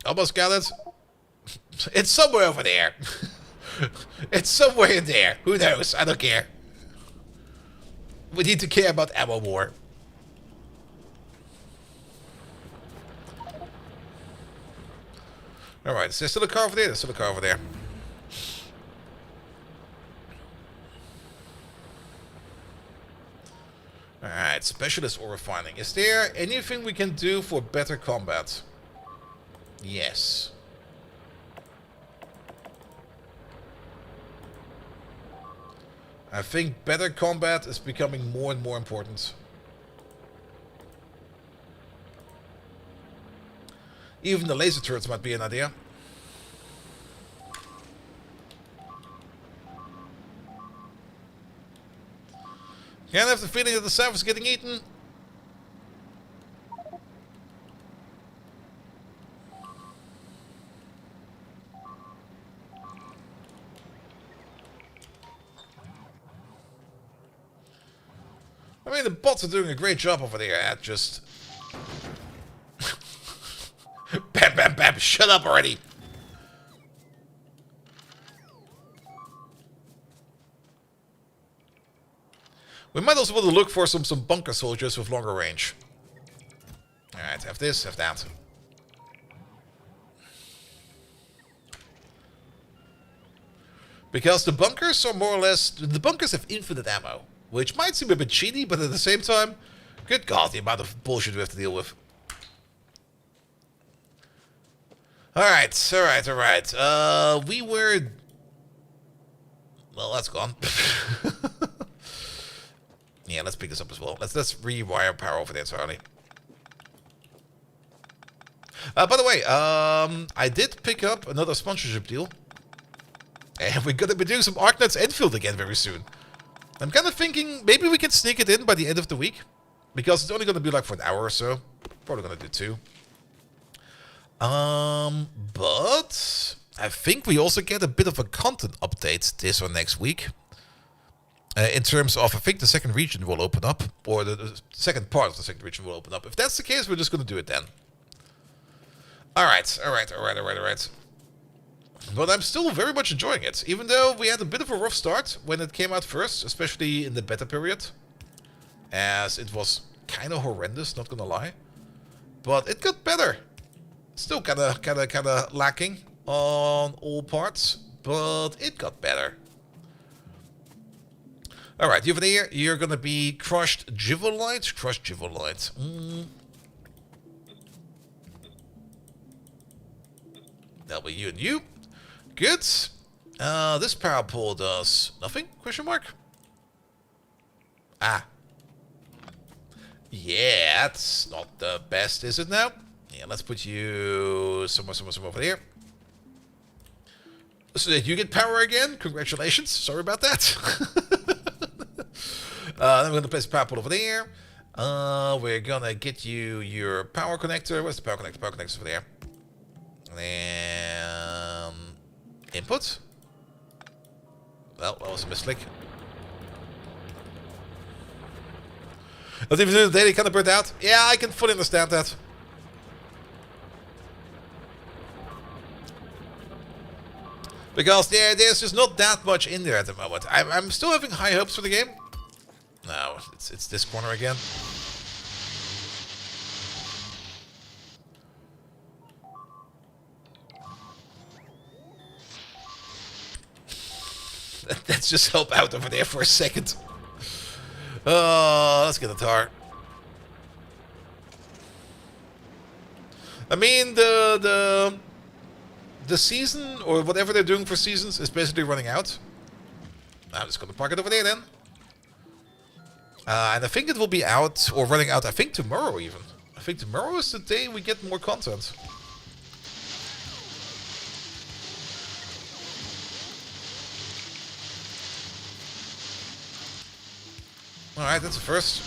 Almost got it. It's somewhere over there. It's somewhere in there. Who knows? I don't care. We need to care about ammo more. Alright, is there still a car over there? There's still a car over there. Alright, specialist ore refining. Is there anything we can do for better combat? Yes. I think better combat is becoming more and more important. Even the laser turrets might be an idea. Can't have the feeling that the south is getting eaten. I mean, the bots are doing a great job over there at just... Bam, bam, bam, shut up already! We might also want to look for some bunker soldiers with longer range. Alright, have this, have that. Because the bunkers are more or less... The bunkers have infinite ammo. Which might seem a bit cheaty, but at the same time... Good God, the amount of bullshit we have to deal with. Alright, alright, alright. We were... Well, that's gone. Yeah, let's pick this up as well. Let's rewire power over there entirely. By the way, I did pick up another sponsorship deal. And we're gonna be doing some ArcNet's Enfield again very soon. I'm kind of thinking maybe we can sneak it in by the end of the week. Because it's only gonna be like for an hour or so. Probably gonna do 2. But I think we also get a bit of a content update this or next week. In terms of, I think the second region will open up, or the second part of the second region will open up. If that's the case, we're just going to do it then. Alright. But I'm still very much enjoying it, even though we had a bit of a rough start when it came out first, especially in the beta period. As it was kind of horrendous, not gonna lie. But it got better. Still kind of lacking on all parts, but it got better. Alright, over there, you're gonna be crushed Jivolite. Crushed Jivolite. That'll be you and you. Good. This power pole does nothing? Question mark? Ah. Yeah, that's not the best, is it now? Yeah, let's put you somewhere over there. So that you get power again. Congratulations. Sorry about that. Then we're going to place the power pole over there. We're going to get you your power connector. Where's the power connector? Power connector's over there. And input. Well, that was a mistake. Not even doing the daily kind of burnt out. Yeah, I can fully understand that. Because there's just not that much in there at the moment. I'm still having high hopes for the game. No, it's this corner again. Let's just help out over there for a second. Let's get a tar. I mean, the season, or whatever they're doing for seasons, is basically running out. I'm just gonna park it over there then. And I think it will be out, or running out, I think tomorrow even. I think tomorrow is the day we get more content. Alright, that's the first.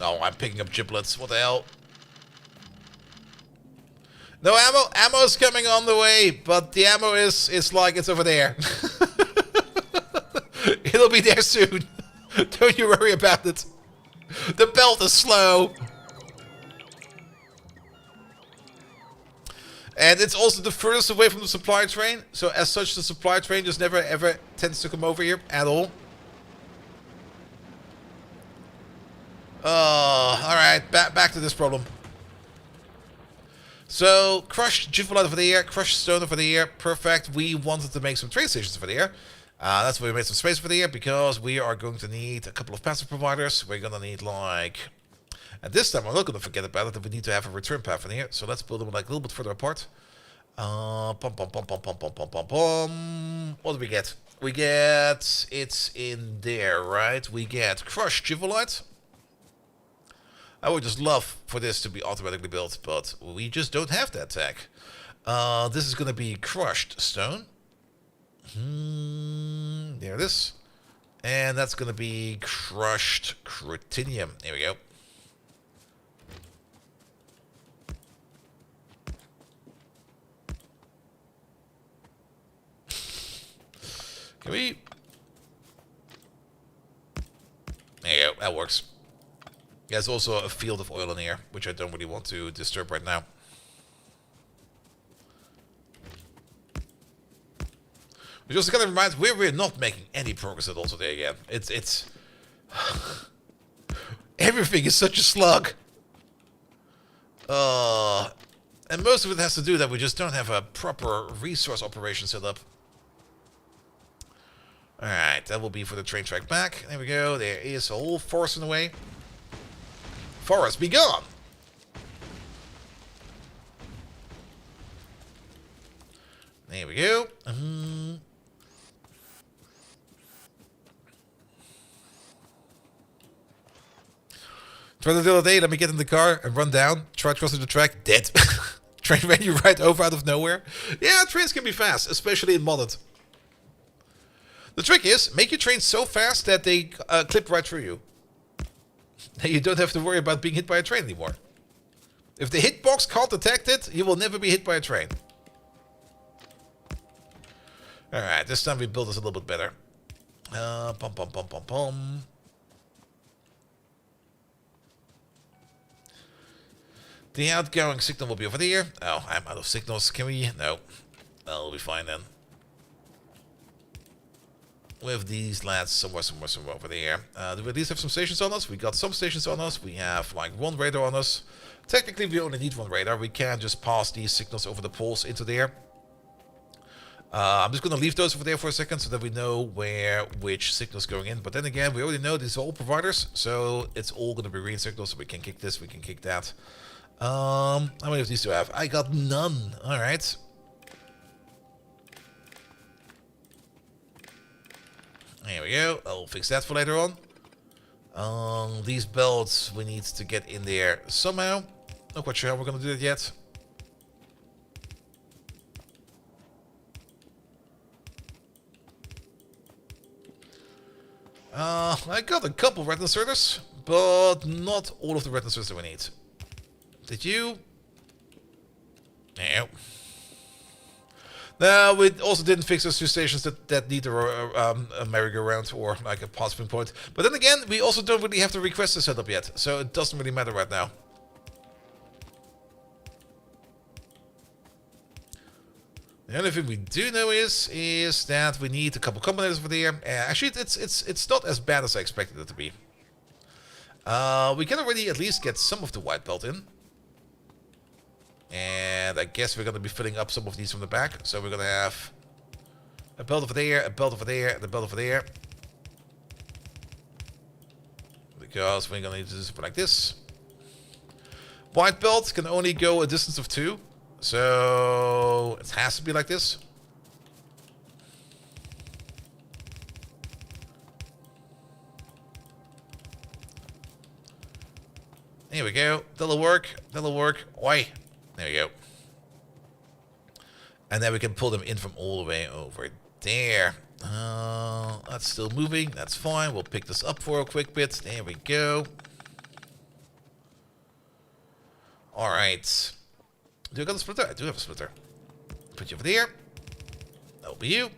Oh, I'm picking up giblets. What the hell? No ammo. Ammo's coming on the way, but the ammo is like it's over there. It'll be there soon. Don't you worry about it. The belt is slow. And it's also the furthest away from the supply train. So as such, the supply train just never ever tends to come over here at all. Alright, back to this problem. So, crushed Jivolite over there, crushed stone over there, perfect. We wanted to make some train stations over there. That's why we made some space over there, because we are going to need a couple of passive providers. We're going to need, like... And this time, I'm not going to forget about it, that we need to have a return path in here. So let's build them, like, a little bit further apart. Pum, pum, pum, pum, pum, pum, pum, pum, pum. What do we get? We get... It's in there, right? We get crushed Jivolite. I would just love for this to be automatically built, but we just don't have that tag. This is going to be crushed stone. There it is. And that's going to be crushed critinium. There we go. Can we... There you go. That works. There's also a field of oil in here, which I don't really want to disturb right now. Which also kind of reminds me, we're not making any progress at all today again. It's... Everything is such a slug. And most of it has to do that we just don't have a proper resource operation set up. Alright, that will be for the train track back. There we go. There is a whole forest in the way. Forest, be gone! There we go. Tried it the other day, let me get in the car and run down. Try crossing the track, dead. Train ran you right over out of nowhere. Yeah, trains can be fast, especially in modded. The trick is, make your trains so fast that they clip right through you. You don't have to worry about being hit by a train anymore. If the hitbox can't detect it, you will never be hit by a train. Alright, this time we build this a little bit better. Pum pum pum pum pum. The outgoing signal will be over there. Oh, I'm out of signals. Can we? No. That'll be fine then. With these lads somewhere over there. Do we at least have some stations on us? We got some stations on us. We have like one radar on us. Technically, we only need one radar. We can just pass these signals over the poles into there. I'm just going to leave those over there for a second so that we know where which signal's going in. But then again, we already know these are all providers. So it's all going to be green signals. So we can kick this, we can kick that. How many of these do I have? I got none. Alright. There we go. I'll fix that for later on. These belts we need to get in there somehow. Not quite sure how we're going to do that yet. I got a couple red inserters, but not all of the red inserters that we need. Did you? No. No, we also didn't fix those two stations that need a merry-go-round or like a passing point. But then again, we also don't really have the requester set up yet, so it doesn't really matter right now. The only thing we do know is that we need a couple combinators over there. Actually, it's not as bad as I expected it to be. We can already at least get some of the white belt in. And I guess we're going to be filling up some of these from the back. So we're going to have a belt over there, a belt over there, and a belt over there. Because we're going to need to do something like this. White belt can only go a distance of 2. So it has to be like this. There we go. That'll work. That'll work. Oi. There we go. And then we can pull them in from all the way over there. That's still moving. That's fine. We'll pick this up for a quick bit. There we go. Alright. Do I got a splitter? I do have a splitter. Put you over there. That'll be you.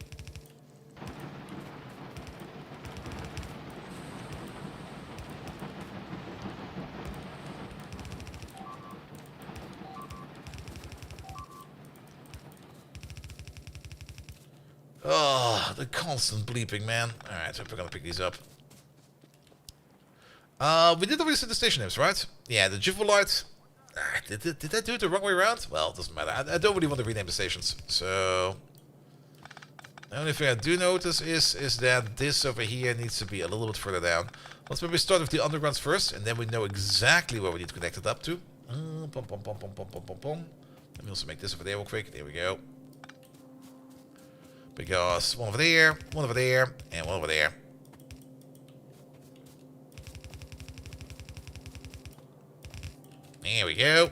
Oh, the constant bleeping, man. Alright, so we're gonna pick these up. We did already set the station names, right? Yeah, the Jivolite. Did I do it the wrong way around? Well, it doesn't matter. I don't really want to rename the stations. So the only thing I do notice is that this over here needs to be a little bit further down. Let's maybe start with the undergrounds first, and then we know exactly where we need to connect it up to. Let me also make this over there real quick. There we go. Because one over there, and one over there. There we go.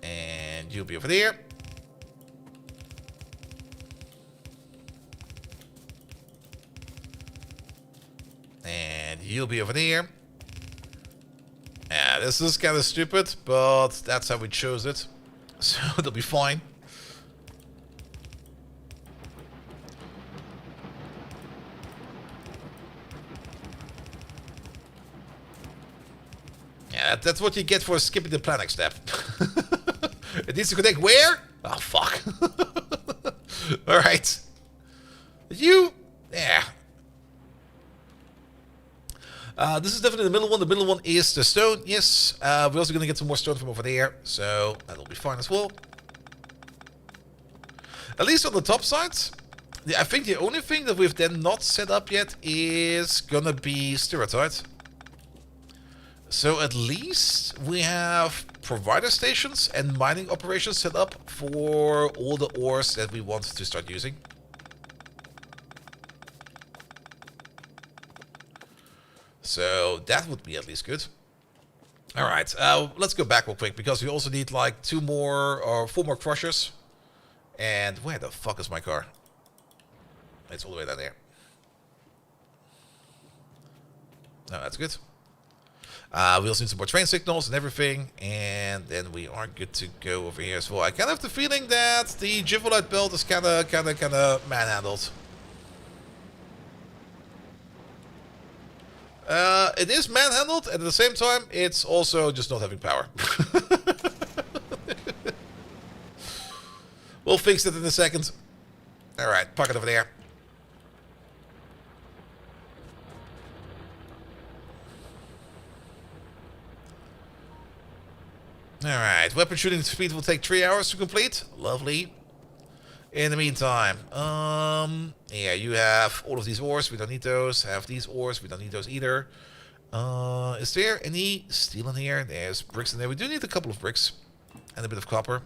And you'll be over there. And you'll be over there. Yeah, this is kind of stupid, but that's how we chose it. So it'll be fine. Yeah, that's what you get for skipping the planning step. It needs to connect where? Oh, fuck. Alright. You... Yeah. This is definitely the middle one. The middle one is the stone. Yes. We're also going to get some more stone from over there. So that'll be fine as well. At least on the top side. I think the only thing that we've then not set up yet is going to be stereotypes. So at least we have provider stations and mining operations set up for all the ores that we want to start using. So that would be at least good. Alright, let's go back real quick because we also need like 2 more or 4 more crushers. And where the fuck is my car? It's all the way down there. No, that's good. We also need some more train signals and everything, and then we are good to go over here as well. I kind of have the feeling that the Jivolite belt is kind of manhandled. It is manhandled, and at the same time, it's also just not having power. We'll fix it in a second. Alright, park it over there. Alright, weapon shooting speed will take 3 hours to complete. Lovely. In the meantime, yeah, you have all of these ores. We don't need those. Have these ores. We don't need those either. Is there any steel in here? There's bricks in there. We do need a couple of bricks and a bit of copper.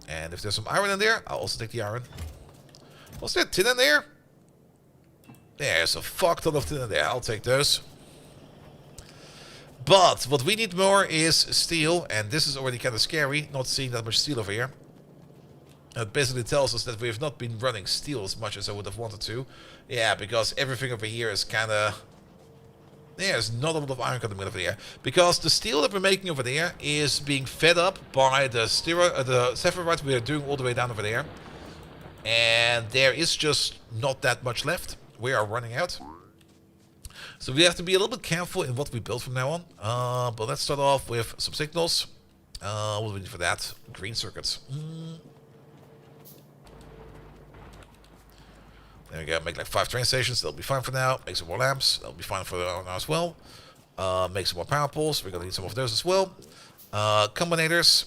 And if there's some iron in there, I'll also take the iron. Was there tin in there? There's a fuck ton of tin in there. I'll take those. But what we need more is steel, and this is already kind of scary, not seeing that much steel over here. It basically tells us that we have not been running steel as much as I would have wanted to. Yeah, because everything over here is kind of... There's not a lot of iron coming over there. Because the steel that we're making over there is being fed up by the sapphire we are doing all the way down over there. And there is just not that much left. We are running out. So we have to be a little bit careful in what we build from now on. But let's start off with some signals. What do we need for that? Green circuits. There we go. Make like 5 train stations. That'll be fine for now. Make some more lamps. That'll be fine for now as well. Make some more power poles. We're going to need some of those as well. Combinators.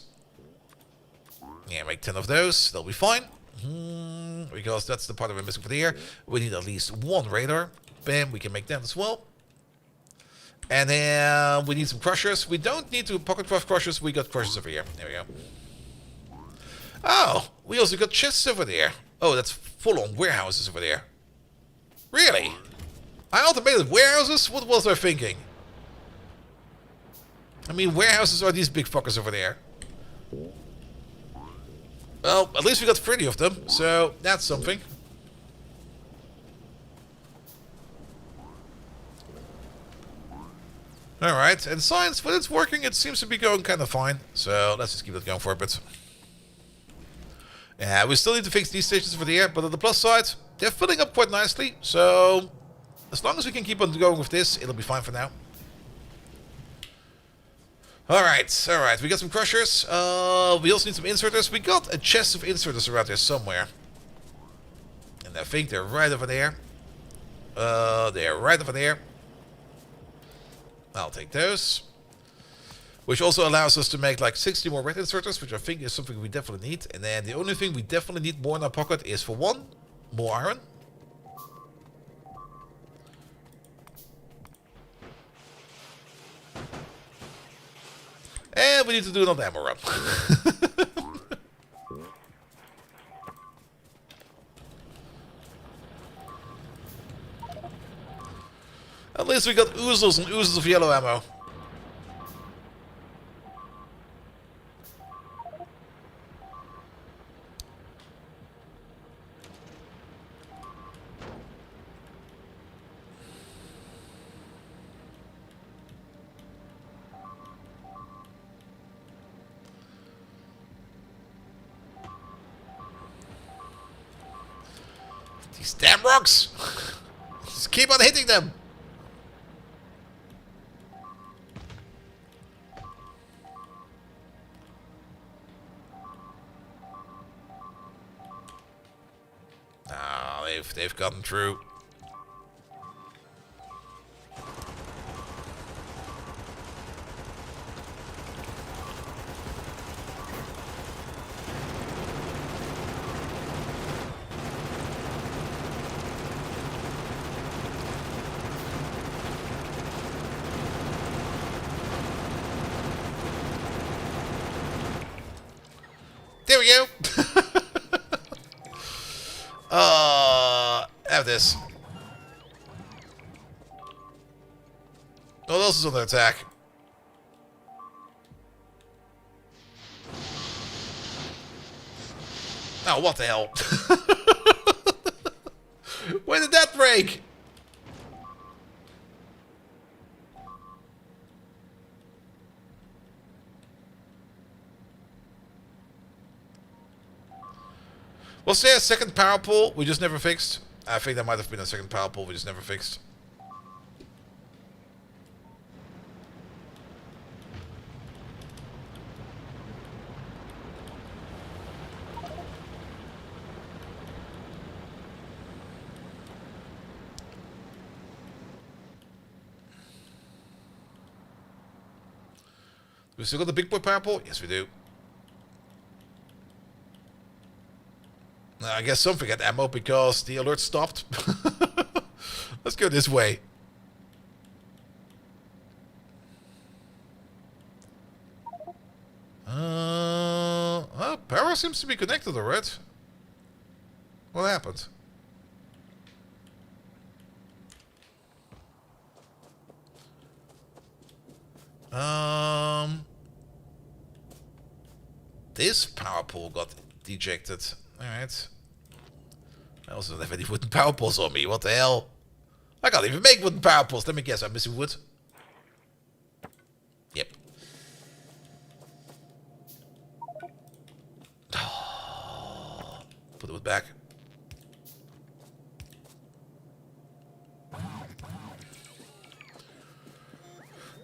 Yeah, make 10 of those. That'll be fine. Because that's the part that we're missing for the air. We need at least 1 radar. Bam, we can make that as well. And then we need some crushers. We don't need to pocket craft crushers. We got crushers over here. There we go. Oh, we also got chests over there. Oh, that's full-on warehouses over there. Really? I automated warehouses? What was I thinking? I mean, warehouses are these big fuckers over there. Well, at least we got 30 of them, so that's something. Alright, and science, when it's working, it seems to be going kind of fine. So let's just keep that going for a bit. Yeah, we still need to fix these stations for the air, but on the plus side, they're filling up quite nicely. So as long as we can keep on going with this, it'll be fine for now. Alright, alright, we got some crushers. We also need some inserters. We got a chest of inserters around there somewhere. And I think they're right over there. They're right over there. I'll take those. Which also allows us to make like 60 more red inserters, which I think is something we definitely need. And then the only thing we definitely need more in our pocket is, for 1, more iron. And we need to do another ammo run. At least we got oozles and oozles of yellow ammo. These damn rocks! Just keep on hitting them! Ah, they've gotten through. There we go. Have this. What else is on the attack? Oh, what the hell? When did that break? Was there a second power pole we just never fixed? I think there might have been a second power pole we just never fixed. We still got the big boy power pole? Yes, we do. I guess something had ammo because the alert stopped. Let's go this way. Power seems to be connected already. What happened? This power pole got dejected. Alright. I also don't have any wooden power poles on me. What the hell? I can't even make wooden power poles. Let me guess, I'm missing wood. Yep. Put the wood back.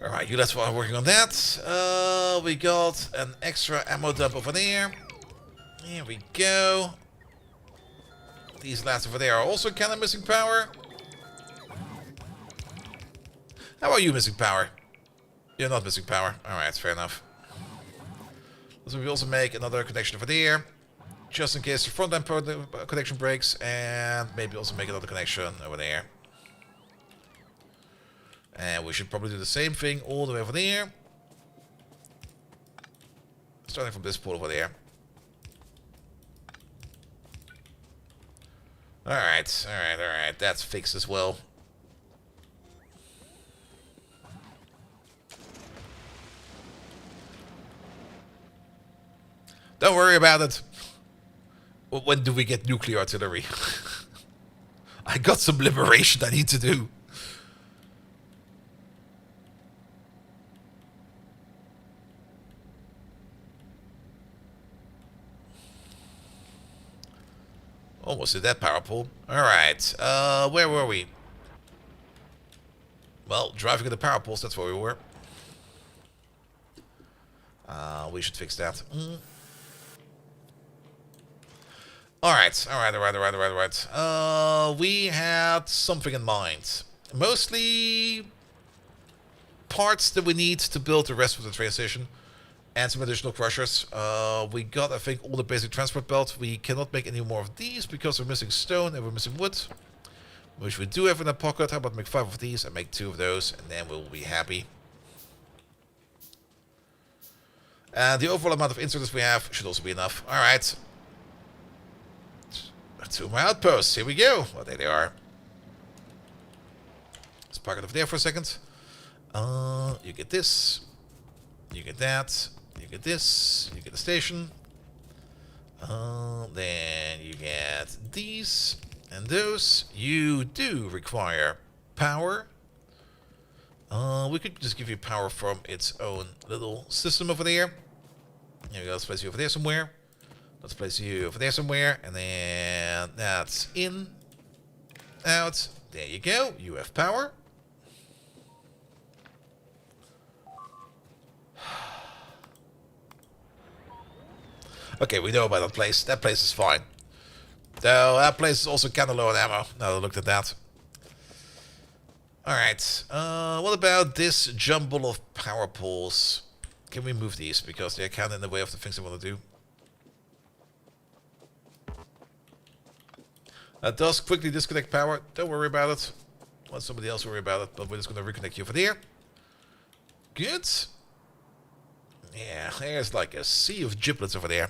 Alright, you let's start working on that. We got an extra ammo dump over there. Here we go. These lads over there are also kind of missing power. How about you missing power? You're not missing power. Alright, fair enough. So we also make another connection over there. Just in case the front end connection breaks. And maybe also make another connection over there. And we should probably do the same thing all the way over there. Starting from this port over there. Alright, alright. That's fixed as well. Don't worry about it. When do we get nuclear artillery? I got some liberation I need to do. Almost did that power pole. Alright, where were we? Well, driving at the power poles, that's where we were. We should fix that. Alright. We had something in mind. Mostly parts that we need to build the rest of the train station. And some additional crushers. We got, I think, all the basic transport belt. We cannot make any more of these because we're missing stone and we're missing wood. Which we do have in our pocket. How about make 5 of these and make 2 of those, and then we'll be happy. And the overall amount of inserters we have should also be enough. Alright. 2 more outposts. Here we go. Well, there they are. Let's park it over there for a second. You get this. You get that. You get this. You get the station. Then you get these and those. You do require power. We could just give you power from its own little system over there. Here we go. Let's place you over there somewhere. Let's place you over there somewhere. And then that's in, out. There you go. You have power. Okay, we know about that place. That place is fine. Though that place is also kind of low on ammo. Now that I looked at that. Alright. What about this jumble of power poles? Can we move these? Because they're kind of in the way of the things I want to do. That does quickly disconnect power. Don't worry about it. Let somebody else worry about it. But we're just going to reconnect you over there. Good. Yeah, there's like a sea of giblets over there.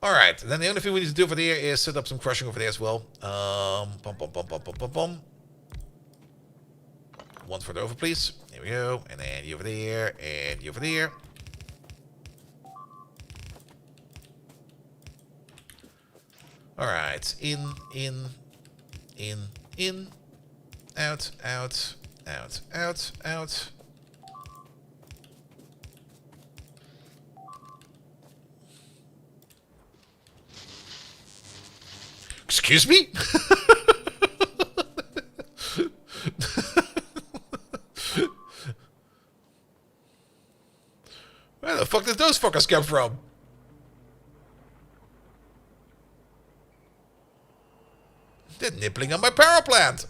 Alright, then the only thing we need to do over there is set up some crushing over there as well. Bum, bum, bum, bum, bum, bum, bum. One further over, please. There we go. And then you over there, and you over there. Alright, in, out, out, out, out, out. Excuse me? Where the fuck did those fuckers come from? They're nibbling on my power plant.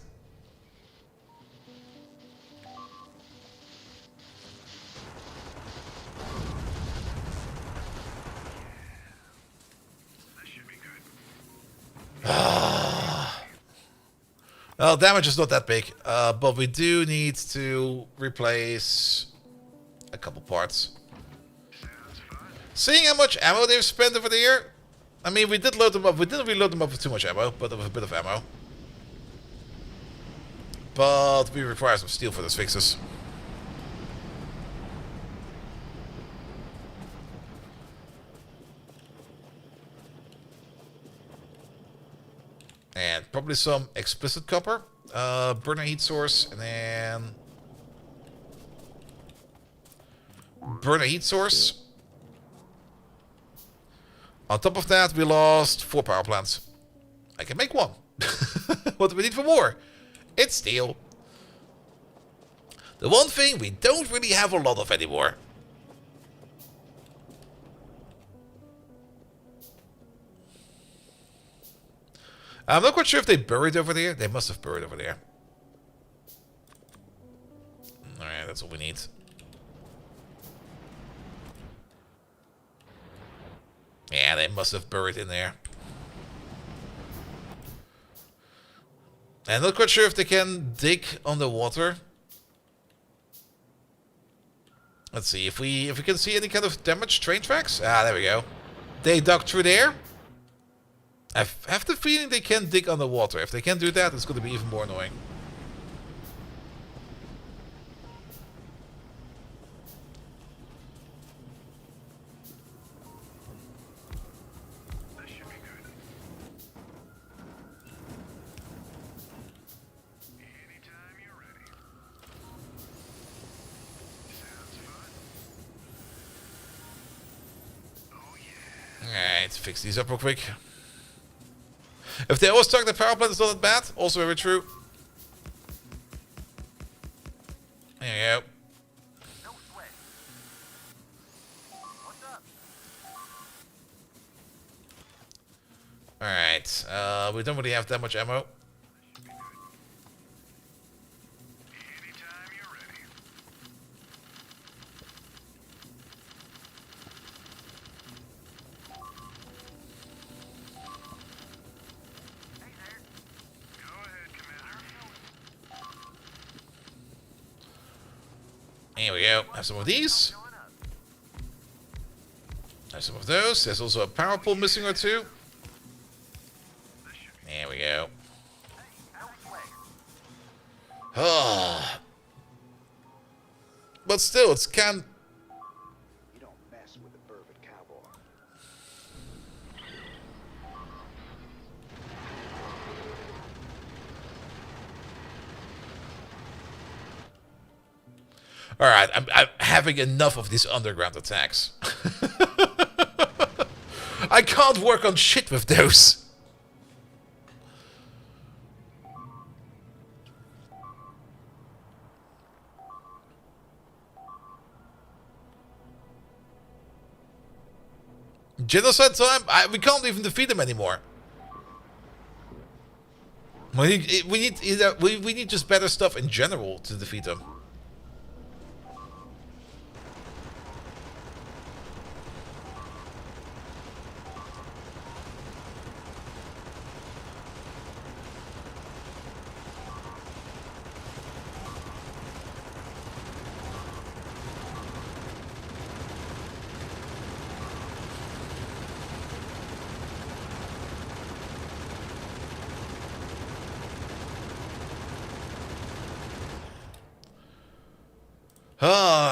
Well, damage is not that big, but we do need to replace a couple parts. Seeing how much ammo they've spent over there, I mean, we did load them up. We didn't reload them up with too much ammo, but there was a bit of ammo. But we require some steel for those fixes. And probably some explicit copper. Burner heat source, and then burner heat source. On top of that, we lost 4 power plants. I can make 1. What do we need for more? It's steel. The one thing we don't really have a lot of anymore. I'm not quite sure if they buried over there. They must have buried over there. Alright, that's all we need. Yeah, they must have buried in there. I'm not quite sure if they can dig underwater. Let's see if we can see any kind of damaged train tracks. Ah, there we go. They dug through there. I have the feeling they can dig underwater. If they can't do that, it's going to be even more annoying. That should be good. Anytime you're ready. Sounds fun. Oh yeah. Alright, fix these up real quick. If they always talk the power plant is not that bad, also very true. There you go. No sweat. What's up? Alright, we don't really have that much ammo. Anytime you're ready. Hey there. Go ahead, Commander. Here we go. Have some of these. Have some of those. There's also a power pole missing or two. There we go. Ah. But still, it's can. You don't mess with the bourbon cowboy. Alright, I'm having enough of these underground attacks. I can't work on shit with those. Genocide time? We can't even defeat them anymore. We need just better stuff in general to defeat them.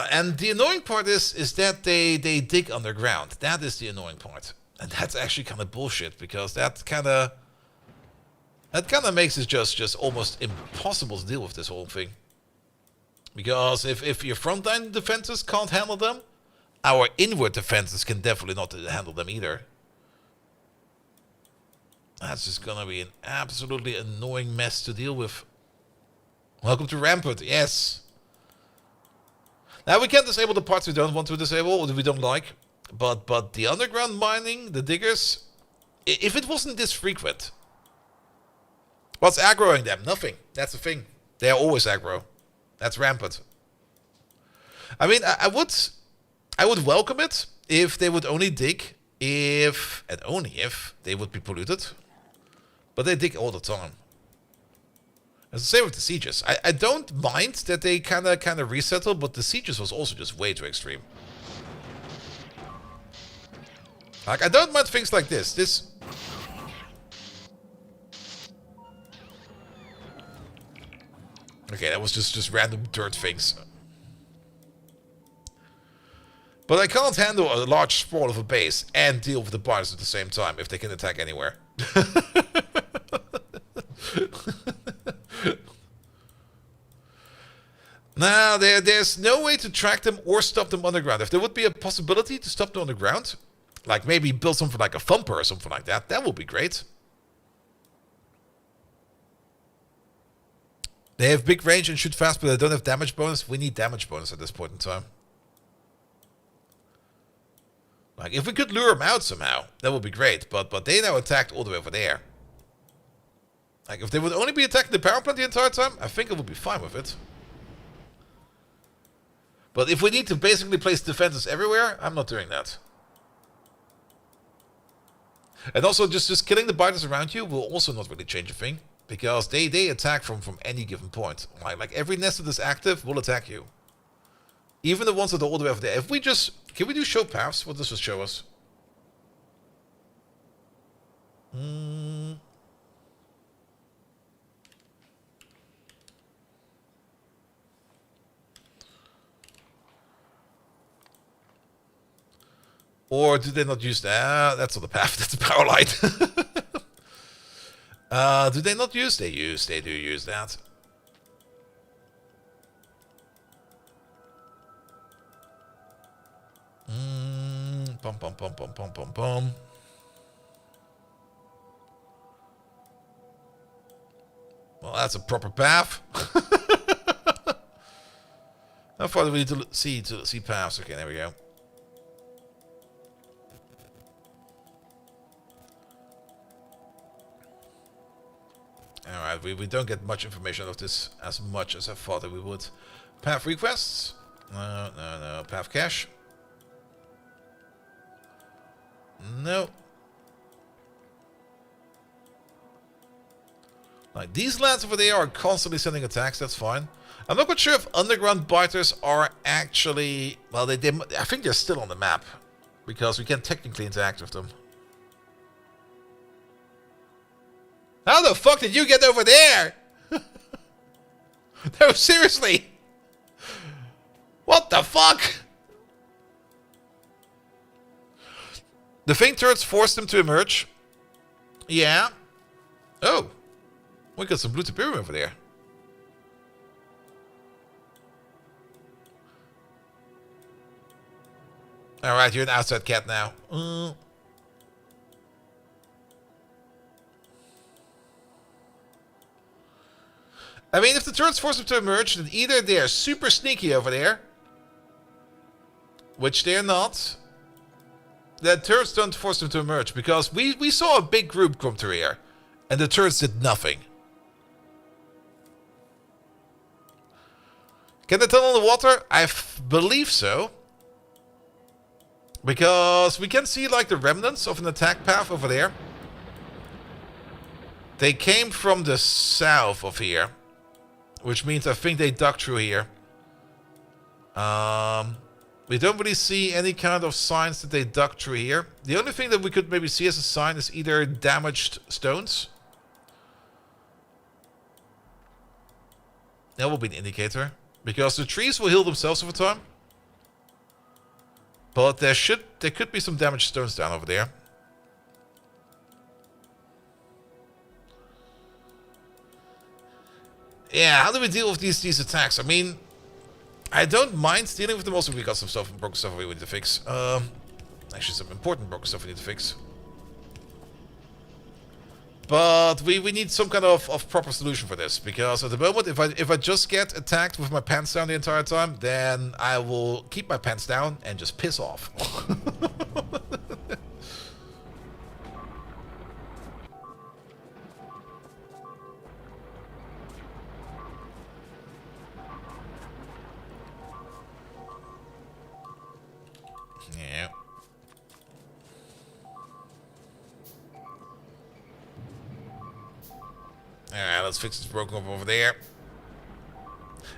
And the annoying part is that they dig underground. That is the annoying part. And that's actually kind of bullshit, because that kind of makes it just almost impossible to deal with this whole thing. Because if your frontline defenses can't handle them, our inward defenses can definitely not handle them either. That's just gonna be an absolutely annoying mess to deal with. Welcome to Rampart, yes. Now, we can disable the parts we don't want to disable, or that we don't like. But the underground mining, the diggers, if it wasn't this frequent, what's aggroing them? Nothing. That's the thing. They are always aggro. That's rampant. I mean, I would welcome it if they would only dig if, and only if, they would be polluted. But they dig all the time. It's the same with the sieges. I don't mind that they kind of resettle, but the sieges was also just way too extreme. Like, I don't mind things like this. Okay, that was just random dirt things. But I can't handle a large sprawl of a base and deal with the bars at the same time if they can attack anywhere. Now, there's no way to track them or stop them underground. If there would be a possibility to stop them underground, like maybe build something like a thumper or something like that, that would be great. They have big range and shoot fast, but they don't have damage bonus. We need damage bonus at this point in time. Like, if we could lure them out somehow, that would be great. But they now attacked all the way over there. Like, if they would only be attacking the power plant the entire time, I think I would be fine with it. But if we need to basically place defenses everywhere, I'm not doing that. And also, just killing the biters around you will also not really change a thing. Because they attack from any given point. Like every nest that is active will attack you. Even the ones that are all the way over there. If we just... Can we do show paths? What does this show us? Or do they not use that? That's not the path. That's the power line. Do they not use? They do use that. Bum bum bum bum bum bum bum. Well, that's a proper path. How far do we need to see paths? Okay, there we go. Alright, we don't get much information out of this as much as I thought that we would. Path requests? No. Path cache? No. Like, these lads over there are constantly sending attacks, that's fine. I'm not quite sure if underground biters are actually... Well, I think they're still on the map. Because we can technically interact with them. How the fuck did you get over there? No, seriously. What the fuck? The faint turrets forced them to emerge. Yeah. Oh. We got some blue Tiberium over there. Alright, you're an outside cat now. I mean, if the turrets force them to emerge, then either they're super sneaky over there, which they're not. The turrets don't force them to emerge, because we saw a big group come through here, and the turrets did nothing. Can they tunnel the water? I believe so. Because we can see like the remnants of an attack path over there. They came from the south of here. Which means I think they dug through here. We don't really see any kind of signs that they dug through here. The only thing that we could maybe see as a sign is either damaged stones. That will be an indicator. Because the trees will heal themselves over time. But there could be some damaged stones down over there. Yeah, how do we deal with these attacks? I mean, I don't mind dealing with them. Also, we got some stuff, broken stuff we need to fix. Actually, some important broken stuff we need to fix. But we need some kind of proper solution for this. Because at the moment, if I just get attacked with my pants down the entire time, then I will keep my pants down and just piss off. Yeah. Alright, let's fix this broken up over there.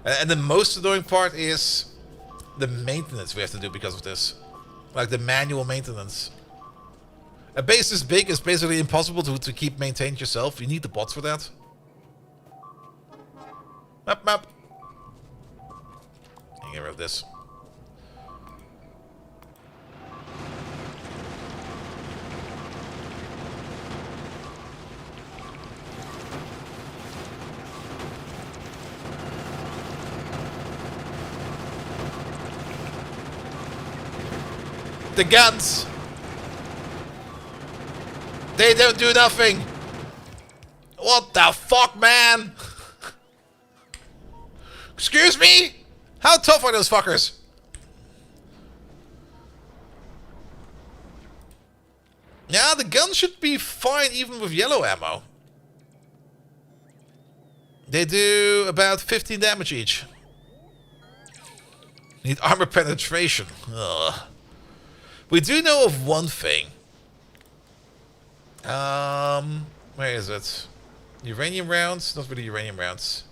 And the most annoying part is the maintenance we have to do because of this. Like the manual maintenance. A base this big is basically impossible to keep maintained yourself. You need the bots for that. Map. Get rid of this. The guns. They don't do nothing. What the fuck, man? Excuse me? How tough are those fuckers? Yeah, the gun should be fine even with yellow ammo. They do about 15 damage each. Need armor penetration. Ugh. We do know of one thing. Where is it? Uranium rounds? Not really uranium rounds.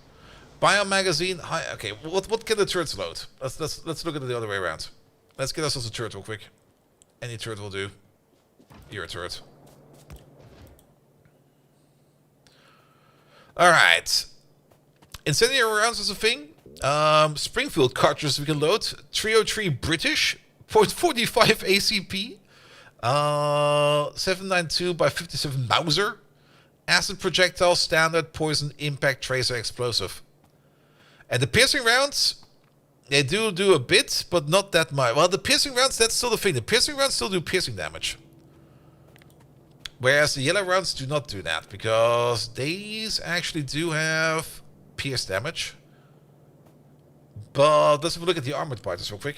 Bio magazine. Hi. Okay. What can the turrets load? Let's look at it the other way around. Let's get ourselves a turret real quick. Any turret will do. You're a turret. All right. Incendiary rounds is a thing. Springfield cartridges we can load. 303 British. 45 ACP, 792 by 57 Mauser, acid projectile, standard, poison, impact, tracer, explosive. And the piercing rounds, they do a bit, but not that much. Well, the piercing rounds, that's still the thing. The piercing rounds still do piercing damage. Whereas the yellow rounds do not do that, because these actually do have pierce damage. But let's have a look at the armored biters real quick.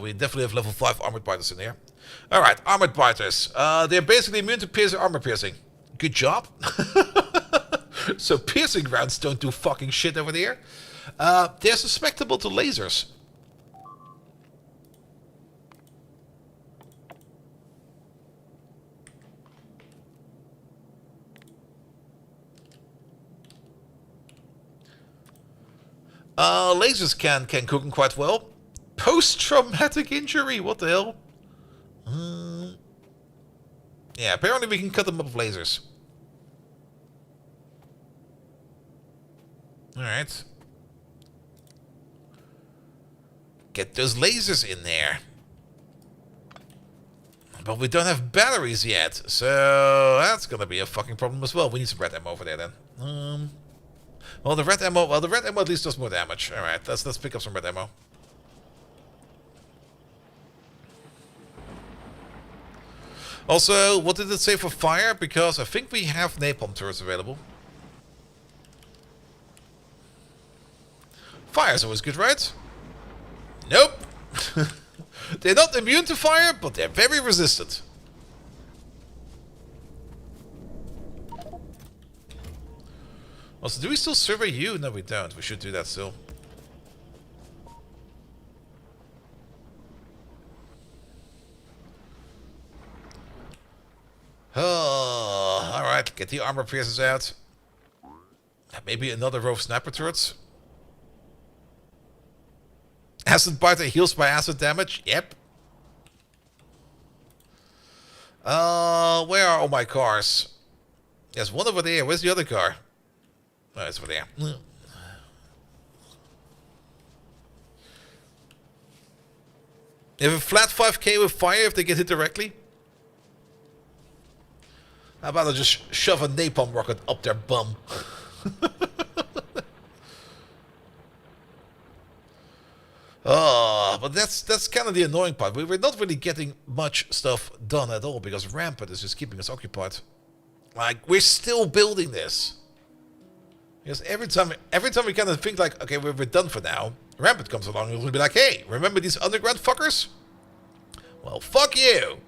We definitely have level 5 armored biters in here. Alright, armored biters. They're basically immune to piercing, armor piercing. Good job. So piercing rounds don't do fucking shit over there. They're susceptible to lasers. Lasers can cook them quite well. Post-traumatic injury, what the hell? Yeah, apparently we can cut them up with lasers. Alright. Get those lasers in there. But we don't have batteries yet, so that's gonna be a fucking problem as well. We need some red ammo over there then. Well, the red ammo at least does more damage. All right, let's pick up some red ammo. Also, what did it say for fire? Because I think we have napalm turrets available. Fire's always good, right? Nope. They're not immune to fire, but they're very resistant. Also, do we still survey you? No, we don't. We should do that still. Oh, alright. Get the armor piercers out. Maybe another row of sniper turrets. Acid biter heals by acid damage. Yep. Where are all my cars? There's one over there. Where's the other car? Oh, it's over there. You have a flat 5k with fire if they get hit directly? How about I just shove a napalm rocket up their bum? Oh, but that's kind of the annoying part. We're not really getting much stuff done at all because Rampart is just keeping us occupied. Like, we're still building this. Because every time we kind of think like, okay, we're done for now, Rampart comes along and will be like, hey, remember these underground fuckers? Well, fuck you.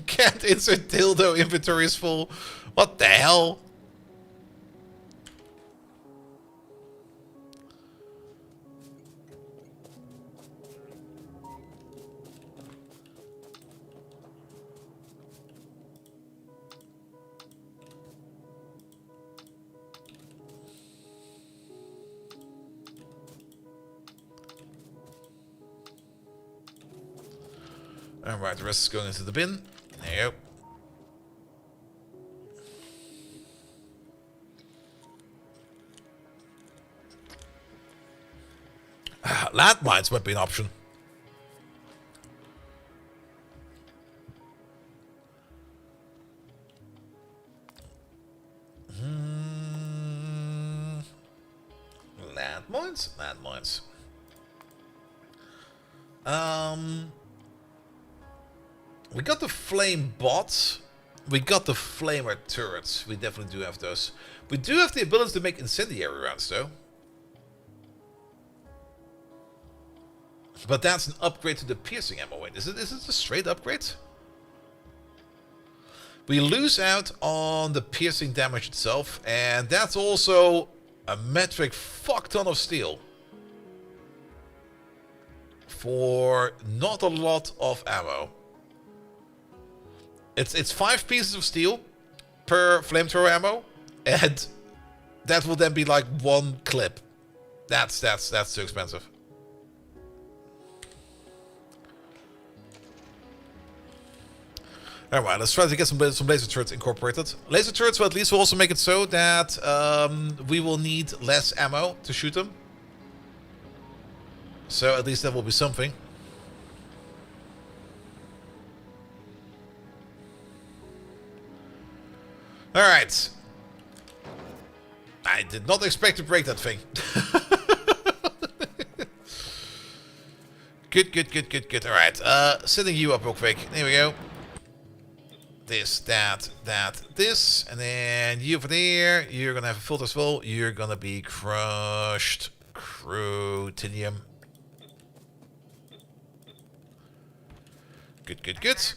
Can't insert dildo, inventory is full. What the hell? Alright, the rest is going into the bin. There you go. Landmines might be an option. Landmines? Landmines. We got the flame bots. We got the flamer turrets. We definitely do have those. We do have the ability to make incendiary rounds, though. But that's an upgrade to the piercing ammo. Wait, is it a straight upgrade? We lose out on the piercing damage itself, and that's also a metric fuck ton of steel. For not a lot of ammo. It's 5 pieces of steel per flamethrower ammo, and that will then be like 1 clip. That's too expensive. Alright, let's try to get some laser turrets incorporated. Laser turrets will at least also make it so that we will need less ammo to shoot them. So at least that will be something. Alright. I did not expect to break that thing. Good. Alright, setting you up real quick. There we go. This, that, this. And then you over there. You're gonna have a filter as well. You're gonna be crushed. Crutinium. Good.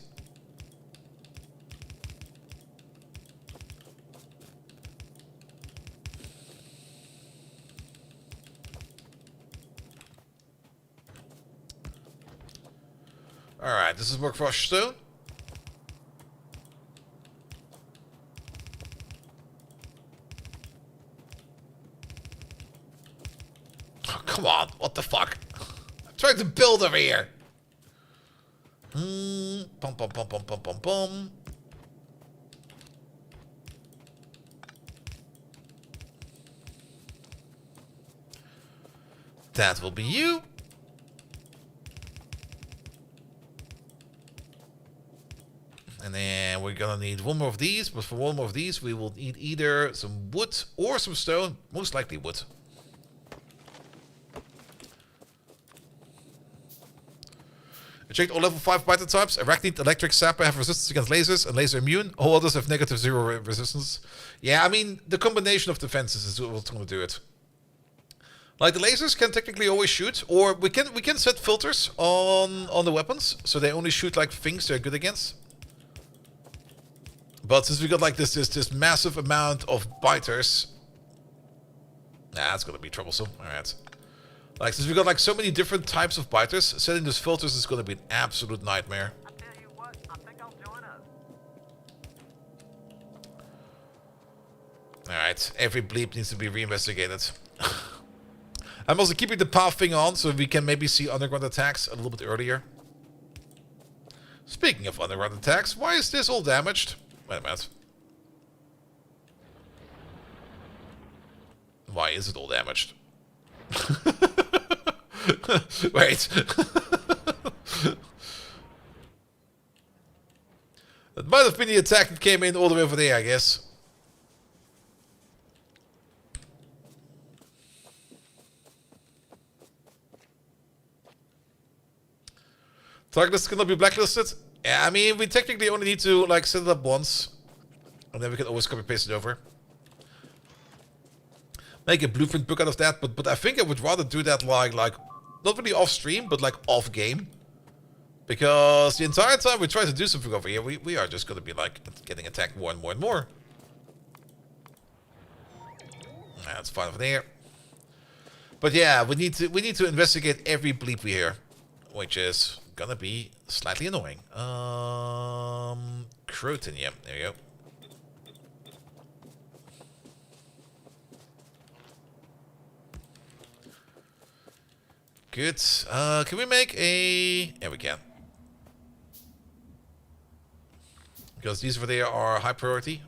Alright, this is more crushed stone. Oh, come on, what the fuck? I'm trying to build over here. Bum, bum, bum, bum, bum, bum, bum. That will be you. And then we're gonna need one more of these, but for one more of these we will need either some wood or some stone, most likely wood. I checked all level 5 biter types. Arachnid, electric, sapper have resistance against lasers and laser immune. All others have negative 0 resistance. Yeah, I mean, the combination of defenses is what's gonna do it. Like, the lasers can technically always shoot, or we can set filters on the weapons, so they only shoot like things they're good against. But since we got like this massive amount of biters, that's gonna be troublesome. Alright. Like, since we got like so many different types of biters, setting those filters is gonna be an absolute nightmare. I tell you what, I think I'll join up. Alright, every bleep needs to be reinvestigated. I'm also keeping the path thing on so we can maybe see underground attacks a little bit earlier. Speaking of underground attacks, why is this all damaged? Wait a minute. Why is it all damaged? Wait. That might have been the attack that came in all the way over there, I guess. Target is gonna be blacklisted. Yeah, I mean, we technically only need to like set it up once, and then we can always copy paste it over. Make a blueprint book out of that, but I think I would rather do that like not really off stream, but like off game, because the entire time we try to do something over here, we are just gonna be like getting attacked more and more and more. That's fine over there. But yeah, we need to investigate every bleep we hear, which is gonna be slightly annoying. Croton, yeah, there you go. Good. Can we make a... Yeah, we can. Because these over there are high priority.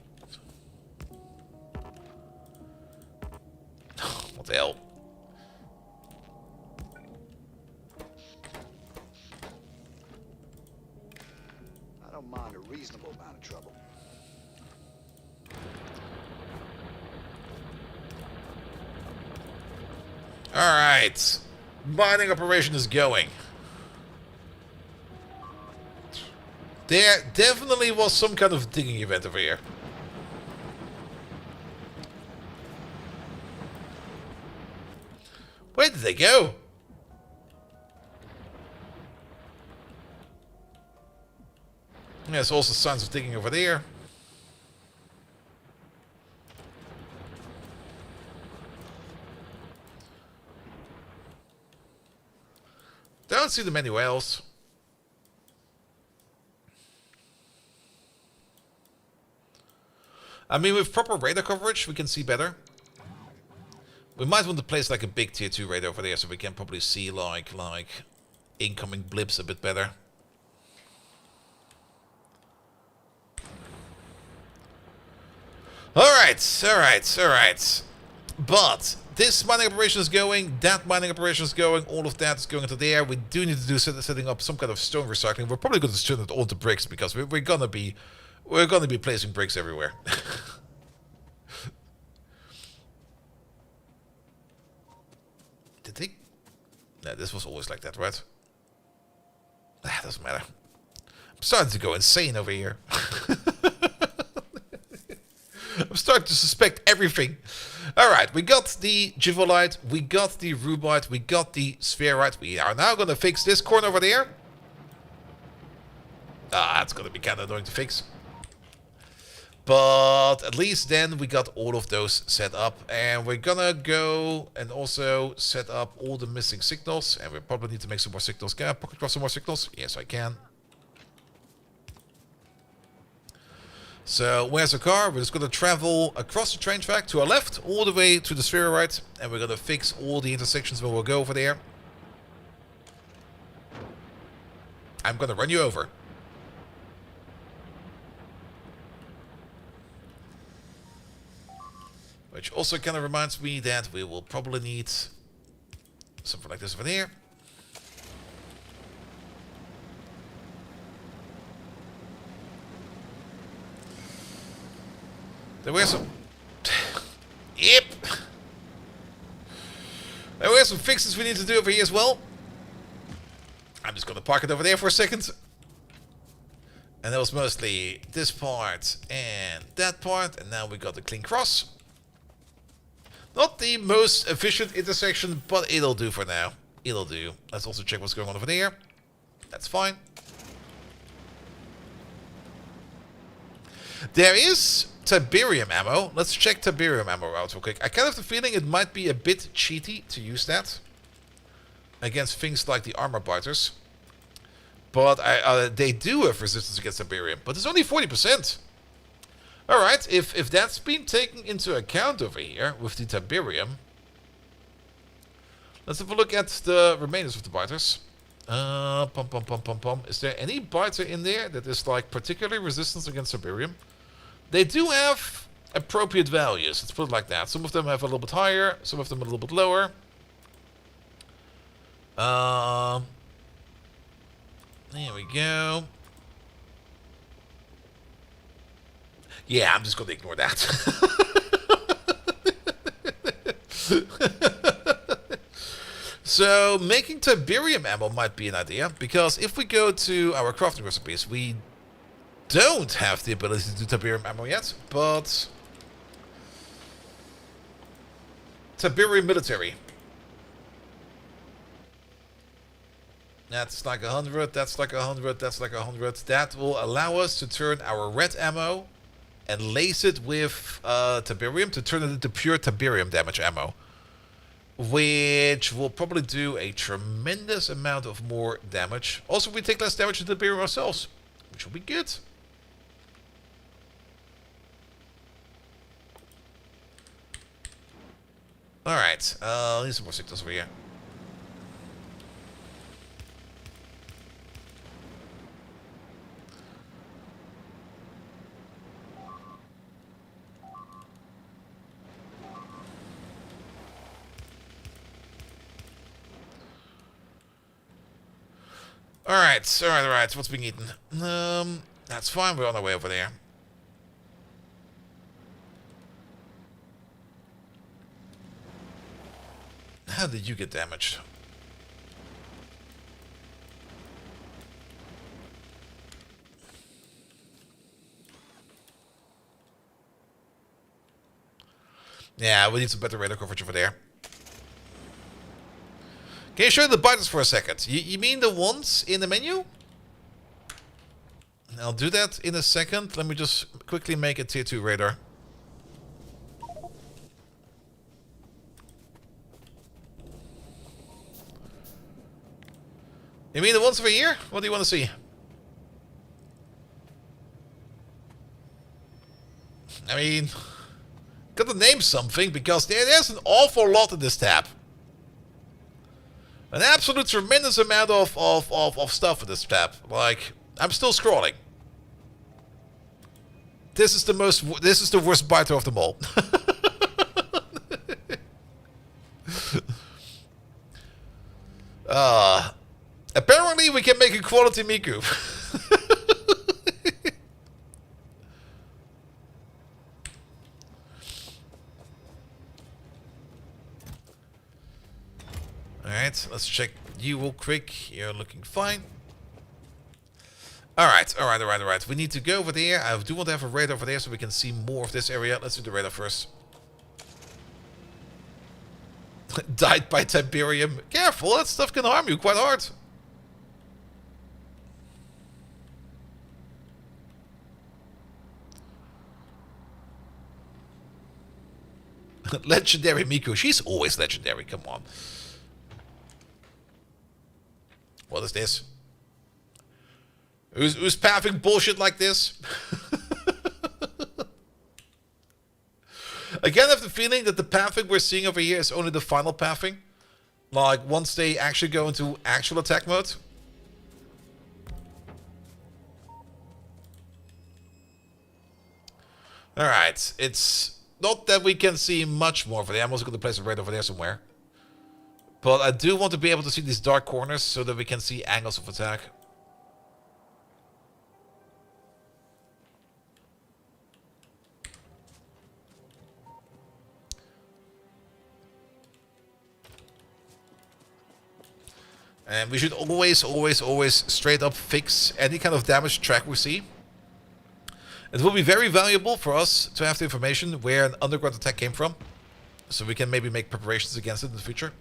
What the hell? I don't mind a reasonable amount of trouble. Alright. Mining operation is going. There definitely was some kind of digging event over here. Where did they go? There's also signs of digging over there. Don't see them anywhere else. I mean, with proper radar coverage, we can see better. We might want to place like a big tier 2 radar over there so we can probably see like incoming blips a bit better. Alright. But this mining operation is going, that mining operation is going, all of that is going into there. We do need to do setting up some kind of stone recycling. We're probably going to turn it onto bricks because we're gonna be placing bricks everywhere. Did they? No, this was always like that, right? Ah, doesn't matter. I'm starting to go insane over here. I'm starting to suspect everything. Alright, we got the Givolite, we got the Rubite, we got the Spherite. We are now going to fix this corner over there. Ah, it's going to be kind of annoying to fix. But at least then we got all of those set up. And we're gonna go and also set up all the missing signals. And we probably need to make some more signals. Can I pocket cross some more signals? Yes, I can. So where's the car? We're just gonna travel across the train track to our left, all the way to the spheroid. And we're gonna fix all the intersections where we'll go over there. I'm gonna run you over. Which also kind of reminds me that we will probably need something like this over there. There were some... Yep! There were some fixes we need to do over here as well. I'm just going to park it over there for a second. And that was mostly this part and that part. And now we got the clean cross. Not the most efficient intersection, but it'll do for now. It'll do. Let's also check what's going on over there. That's fine. There is Tiberium ammo. Let's check Tiberium ammo out real quick. I kind of have the feeling it might be a bit cheaty to use that against things like the armor biters. But they do have resistance against Tiberium, but it's only 40%. Alright, if that's been taken into account over here with the Tiberium, let's have a look at the remainders of the biters. Is there any biter in there that is like particularly resistant against Tiberium? They do have appropriate values, let's put it like that. Some of them have a little bit higher, some of them a little bit lower. There we go. Yeah, I'm just going to ignore that. So, making Tiberium ammo might be an idea, because if we go to our crafting recipes, we don't have the ability to do Tiberium ammo yet, but Tiberium military. That's like 100, that's like 100, that's like 100. That will allow us to turn our red ammo and lace it with Tiberium to turn it into pure Tiberium damage ammo. Which will probably do a tremendous amount of more damage. Also, we take less damage to Tiberium ourselves, which will be good. Alright, need some more signals over here. Alright, what's being eaten? That's fine, we're on our way over there. How did you get damaged? Yeah, we need some better radar coverage over there. Can you show the buttons for a second? You mean the ones in the menu? I'll do that in a second. Let me just quickly make a tier 2 radar. You mean the ones over here? What do you want to see? I mean, gotta name something because there's an awful lot in this tab. An absolute tremendous amount of stuff in this tab. Like, I'm still scrolling. This is the worst biter of them all. Apparently we can make a quality Miku. Alright, let's check you real quick. You're looking fine. Alright. We need to go over there. I do want to have a radar over there so we can see more of this area. Let's do the radar first. Died by Tiberium. Careful, that stuff can harm you quite hard. Legendary Miku. She's always legendary. Come on. What is this? Who's pathing bullshit like this? Again, I have the feeling that the pathing we're seeing over here is only the final pathing. Like, once they actually go into actual attack mode. Alright, it's not that we can see much more over there. I'm also going to place a raid over there somewhere. But I do want to be able to see these dark corners so that we can see angles of attack. And we should always straight up fix any kind of damage track we see. It will be very valuable for us to have the information where an underground attack came from. So we can maybe make preparations against it in the future.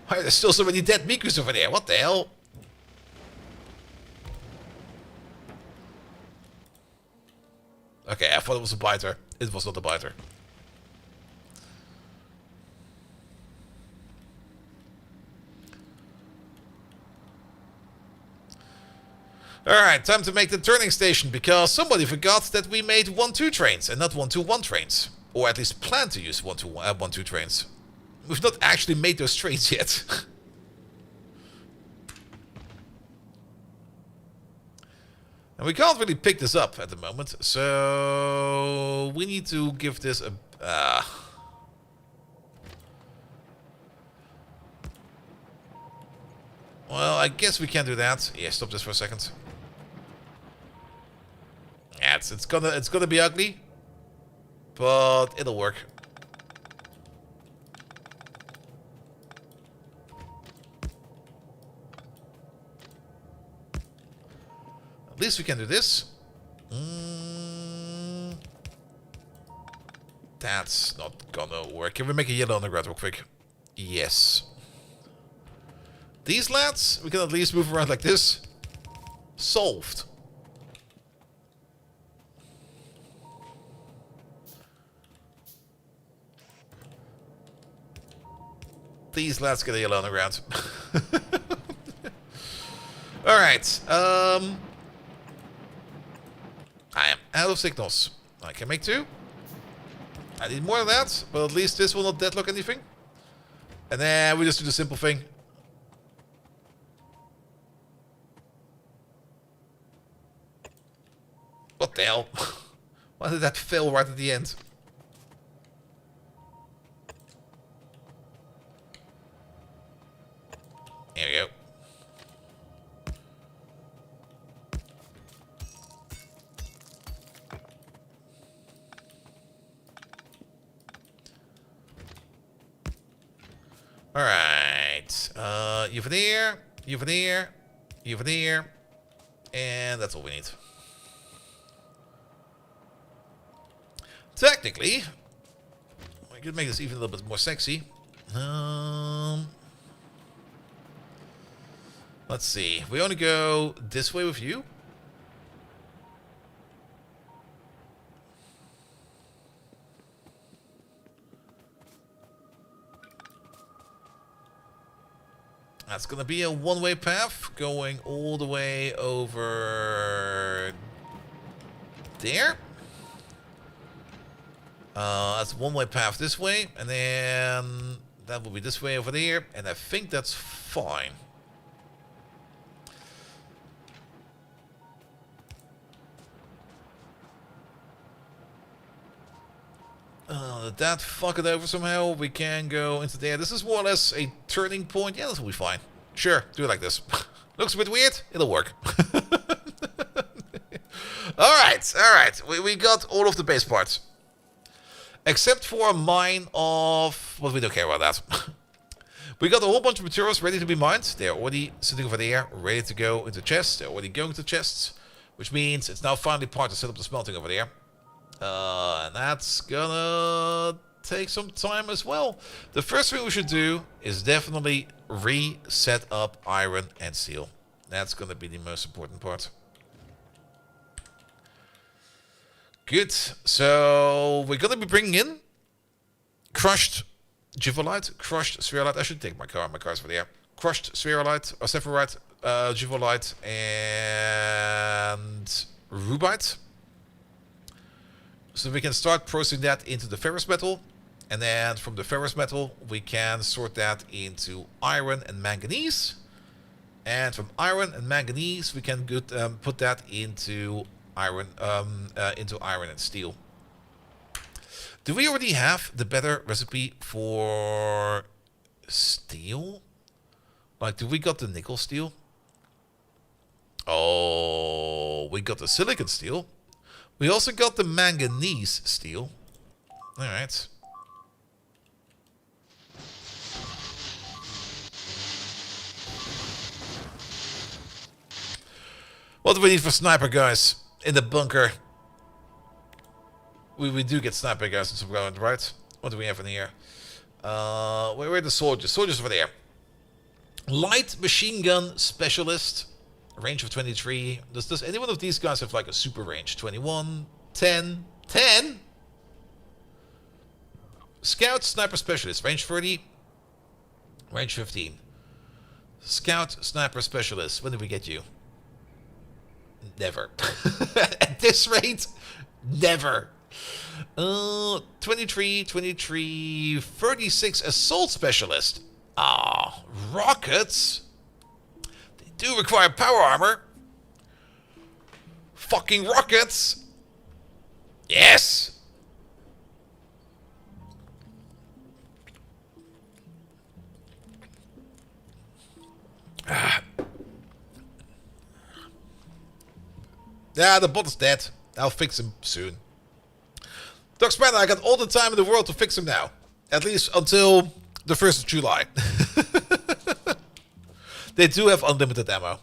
Why are there still so many dead Mikus over there? What the hell? Okay, I thought it was a biter. It was not a biter. Alright, time to make the turning station, because somebody forgot that we made 1-2 trains and not 1-2-1 trains. Or at least plan to use 1-2 trains. We've not actually made those trains yet. And we can't really pick this up at the moment, so we need to give this a... Well, I guess we can do that. Yeah, stop this for a second. Yeah, it's gonna be ugly, but it'll work. At least we can do this. That's not gonna work. Can we make a yellow underground real quick? Yes. These lads, we can at least move around like this. Solved. These lads get a yellow underground. Alright. I am out of signals. I can make 2. I need more than that, but at least this will not deadlock anything. And then we just do the simple thing. What the hell? Why did that fail right at the end? There we go. Alright. You veneer, you veneer, you veneer. And that's all we need. Technically, we could make this even a little bit more sexy. Let's see. We want to go this way with you. That's going to be a one-way path going all the way over there. That's a one-way path this way, and then that will be this way over there, and I think that's fine. Did that fuck it over somehow? We can go into there. This is more or less a turning point. Yeah, this will be fine. Sure, do it like this. Looks a bit weird. It'll work. Alright. We got all of the base parts. Except for a mine of... Well, we don't care about that. We got a whole bunch of materials ready to be mined. They're already sitting over there, ready to go into chests. They're already going to chests. Which means it's now finally part to set up the smelting over there. And that's gonna take some time as well. The first thing we should do is definitely reset up iron and steel. That's gonna be the most important part. Good. So we're gonna be bringing in crushed Jivolite, crushed Spherolite. I should take my car. My car's for the air. Crushed Spherolite or Sephirite, Jivolite, and Rubite. So we can start processing that into the ferrous metal, and then from the ferrous metal we can sort that into iron and manganese, and from iron and manganese we can put that into iron and steel. Do we already have the better recipe for steel? Like, do we got the nickel steel? Oh, we got the silicon steel. We also got the manganese steel. Alright. What do we need for sniper guys in the bunker? We do get sniper guys in some ground, right? What do we have in here? Where are the soldiers? Soldiers over there. Light machine gun specialist. Range of 23. Does any one of these guys have like a super range? 21, 10, 10? Scout sniper specialist. Range 30. Range 15. Scout sniper specialist. When did we get you? Never. At this rate, never. 23, 36 assault specialist. Ah, rockets. They do require power armor. Fucking rockets. Yes. Yeah, the bot is dead. I'll fix him soon. Doc Spanner, I got all the time in the world to fix him now. At least until the 1st of July. They do have unlimited ammo.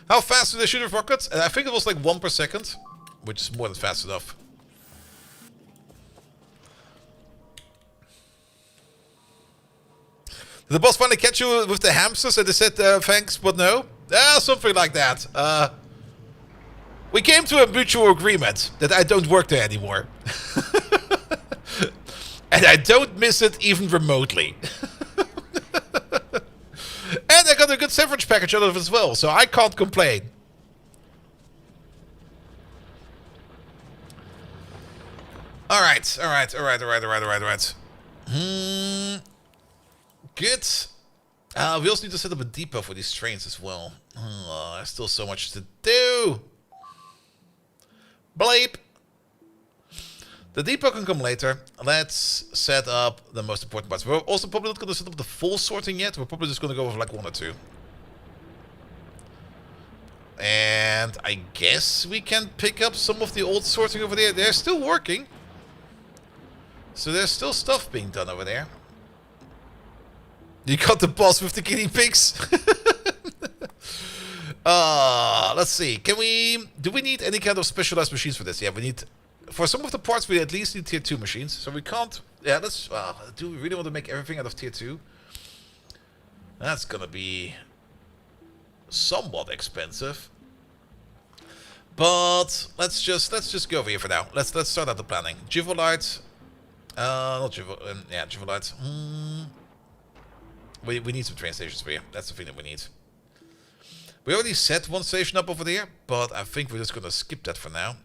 How fast do they shoot with rockets? And I think it was like 1 per second, which is more than fast enough. Did the boss finally catch you with the hamsters and they said thanks, but no? Something like that. We came to a mutual agreement that I don't work there anymore. And I don't miss it even remotely. And I got a good severance package out of it as well, so I can't complain. Alright. Good. We also need to set up a depot for these trains as well. There's still so much to do. Bleep. The depot can come later. Let's set up the most important parts. We're also probably not going to set up the full sorting yet. We're probably just going to go with like 1 or 2. And I guess we can pick up some of the old sorting over there. They're still working. So there's still stuff being done over there. You got the boss with the guinea pigs? Let's see. Do we need any kind of specialized machines for this? Yeah, we need... For some of the parts, we at least need tier 2 machines. So we can't... Yeah, do we really want to make everything out of tier 2? That's gonna be... somewhat expensive. But let's just go over here for now. Let's start out the planning. Jivolite. Not Jivolite. Yeah, Jivolite. We need some train stations for you. That's the thing that we need. We already set one station up over there, but I think we're just gonna skip that for now.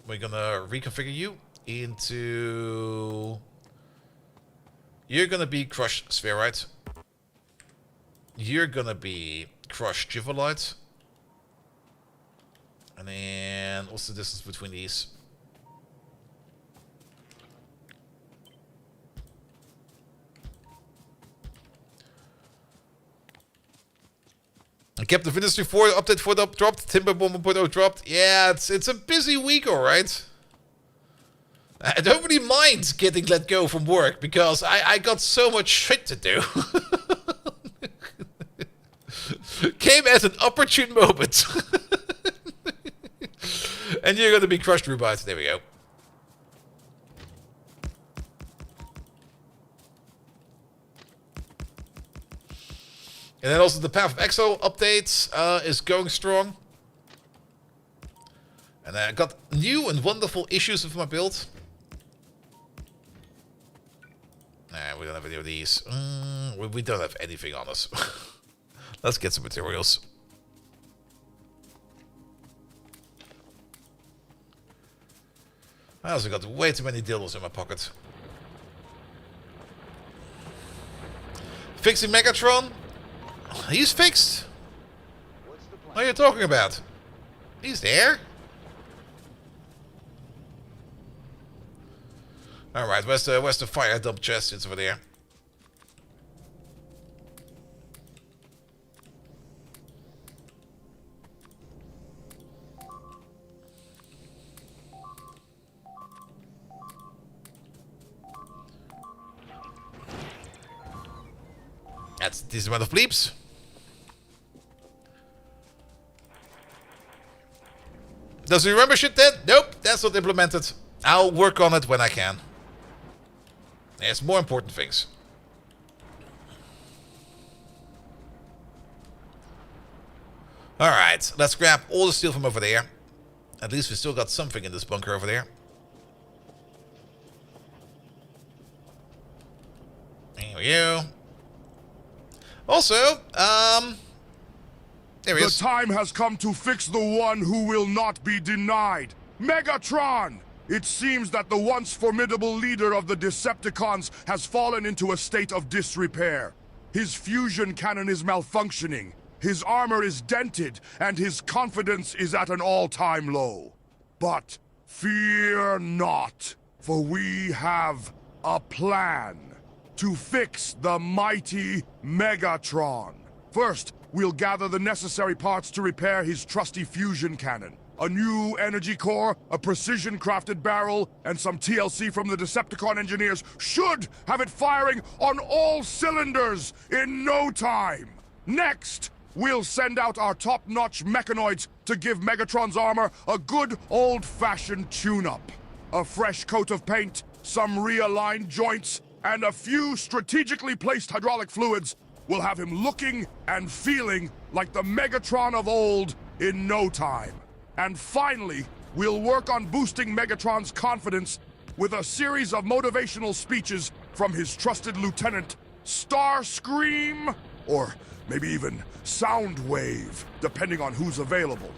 We're gonna reconfigure you into... You're gonna be crushed spherite. You're gonna be crushed Jivolite. And then what's the distance between these? Captain of Industry 4 update 4 dropped. Timber Bomb 1.0 dropped. Yeah, it's a busy week, alright. I don't really mind getting let go from work because I got so much shit to do. Came at an opportune moment. And you're going to be crushed, Rubites. There we go. And then also the Path of Exile update is going strong. And I got new and wonderful issues with my build. Nah, we don't have any of these. We don't have anything on us. Let's get some materials. I also got way too many dildos in my pocket. Fixing Megatron? He's fixed. What are you talking about? He's there. Alright, where's the fire dump chest? It's over there. That's a decent amount of bleeps. Does he remember shit then? Nope, that's not implemented. I'll work on it when I can. There's more important things. Alright, let's grab all the steel from over there. At least we still got something in this bunker over there. There we go. Also, there he is. The time has come to fix the one who will not be denied. Megatron! It seems that the once formidable leader of the Decepticons has fallen into a state of disrepair. His fusion cannon is malfunctioning, his armor is dented, and his confidence is at an all-time low. But fear not, for we have a plan to fix the mighty Megatron. First, we'll gather the necessary parts to repair his trusty fusion cannon. A new energy core, a precision-crafted barrel, and some TLC from the Decepticon engineers should have it firing on all cylinders in no time. Next, we'll send out our top-notch mechanoids to give Megatron's armor a good old-fashioned tune-up. A fresh coat of paint, some realigned joints, and a few strategically placed hydraulic fluids will have him looking and feeling like the Megatron of old in no time. And finally, we'll work on boosting Megatron's confidence with a series of motivational speeches from his trusted lieutenant, Starscream, or maybe even Soundwave, depending on who's available.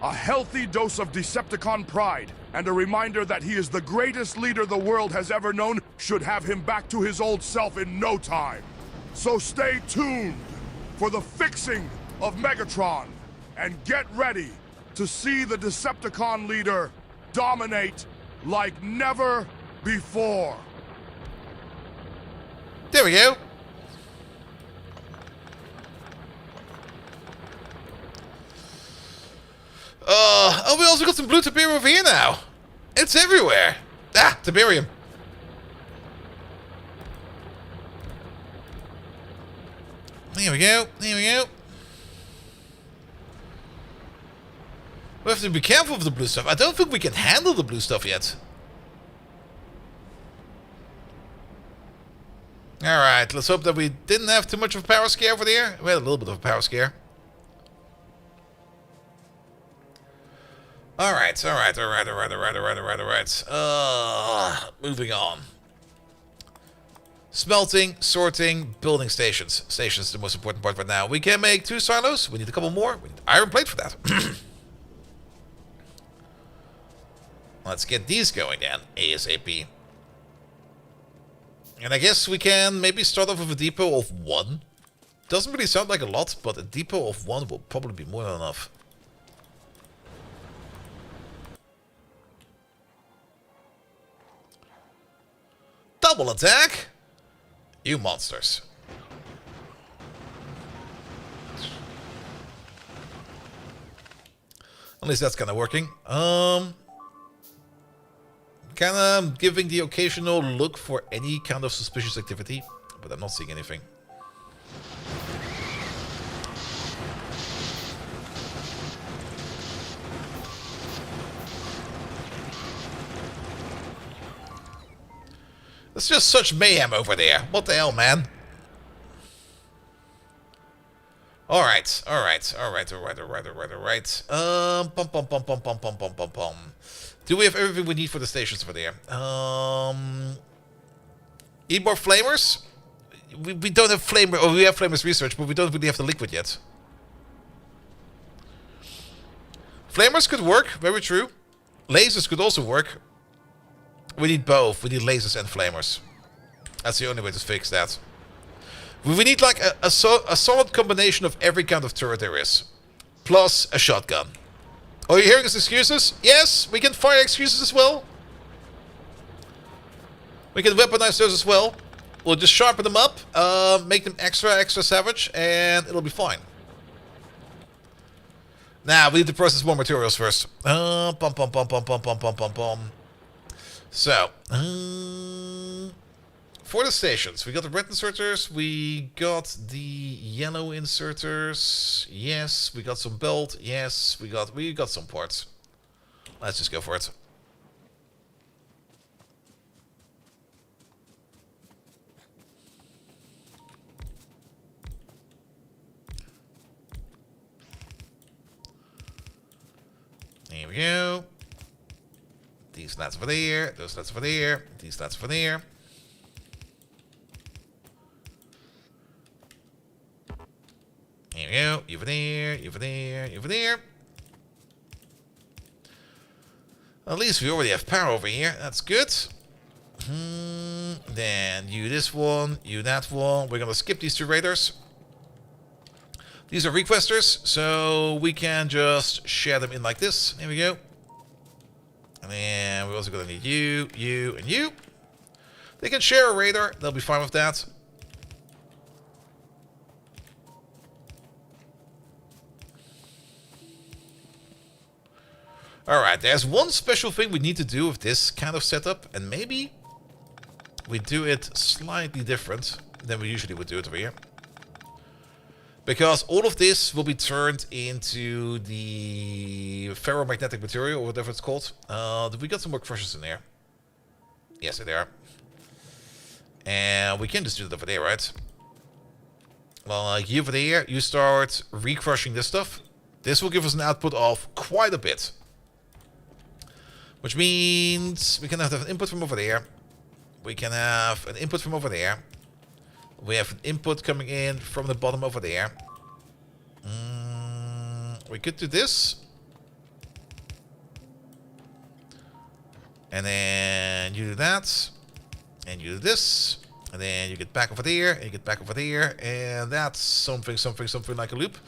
A healthy dose of Decepticon pride, and a reminder that he is the greatest leader the world has ever known should have him back to his old self in no time. So stay tuned for the fixing of Megatron, and get ready to see the Decepticon leader dominate like never before. There we go. Oh, we also got some blue Tiberium over here now. It's everywhere. Ah, Tiberium. There we go. There we go. We have to be careful with the blue stuff. I don't think we can handle the blue stuff yet. Alright, let's hope that we didn't have too much of a power scare over there. We had a little bit of a power scare. Alright. Moving on. Smelting, sorting, building stations. Stations is the most important part right now. We can make 2 silos. We need a couple more. We need iron plate for that. Let's get these going then, ASAP. And I guess we can maybe start off with a depot of 1. Doesn't really sound like a lot, but a depot of 1 will probably be more than enough. Double attack! You monsters. At least that's kind of working. Kind of giving the occasional look for any kind of suspicious activity, but I'm not seeing anything. It's just such mayhem over there. What the hell, man? Alright. Do we have everything we need for the stations over there? Need more flamers? We don't have flamer, or we have flamers research, but we don't really have the liquid yet. Flamers could work, very true. Lasers could also work. We need both. We need lasers and flamers. That's the only way to fix that. We need like a solid combination of every kind of turret there is. Plus a shotgun. Are you hearing us excuses? Yes, we can fire excuses as well. We can weaponize those as well. We'll just sharpen them up, make them extra savage, and it'll be fine. Now, we need to process more materials first. So, for the stations, we got the red inserters, we got the yellow inserters, yes, we got some belt, yes, we got some parts. Let's just go for it. Here we go. These slats over there, those slats over there, these slats over there. Here we go. Over there, over there, over there. At least we already have power over here. That's good. Then you this one, you that one. We're gonna skip these two raiders. These are requesters, so we can just share them in like this. There we go. And then we're also gonna need you, you, and you. They can share a raider. They'll be fine with that. Alright, there's one special thing we need to do with this kind of setup, and maybe we do it slightly different than we usually would do it over here. Because all of this will be turned into the ferromagnetic material, or whatever it's called. We got some more crushers in there. Yes, they are. And we can just do it over there, right? Well, like you over there, you start recrushing this stuff. This will give us an output of quite a bit. Which means we can have an input from over there. We can have an input from over there. We have an input coming in from the bottom over there. We could do this. And then you do that. And you do this. And then you get back over there. And you get back over there. And that's something like a loop.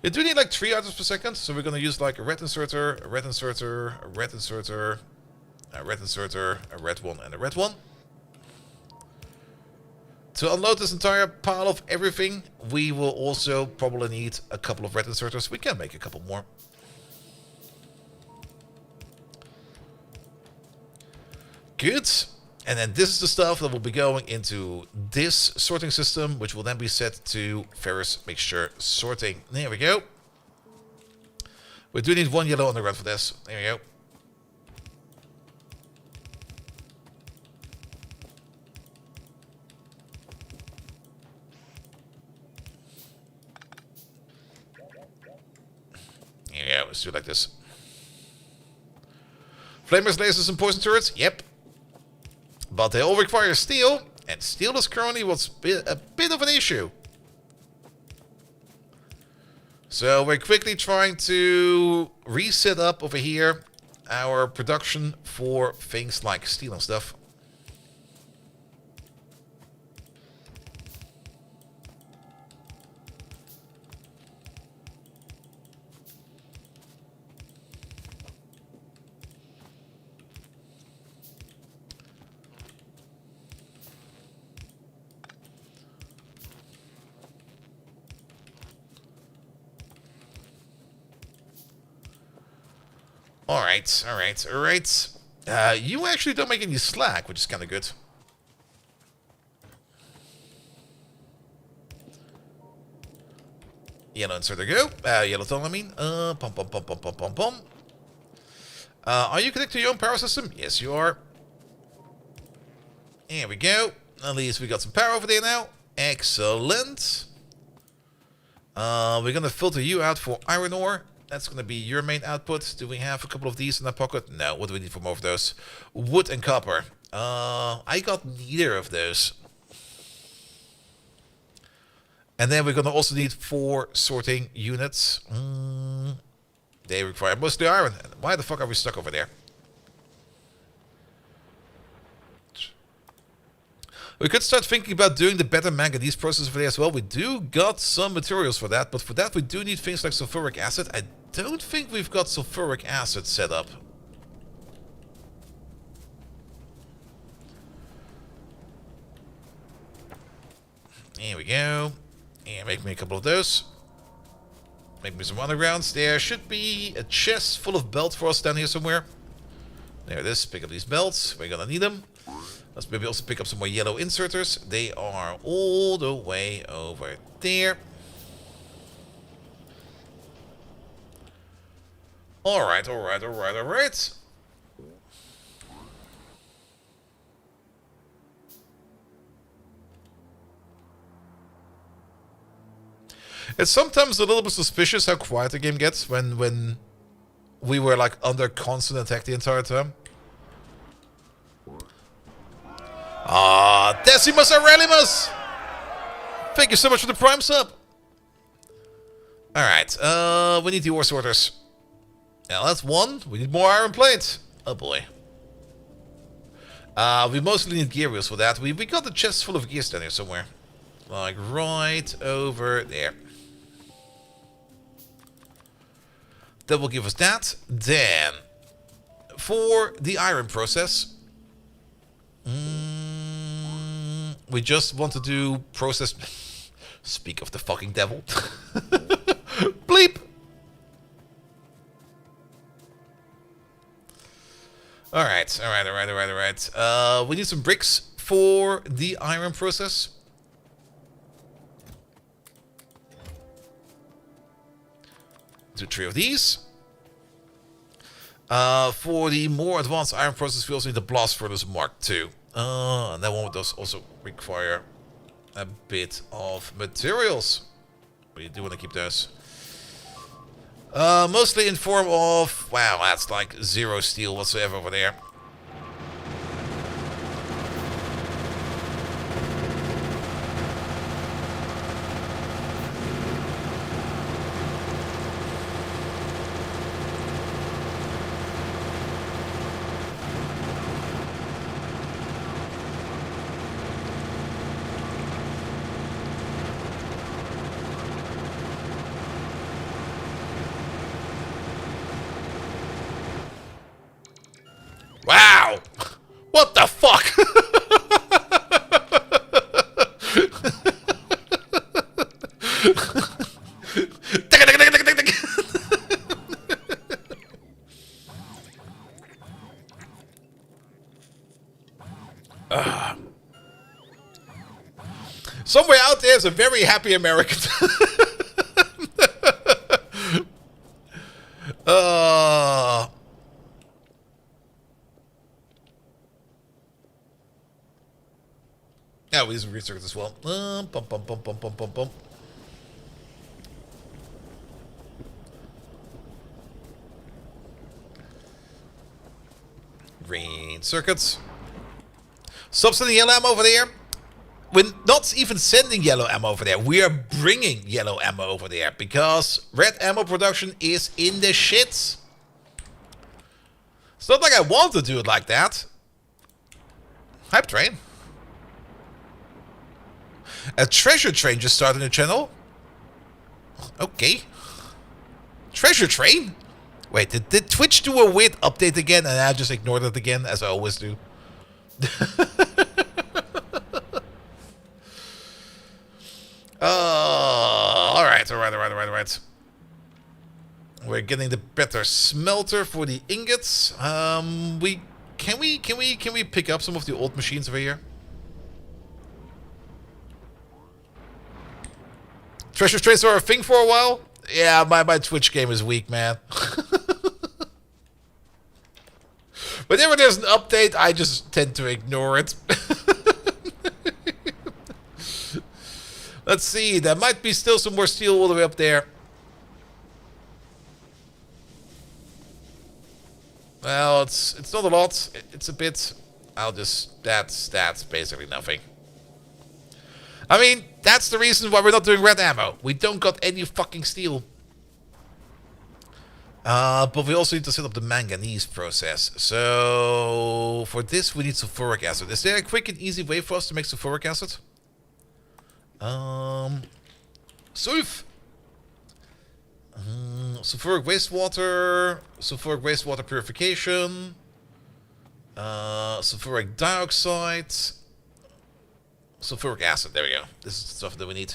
You do need like 3 items per second. So we're going to use like a red inserter, a red inserter, a red inserter, a red inserter, a red one, and a red one. To unload this entire pile of everything, we will also probably need a couple of red inserters. We can make a couple more. Good. And then this is the stuff that will be going into this sorting system, which will then be set to ferrous mixture sorting. There we go. We do need 1 yellow underground for this. There we go. Yeah, let's do it like this. Flamers, lasers, and poison turrets? Yep. But they all require steel, and steel is currently what's a bit of an issue. So we're quickly trying to reset up over here our production for things like steel and stuff. Alright. You actually don't make any slack, which is kind of good. Yellow inserter go. Yellow tunnel, I mean. Pum. Are you connected to your own power system? Yes, you are. Here we go. At least we got some power over there now. Excellent. We're gonna filter you out for iron ore. That's gonna be your main output. Do we have a couple of these in our pocket? No. What do we need for more of those? Wood and copper. I got neither of those. And then we're gonna also need 4 sorting units. They require mostly iron. Why the fuck are we stuck over there? We could start thinking about doing the better manganese process over there as well. We do got some materials for that, but for that we do need things like sulfuric acid. I don't think we've got sulfuric acid set up. Here we go. And make me a couple of those. Make me some undergrounds. There should be a chest full of belts for us down here somewhere. There it is. Pick up these belts. We're gonna need them. Let's maybe also pick up some more yellow inserters. They are all the way over there. Alright, alright, alright, alright. It's sometimes a little bit suspicious how quiet the game gets when we were like under constant attack the entire time. Decimus Aurelimus! Thank you so much for the Prime sub. Alright, we need the ore sorters. Now that's one. We need more iron plates. Oh boy. We mostly need gear wheels for that. We got the chest full of gears down here somewhere. Like right over there. That will give us that. Then, for the iron process, we just want to do process. Speak of the fucking devil. Bleep. Alright, alright. We need some bricks for the iron process. Do 3 of these. For the more advanced iron process, we also need the blast furnace Mark II. And that one does also require a bit of materials. We do want to keep those. Mostly in form of... Wow, that's like 0 steel whatsoever over there. Wow! What the fuck? Somewhere out there is a very happy American. Yeah, we use some research as well. Green circuits. Stop sending yellow ammo over there. We're not even sending yellow ammo over there. We are bringing yellow ammo over there because red ammo production is in the shits. It's not like I want to do it like that. Hype train. A treasure train just started in the channel. Okay. Treasure train? Wait, did Twitch do a weird update again and I just ignored it again, as I always do? Alright. We're getting the better smelter for the ingots. Can we pick up some of the old machines over here? Treasure trains are a thing for a while? Yeah, my Twitch game is weak, man. Whenever there's an update, I just tend to ignore it. Let's see. There might be still some more steel all the way up there. Well, it's not a lot. It's a bit. That's basically nothing. I mean, that's the reason why we're not doing red ammo. We don't got any fucking steel. But we also need to set up the manganese process. So for this, we need sulfuric acid. Is there a quick and easy way for us to make sulfuric acid? Sulf. Sulfuric wastewater purification, sulfuric dioxide, sulfuric acid. There we go. This is the stuff that we need.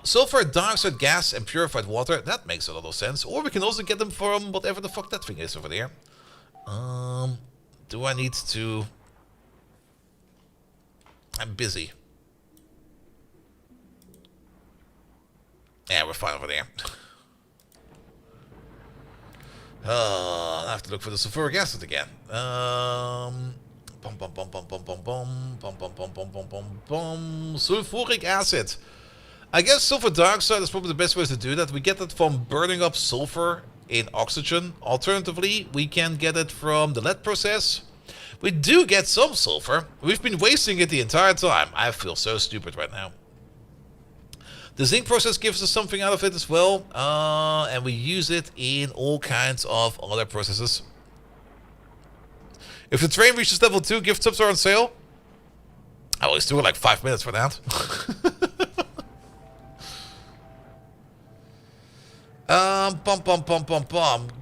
Sulfur dioxide gas and purified water. That makes a lot of sense. Or we can also get them from whatever the fuck that thing is over there. Do I need to? I'm busy. Yeah, we're fine over there. I have to look for the sulfuric acid again. Sulfuric acid. I guess sulfur dioxide is probably the best way to do that. We get it from burning up sulfur in oxygen. Alternatively, we can get it from the lead process. We do get some sulfur. We've been wasting it the entire time. I feel so stupid right now. The zinc process gives us something out of it as well, and we use it in all kinds of other processes. If the train reaches level 2, gift subs are on sale. I will still like 5 minutes for that.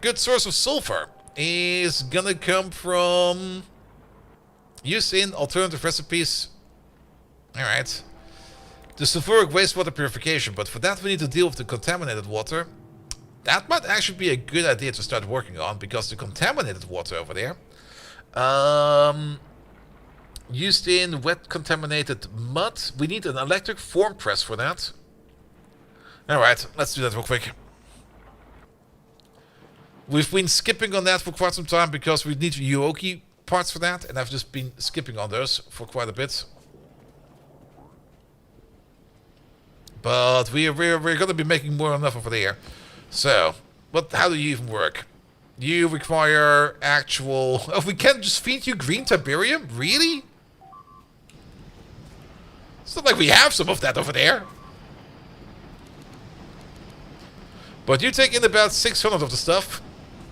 Good source of sulfur is gonna come from use in alternative recipes. Alright. The sulfuric wastewater purification, but for that we need to deal with the contaminated water. That might actually be a good idea to start working on, because the contaminated water over there, used in wet contaminated mud, we need an electric form press for that. Alright, let's do that real quick. We've been skipping on that for quite some time because we need Yuoki parts for that, and I've just been skipping on those for quite a bit. But we're going to be making more than enough over there. So, how do you even work? You require actual... Oh, we can't just feed you green Tiberium? Really? It's not like we have some of that over there. But you take in about 600 of the stuff.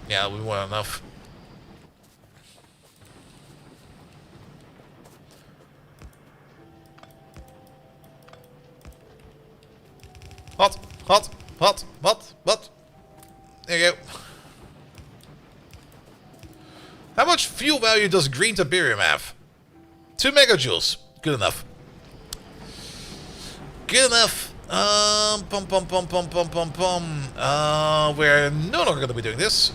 Yeah, we want enough. Hot, hot, hot, hot, hot. There you go. How much fuel value does green Tiberium have? 2 megajoules. Good enough. Good enough. We're no longer going to be doing this.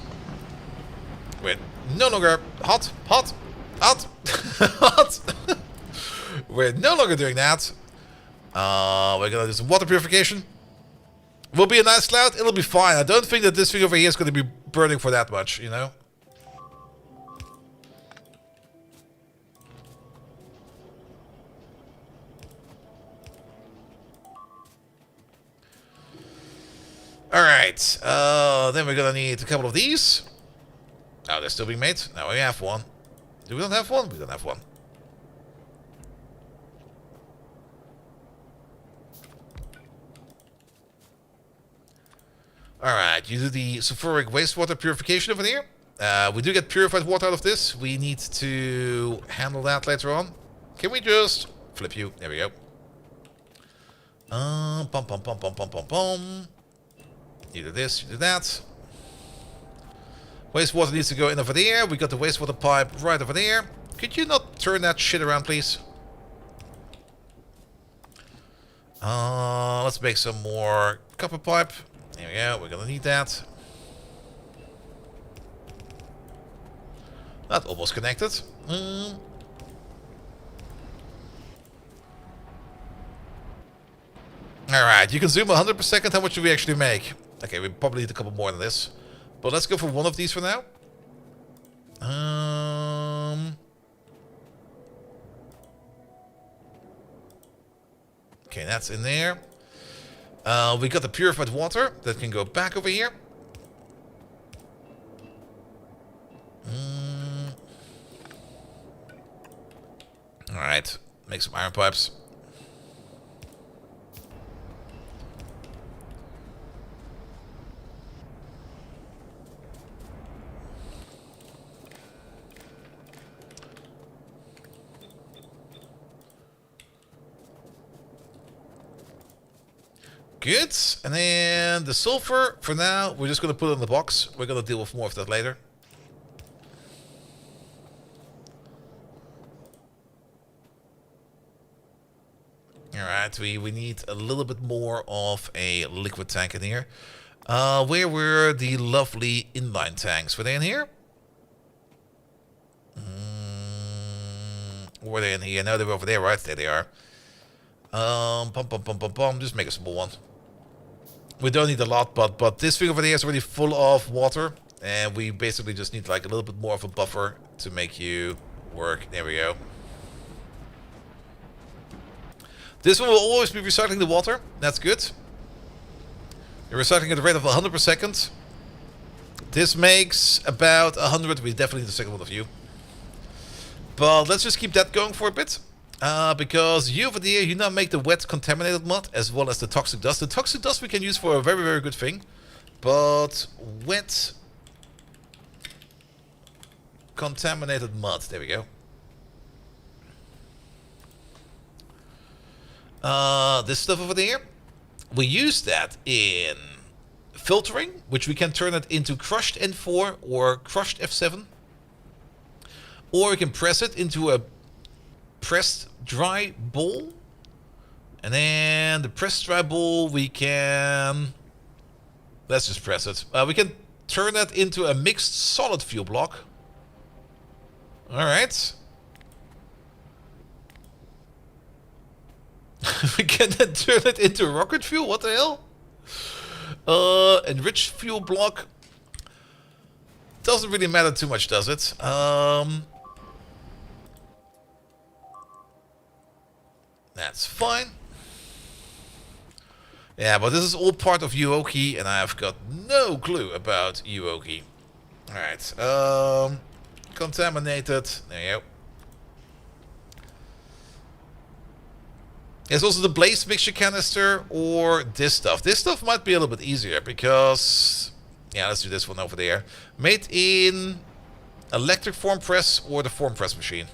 We're no longer hot. We're no longer doing that. We're going to do some water purification. Will be a nice cloud. It'll be fine. I don't think that this thing over here is going to be burning for that much, you know? Alright, then we're gonna need a couple of these. Oh, they're still being made? Now we have one. Do we not have one? We don't have one. Alright, you do the sulfuric wastewater purification over here. We do get purified water out of this. We need to handle that later on. Can we just flip you? There we go. You do this, you do that. Wastewater needs to go in over there. We got the wastewater pipe right over there. Could you not turn that shit around, please? Let's make some more copper pipe. There we go, we're gonna need that. That almost connected. Alright, you consume 100 per second. How much do we actually make? Okay, we probably need a couple more than this. But let's go for one of these for now. Okay, that's in there. We got the purified water that can go back over here. Alright, make some iron pipes. Good. And then the sulfur, for now, we're just going to put it in the box. We're going to deal with more of that later. Alright, we need a little bit more of a liquid tank in here. Where were the lovely inline tanks? Were they in here? Were they in here? No, they were over there, right? There they are. Just make a small one. We don't need a lot, but this thing over there is already full of water, and we basically just need like a little bit more of a buffer to make you work. There we go. This one will always be recycling the water. That's good. You're recycling at a rate of 100 per second. This makes about 100. We definitely need the second one of you. But let's just keep that going for a bit. Because you over there, you now make the wet contaminated mud as well as the toxic dust. The toxic dust we can use for a very, very good thing. But wet contaminated mud. There we go. This stuff over there, we use that in filtering, which we can turn it into crushed N4 or crushed F7. Or we can press it into a pressed dry ball. And then the pressed dry ball, we can... Let's just press it. We can turn that into a mixed solid fuel block. Alright. We can then turn it into rocket fuel. What the hell? Enriched fuel block. Doesn't really matter too much, does it? That's fine. Yeah, but this is all part of Uoki, and I've got no clue about Uoki. Alright. Contaminated. There you go. There's also the blaze mixture canister or this stuff. This stuff might be a little bit easier because... Yeah, let's do this one over there. Made in electric form press or the form press machine.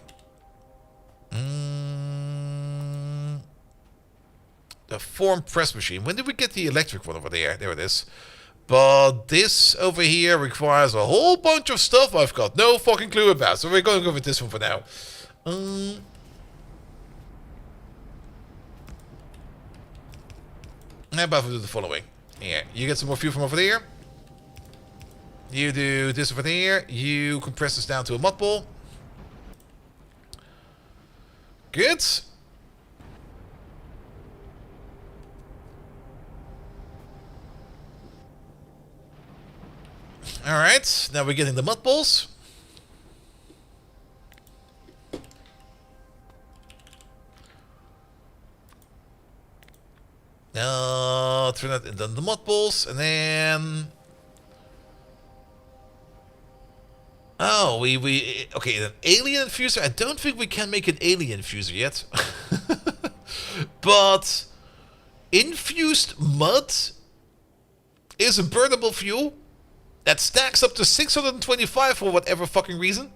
The form press machine. When did we get the electric one over there? There it is. But this over here requires a whole bunch of stuff I've got no fucking clue about. So we're going to go with this one for now. How about we do the following? Here, you get some more fuel from over there. You do this over there. You compress this down to a mud ball. Good. Alright, now we're getting the mud balls. Turn that into the mud balls, and then... Oh, okay, an alien infuser. I don't think we can make an alien infuser yet. But infused mud is a burnable fuel that stacks up to 625 for whatever fucking reason.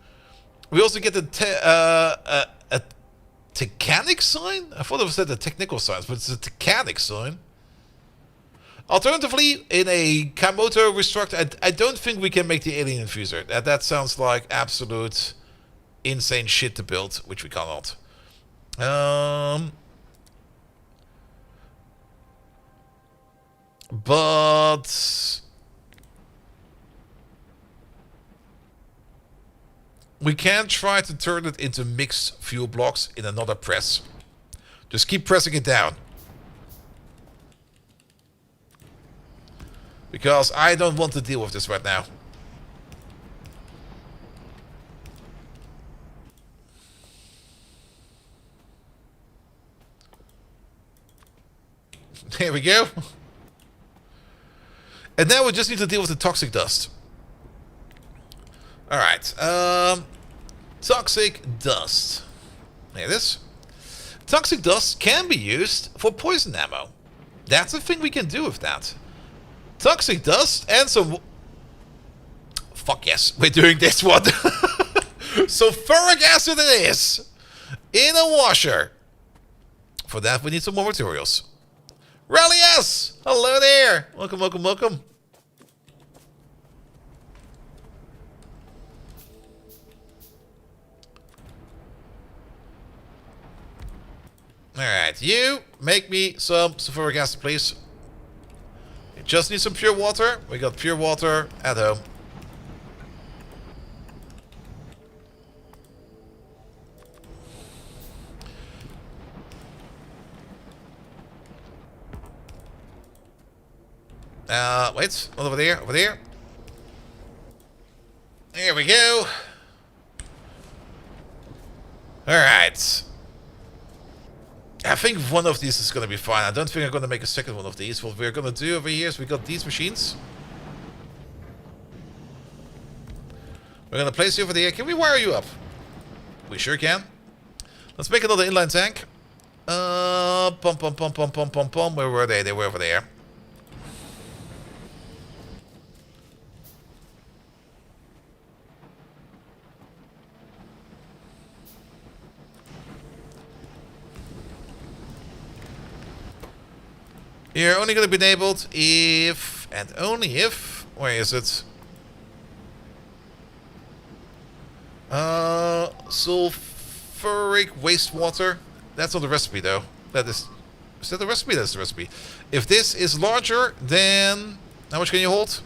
We also get a tecanic sign? I thought it was a technical sign, but it's a tecanic sign. Alternatively, in a Kamoto Restruct, I don't think we can make the alien infuser. That sounds like absolute insane shit to build, which we cannot. But we can try to turn it into mixed fuel blocks in another press. Just keep pressing it down. Because I don't want to deal with this right now. Here we go. And now we just need to deal with the toxic dust. Alright. Toxic dust. There it is. Toxic dust can be used for poison ammo. That's a thing we can do with that. Toxic dust and some... Fuck yes, we're doing this one. Sulfuric acid it is. In a washer. For that we need some more materials. Rally S! Hello there! Welcome, welcome, welcome. Alright, you make me some sulfuric acid, please. You just need some pure water. We got pure water at home. Wait, not over there, over there. There we go. Alright. I think one of these is going to be fine. I don't think I'm going to make a second one of these. What we're going to do over here is we got these machines. We're going to place you over there. Can we wire you up? We sure can. Let's make another inline tank. Pum, pum, pum, pum, pum, pum, pum. Where were they? They were over there. You're only going to be enabled if, and only if, where is it? Sulfuric wastewater. That's on the recipe though. That is that the recipe? That's the recipe. If this is larger, then how much can you hold?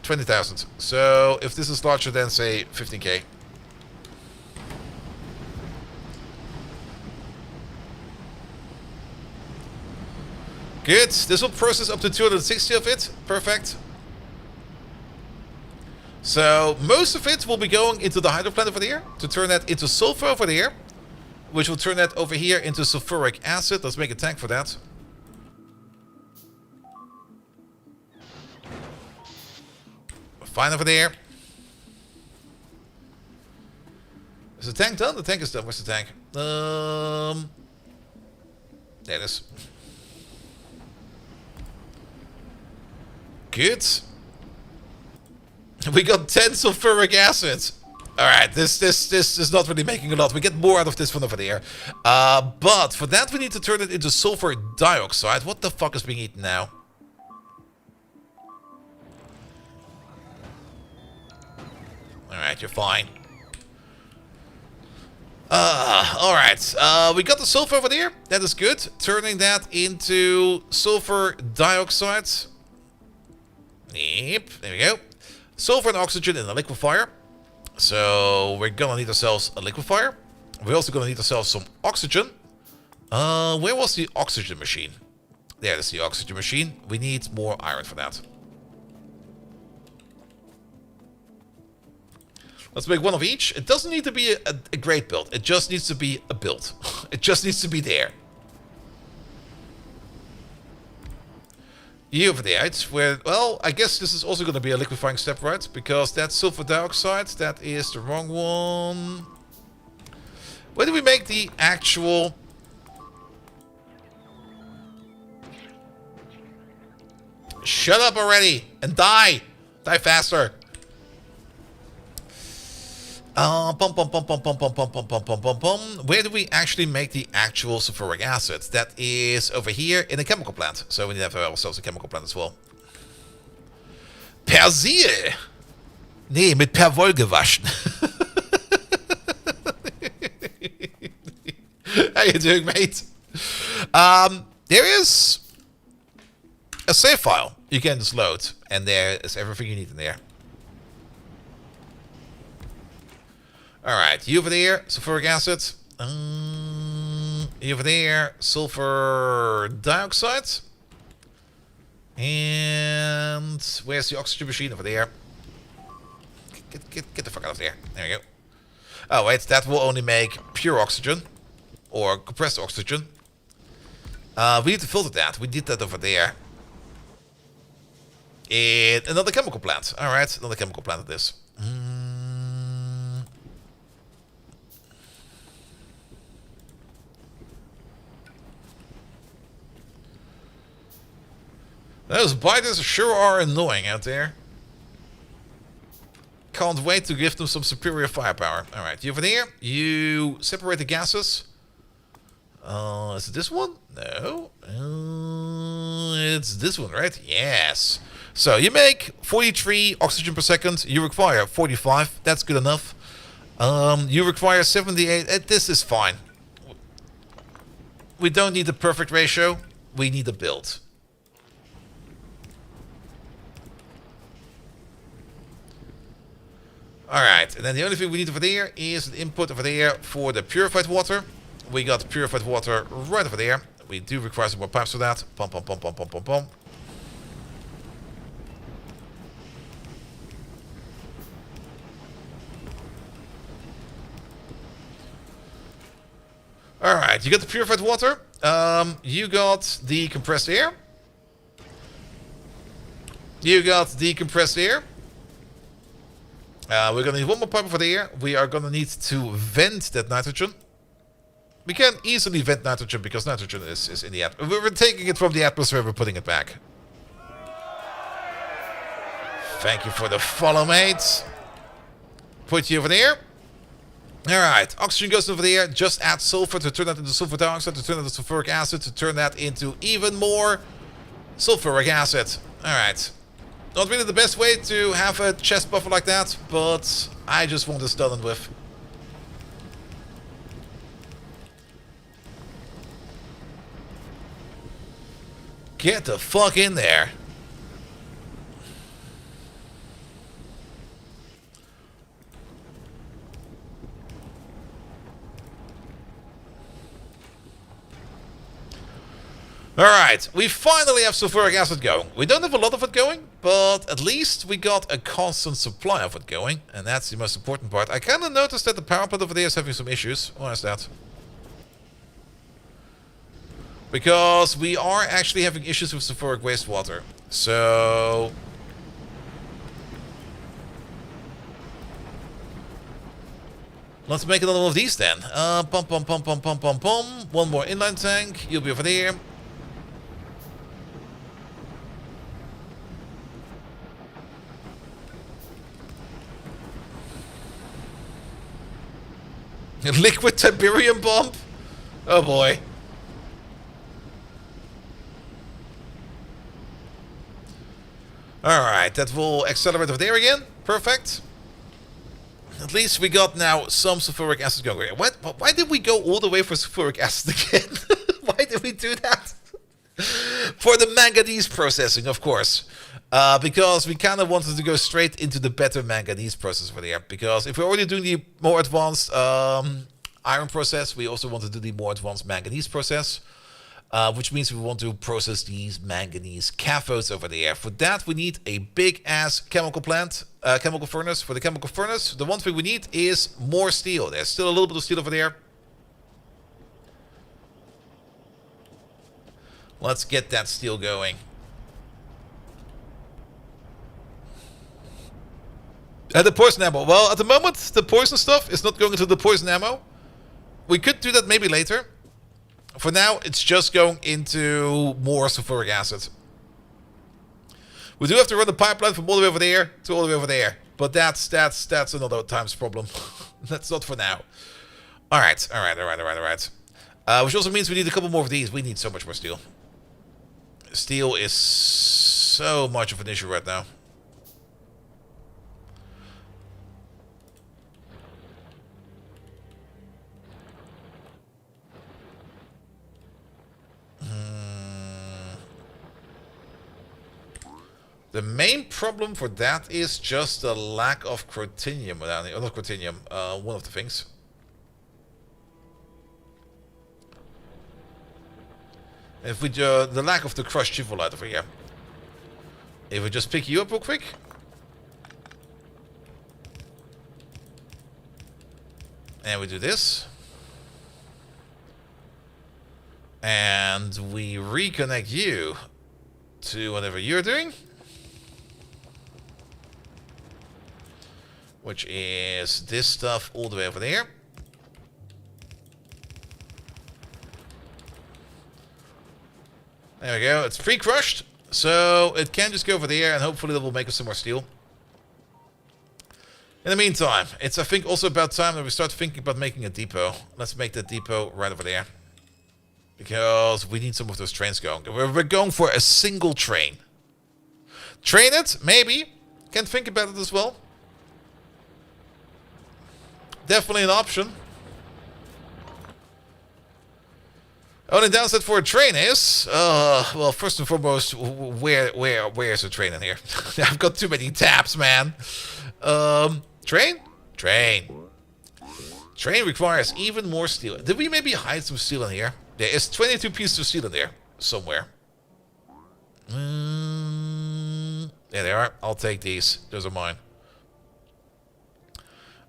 20,000. So if this is larger than say 15k. Good. This will process up to 260 of it. Perfect. So most of it will be going into the hydro plant over there to turn that into sulfur over there, which will turn that over here into sulfuric acid. Let's make a tank for that. Fine over there. Is the tank done? The tank is done. Where's the tank? There it is. Good. We got 10 sulfuric acid. Alright, this is not really making a lot. We get more out of this one over there. But for that we need to turn it into sulfur dioxide. What the fuck is being eaten now? Alright, you're fine. Alright. We got the sulfur over there. That is good. Turning that into sulfur dioxide. Yep, there we go. Sulfur and oxygen in a liquefier. So we're gonna need ourselves a liquefier. We're also gonna need ourselves some oxygen. Where was the oxygen machine? There's the oxygen machine. We need more iron for that. Let's make one of each. It doesn't need to be a great build. It just needs to be a build. It just needs to be there. You over there, it's where, well, I guess this is also going to be a liquefying step, right? Because that's sulfur dioxide. That is the wrong one. Where do we make the actual... Shut up already and die. Die faster. Where do we actually make the actual sulfuric acid? That is over here in a chemical plant. So we need to have ourselves a chemical plant as well. Persil! Nee, mit Perwoll gewaschen. How you doing, mate? There is a save file you can just load. And there is everything you need in there. Alright, you over there, sulfuric acid. You over there, sulfur dioxide. And where's the oxygen machine? Over there. Get the fuck out of there. There you go. Oh wait, that will only make pure oxygen. Or compressed oxygen. We need to filter that. We did that over there. In another chemical plant. Alright, another chemical plant it is. Those biters sure are annoying out there. Can't wait to give them some superior firepower. Alright, you over there. You separate the gases. Is it this one? No. It's this one, right? Yes. So you make 43 oxygen per second. You require 45. That's good enough. You require 78. This is fine. We don't need the perfect ratio. We need a build. Alright, and then the only thing we need over there is an input over there for the purified water. We got purified water right over there. We do require some more pipes for that. Pump, pump, pump, pump, pump, pump, pump. Alright, you got the purified water. You got the compressed air. You got the compressed air. We're gonna need one more pipe over there. We are gonna need to vent that nitrogen. We can easily vent nitrogen because nitrogen is in the atmosphere. We're taking it from the atmosphere, we're putting it back. Thank you for the follow, mates. Put you over there. Alright, oxygen goes over there. Just add sulfur to turn that into sulfur dioxide, to turn that into sulfuric acid, to turn that into even more sulfuric acid. Alright. Not really the best way to have a chest buffer like that, but I just want this done with. Get the fuck in there. Alright, we finally have sulfuric acid going. We don't have a lot of it going, but at least we got a constant supply of it going. And that's the most important part. I kind of noticed that the power plant over there is having some issues. Why is that? Because we are actually having issues with sulfuric wastewater. So... let's make another one of these then. Pump, pump, pump, pump, pump, pump, pump. One more inline tank. You'll be over there. Liquid Tiberium bomb? Oh boy. Alright, that will accelerate over there again. Perfect. At least we got now some sulfuric acid going. Why did we go all the way for sulfuric acid again? Why did we do that? For the manganese processing, of course. Because we kind of wanted to go straight into the better manganese process over there. Because if we're already doing the more advanced iron process, we also want to do the more advanced manganese process. Which means we want to process these manganese cathodes over there. For that, we need a big-ass chemical plant, chemical furnace. For the chemical furnace, the one thing we need is more steel. There's still a little bit of steel over there. Let's get that steel going. The poison ammo. Well, at the moment, the poison stuff is not going into the poison ammo. We could do that maybe later. For now, it's just going into more sulfuric acid. We do have to run the pipeline from all the way over there to all the way over there. But that's another time's problem. That's not for now. Alright. Which also means we need a couple more of these. We need so much more steel. Steel is so much of an issue right now. The main problem for that is just the lack of cruthenium. Not cruthenium, one of the things. If we the lack of the crushed chivolite over here. If we just pick you up real quick. And we do this. And we reconnect you to whatever you're doing. Which is this stuff all the way over there. There we go. It's pre-crushed. So it can just go over there and hopefully that will make us some more steel. In the meantime, it's I think also about time that we start thinking about making a depot. Let's make that depot right over there. Because we need some of those trains going. We're going for a single train. Train it? Maybe. Can think about it as well. Definitely an option. Only downside for a train is, well, first and foremost, where's the train in here? I've got too many tabs, man. Train? Train. Train requires even more steel. Did we maybe hide some steel in here? There is 22 pieces of steel in there, somewhere. There they are. I'll take these. Those are mine.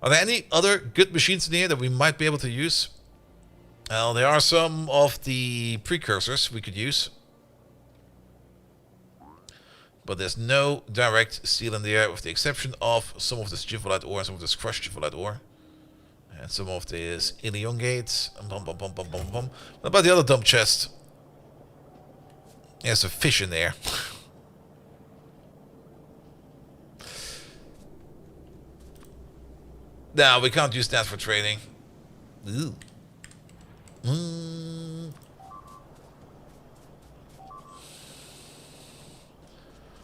Are there any other good machines in here that we might be able to use? Well, there are some of the precursors we could use. But there's no direct steel in there, with the exception of some of this Givolite ore, some of this crushed Givolite ore. And some of this Iliongate. What about the other dump chest? There's a fish in there. No, we can't use that for trading. Ooh.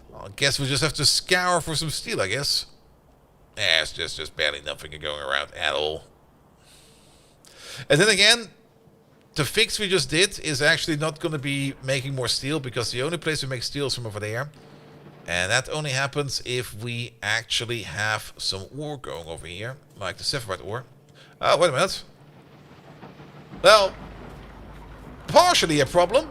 Well, I guess we just have to scour for some steel, I guess. Yeah, it's just barely nothing going around at all. And then again, the fix we just did is actually not going to be making more steel, because the only place we make steel is from over there. And that only happens if we actually have some ore going over here, like the Sephiroth ore. Oh, wait a minute. Well, partially a problem.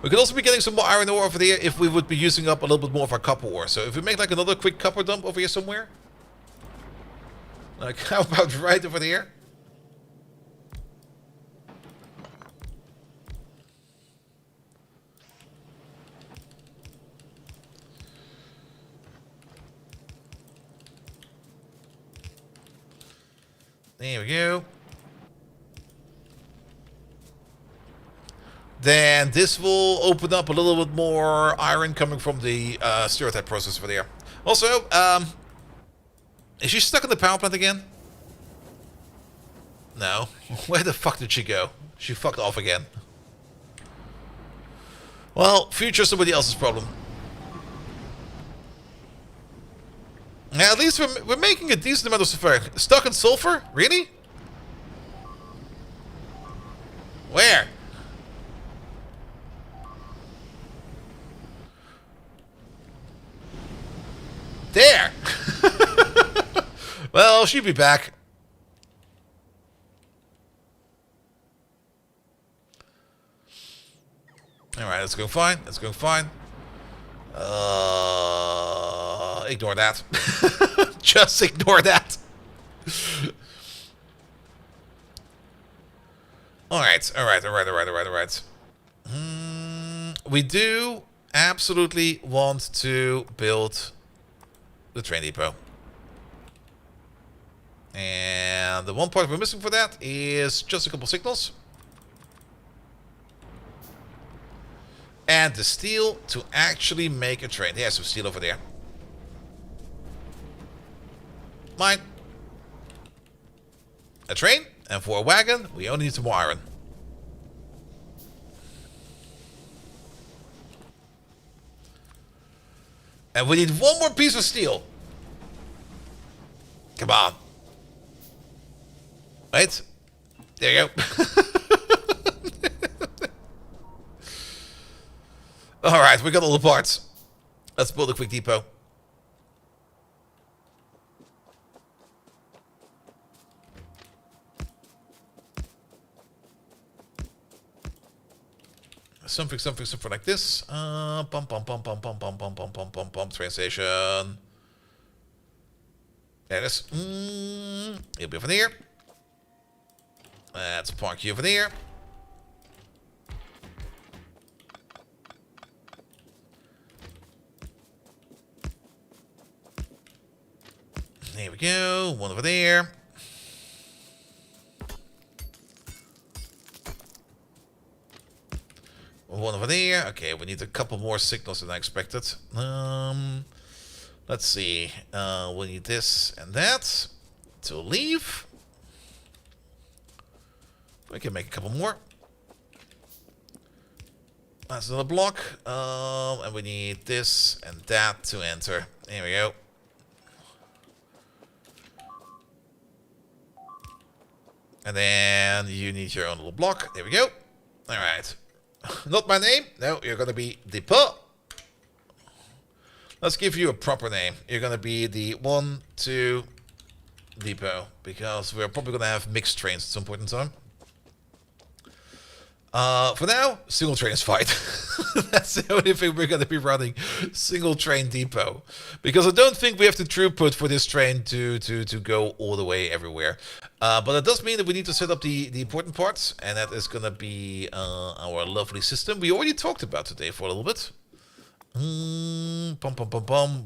We could also be getting some more iron ore over there if we would be using up a little bit more of our copper ore. So if we make like another quick copper dump over here somewhere. Like, how about right over there? There we go. Then this will open up a little bit more iron coming from the stereotype process over there. Also, is she stuck in the power plant again? No. Where the fuck did she go? She fucked off again. Well, future somebody else's problem. Now, at least we're making a decent amount of sulfur. Stuck in sulfur? Really? Where? There! Well, she'll be back. Alright, that's going fine. That's going fine. Ignore that. Just ignore that. Alright. We do absolutely want to build the train depot. And the one part we're missing for that is just a couple signals. And the steel to actually make a train. There's some steel over there. Mine. A train. And for a wagon, we only need some more iron. And we need one more piece of steel. Come on. Right? There you go. Alright, we got all the parts. Let's build a quick depot. Something like this. Train station. There it is. It'll be over there. Let's park you over there. There we go. One over there. One over there. Okay, we need a couple more signals than I expected. Let's see. We need this and that to leave. We can make a couple more. That's another block. And we need this and that to enter. There we go. And then you need your own little block. There we go. Alright. Not my name. No, you're going to be Depot. Let's give you a proper name. You're going to be the 1-2 Depot. Because we're probably going to have mixed trains at some point in time. For now, single train is fine. That's the only thing we're going to be running. Single train depot. Because I don't think we have the throughput for this train to go all the way everywhere. But it does mean that we need to set up the important parts. And that is going to be our lovely system we already talked about today for a little bit. We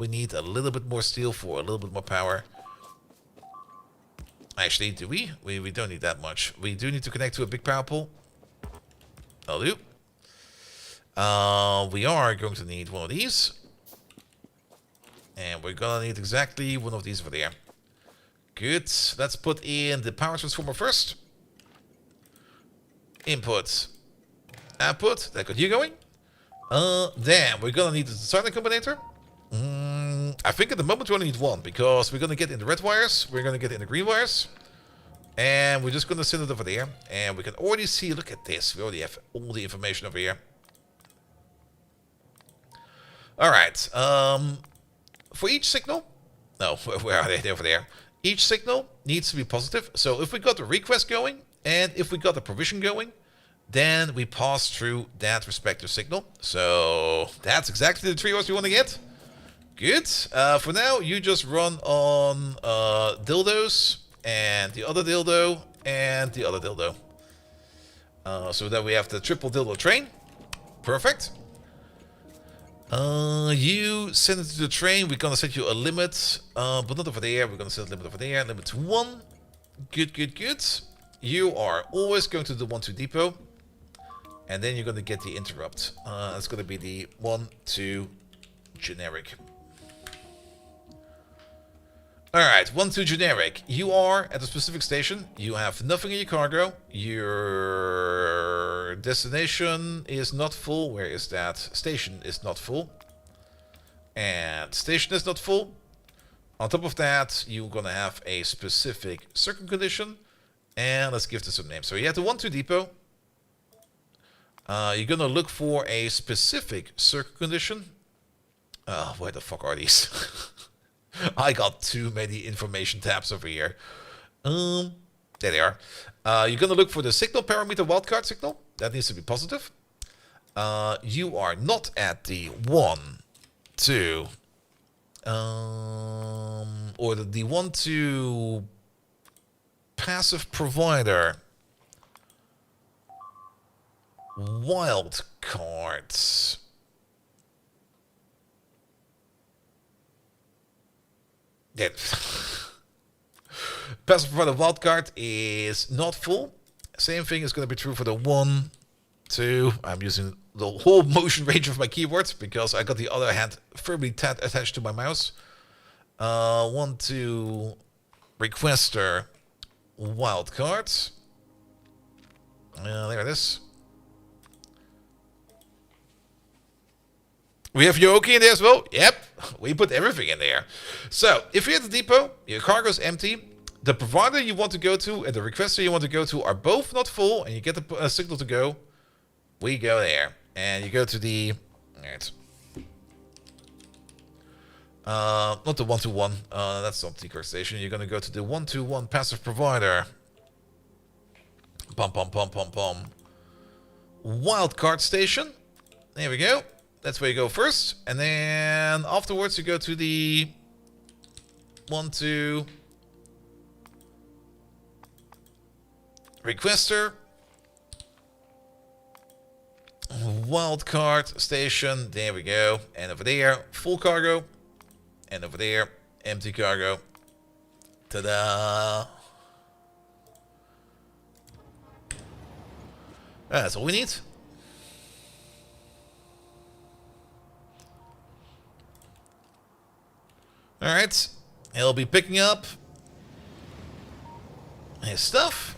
need a little bit more steel for a little bit more power. Actually, do we? We don't need that much. We do need to connect to a big power pole. I'll do. We are going to need one of these. And we're going to need exactly one of these over there. Good. Let's put in the power transformer first. Input. Output. That got you going. Then we're going to need the silent combinator. I think at the moment we only need one. Because we're going to get in the red wires. We're going to get in the green wires. And we're just going to send it over there. And we can already see, look at this. We already have all the information over here. Alright. For each signal. No, where are they? They're over there. Each signal needs to be positive. So if we got the request going. And if we got the provision going. Then we pass through that respective signal. So that's exactly the trios we want to get. Good. For now, you just run on dildos. And the other dildo, and the other dildo. So that we have the triple dildo train. Perfect. You send it to the train. We're going to set you a limit. But not over there. We're going to set a limit over there. Limit to 1. Good, good, good. You are always going to the 1-2 depot. And then you're going to get the interrupt. It's going to be the 1-2 generic. Alright, 1-2 generic. You are at a specific station. You have nothing in your cargo. Your destination is not full. Where is that? Station is not full. And station is not full. On top of that, you're going to have a specific circuit condition. And let's give this some names. So you have the 1-2 depot. You're going to look for a specific circuit condition. Where the fuck are these? I got too many information tabs over here. There they are. You're going to look for the signal parameter wildcard signal. That needs to be positive. You are not at the 1-2. Or the 1-2 passive provider. Wildcards. Yeah. Passive provider wildcard is not full. Same thing is going to be true for the 1-2. I'm using the whole motion range of my keyboards because I got the other hand firmly attached to my mouse. 1-2 requester wildcards. There it is. We have Yoki in there as well. Yep, we put everything in there. So, if you're at the depot, your cargo is empty, the provider you want to go to and the requester you want to go to are both not full, and you get the signal to go, we go there. And you go to the... Alright. Not the 1-2-1. That's not the current station. You're going to go to the 1-2-1 passive provider. Pom pom pom pom pom. Wildcard station. There we go. That's where you go first. And then afterwards you go to the 1, 2. Requester. Wildcard station. There we go. And over there, full cargo. And over there, empty cargo. Ta-da! That's all we need. Alright. He'll be picking up his stuff.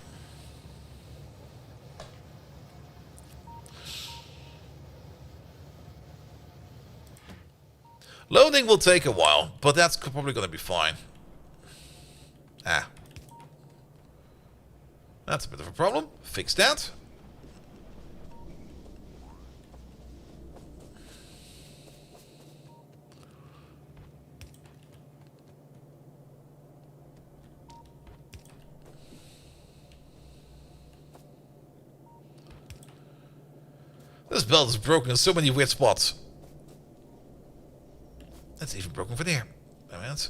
Loading will take a while, but that's probably going to be fine. Ah. That's a bit of a problem. Fix that. This belt is broken in so many weird spots. That's even broken over there. Damn it.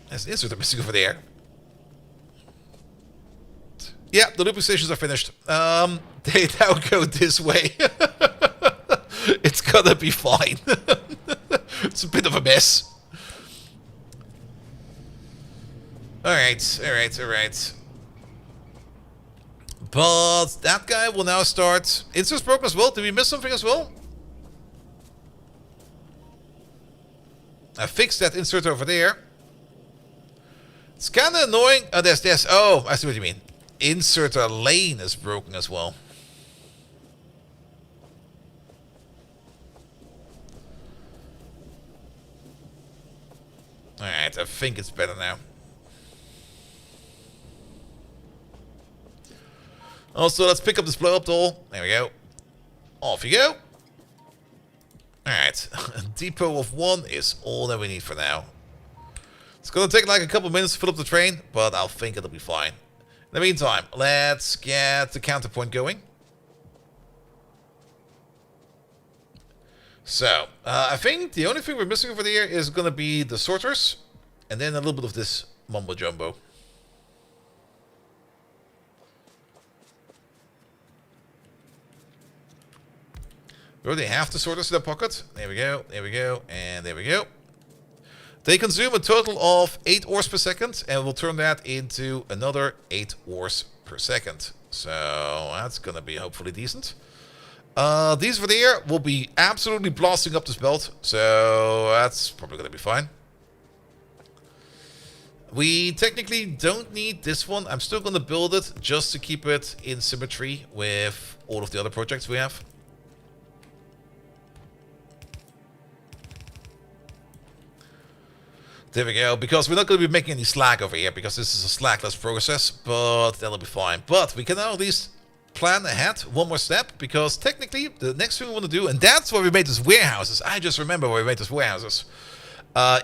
There's an insert missing over there. Yeah, the looping stations are finished. They now go this way. It's gonna be fine. It's a bit of a mess. Alright, alright, alright. But that guy will now start. Insert's broken as well. Did we miss something as well? I fixed that insert over there. It's kind of annoying. Oh, there's. Oh, I see what you mean. Inserter lane is broken as well. Alright, I think it's better now. Also, let's pick up this blow-up doll. There we go. Off you go. Alright. A depot of 1 is all that we need for now. It's gonna take like a couple minutes to fill up the train, but I think it'll be fine. In the meantime, let's get the counterpoint going. So, I think the only thing we're missing over there is gonna be the sorters, and then a little bit of this mumbo-jumbo. We already have the sorters in the pocket. There we go, there we go, and there we go. They consume a total of 8 ores per second, and we'll turn that into another 8 ores per second. So that's gonna be hopefully decent. These over there will be absolutely blasting up this belt, so that's probably gonna be fine. We technically don't need this one. I'm still gonna build it just to keep it in symmetry with all of the other projects we have. There we go, because we're not going to be making any slag over here, because this is a slagless process, but that'll be fine. But we can now at least plan ahead one more step, because technically the next thing we want to do, and that's why we made these warehouses, I just remember why we made these warehouses,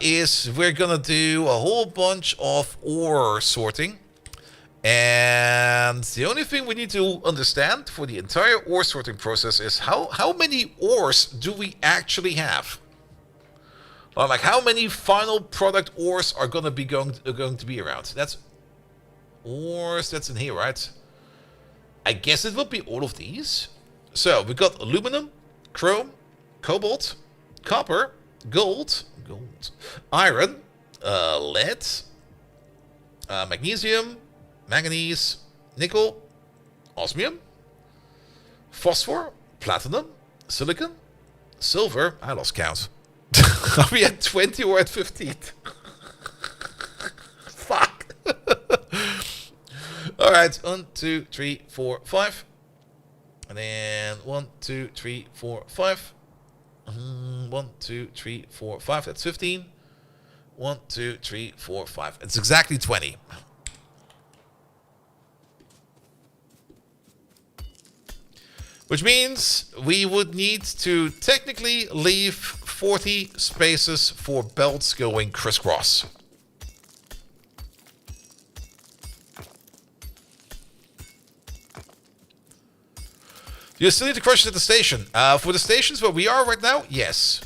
is we're going to do a whole bunch of ore sorting. And the only thing we need to understand for the entire ore sorting process is how many ores do we actually have? Like how many final product ores are going to be going to be around? That's ores. That's in here, right? I guess it will be all of these. So we got aluminum, chrome, cobalt, copper, gold, iron, lead, magnesium, manganese, nickel, osmium, phosphor, platinum, silicon, silver. I lost count. Are we at 20 or at 15? Fuck. Alright, 1, 2, 3, 4, 5. And then 1, 2, 3, 4, 5. 1, 2, 3, 4, 5. That's 15. 1, 2, 3, 4, 5. It's exactly 20. Which means we would need to technically leave 40 spaces for belts going crisscross. You still need to crush it at the station. For the stations where we are right now, yes.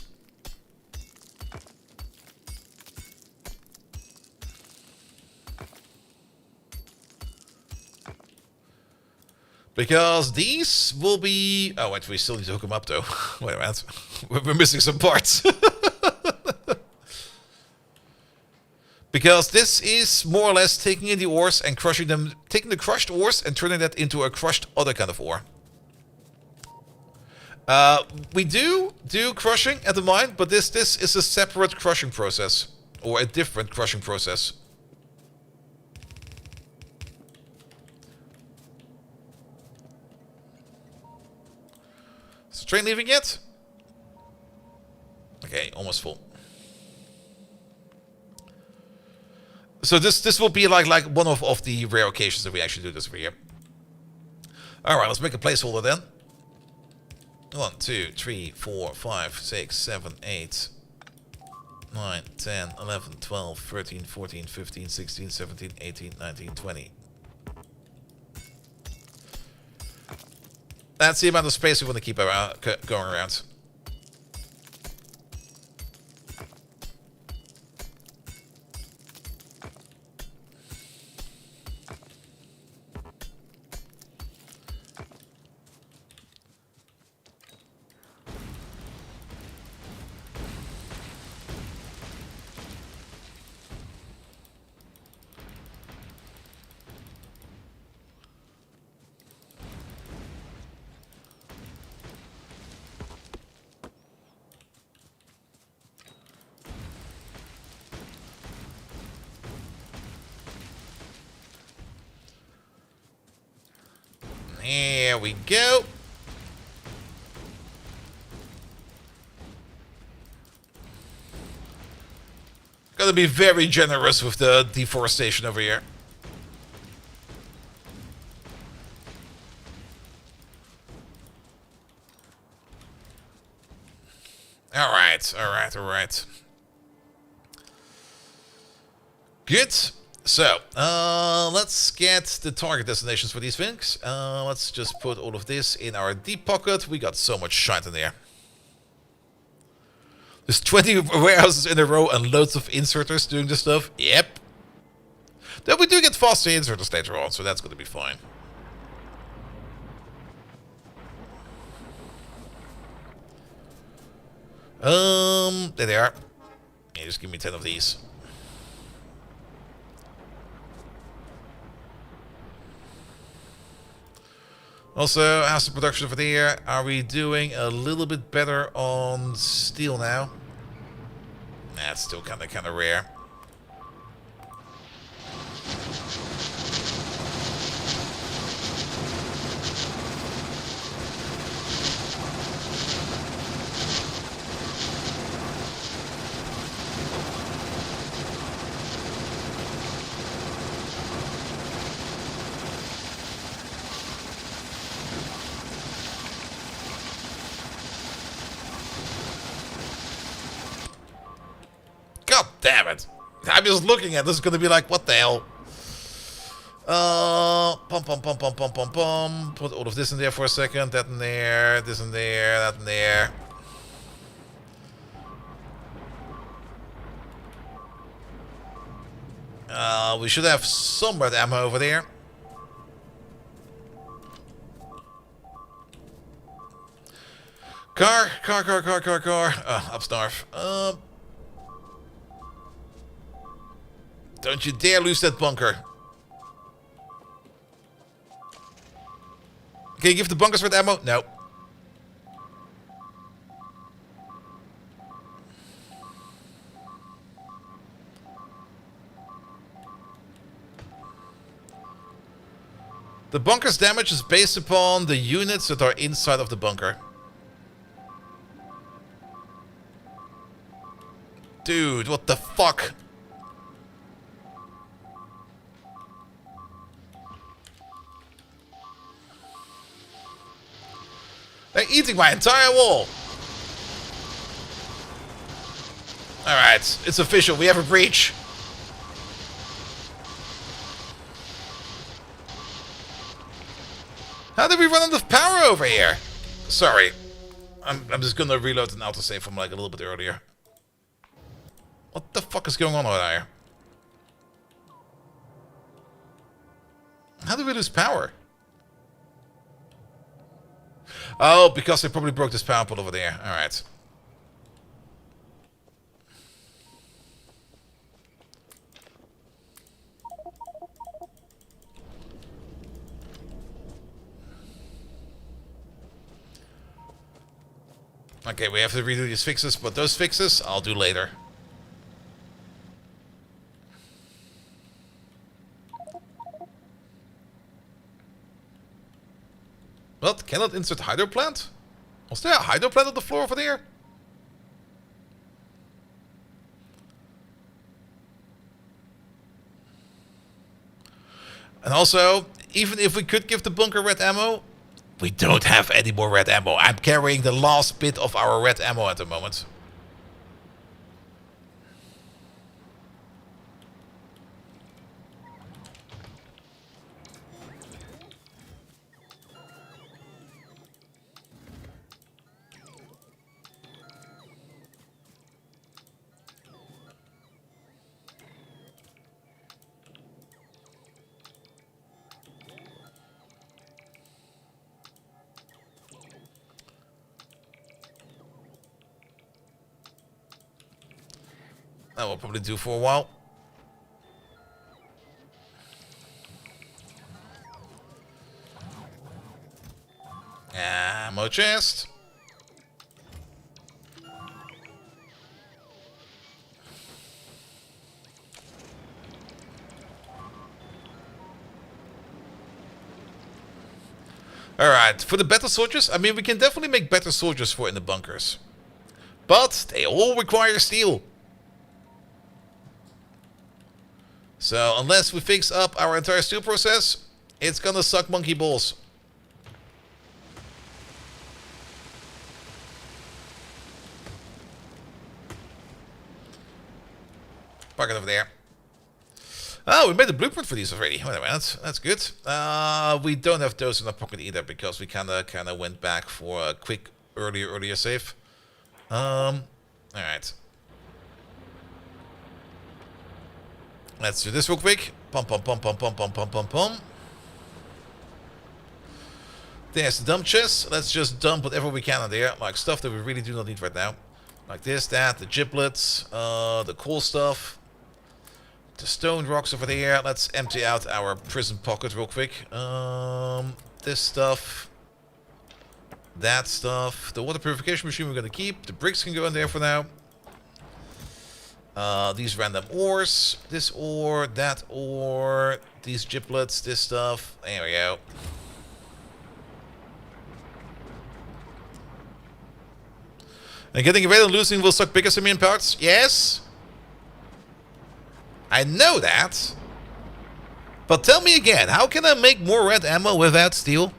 Because these will be... Oh, wait, we still need to hook them up, though. Wait a minute. We're missing some parts. Because this is more or less taking in the ores and crushing them, taking the crushed ores and turning that into a crushed other kind of ore. We do crushing at the mine, but this is a separate crushing process. Or a different crushing process. Is the train leaving yet? Okay, almost full. So this will be like one of the rare occasions that we actually do this over here. Alright, let's make a placeholder then. 1, 2, 3, 4, 5, 6, 7, 8, 9, 10, 11, 12, 13, 14, 15, 16, 17, 18, 19, 20. That's the amount of space we want to keep around, going around. There we go. Gotta be very generous with the deforestation over here. Alright. Good. So, let's get the target destinations for these things. Let's just put all of this in our deep pocket. We got so much shite in there. There's 20 warehouses in a row and loads of inserters doing this stuff. Yep. Then we do get faster inserters later on, so that's going to be fine. There they are. Yeah, just give me 10 of these. Also, how's the production over there? Are we doing a little bit better on steel now? That's still kind of rare. Damn it. I'm just looking at this. It's going to be like, what the hell? Pum. Put all of this in there for a second. That in there. This in there. That in there. We should have some red ammo over there. Car. Upstarve. Don't you dare lose that bunker. Can you give the bunkers red ammo? No. The bunker's damage is based upon the units that are inside of the bunker. Dude, what the fuck? They're eating my entire wall. Alright, it's official. We have a breach. How did we run out of power over here? Sorry. I'm just gonna reload an autosave from like a little bit earlier. What the fuck is going on over there? How did we lose power? Oh, because they probably broke this power pole over there. Alright. Okay, we have to redo these fixes, but those fixes I'll do later. What? Cannot insert hydro plant? Was there a hydro plant on the floor over there? And also, even if we could give the bunker red ammo, we don't have any more red ammo. I'm carrying the last bit of our red ammo at the moment. That will probably do for a while. Ammo chest. Alright, for the better soldiers, I mean, we can definitely make better soldiers for in the bunkers. But they all require steel. So, unless we fix up our entire steel process, it's gonna suck monkey balls. Park it over there. Oh, we made a blueprint for these already. Wait a minute, that's good. We don't have those in our pocket either because we kinda went back for a quick earlier save. Alright. Let's do this real quick. Pum pum pum pum pum pum pum pum pum. There's the dump chest. Let's just dump whatever we can in there, like stuff that we really do not need right now, like this, that, the giblets, the coal stuff, the stone rocks over there. Let's empty out our prison pocket real quick. This stuff, that stuff, the water purification machine we're gonna keep. The bricks can go in there for now. These random ores, this ore, that ore, these giblets, this stuff. There we go. And getting red and losing will suck bigger simian parts? Yes. I know that. But tell me again, how can I make more red ammo without steel?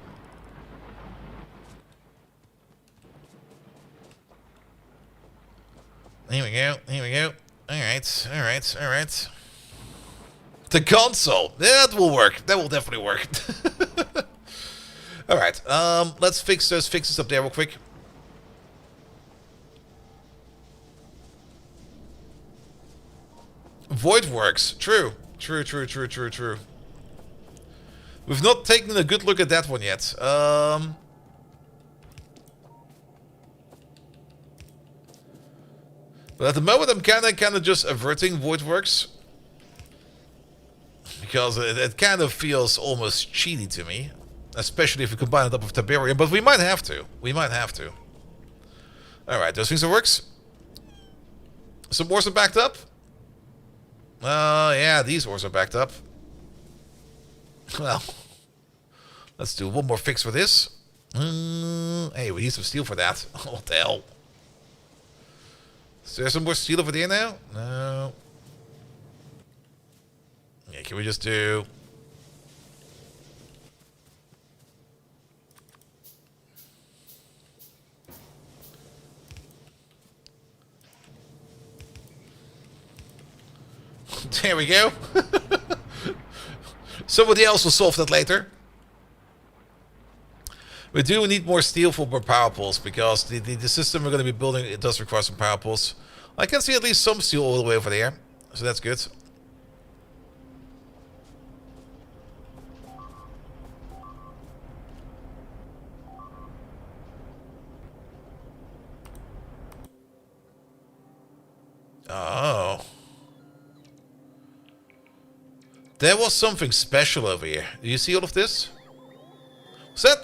Here we go, here we go. Alright, alright, alright. The console! That will work. That will definitely work. Alright, let's fix those fixes up there real quick. Void works. True. True, true, true, true, true. We've not taken a good look at that one yet. But at the moment, I'm kind of just averting void works because it kind of feels almost cheaty to me, especially if we combine it up with Tiberium. But we might have to. We might have to. All right, those things that works. Some ores are backed up. Yeah, these ores are backed up. Well, let's do one more fix for this. Hey, we need some steel for that. What the hell? Is there some more steel over there now? No. Yeah, can we just do... There we go. Somebody else will solve that later. We do need more steel for more power poles because the system we're going to be building, it does require some power poles. I can see at least some steel all the way over there, so that's good. Oh. There was something special over here. Do you see all of this?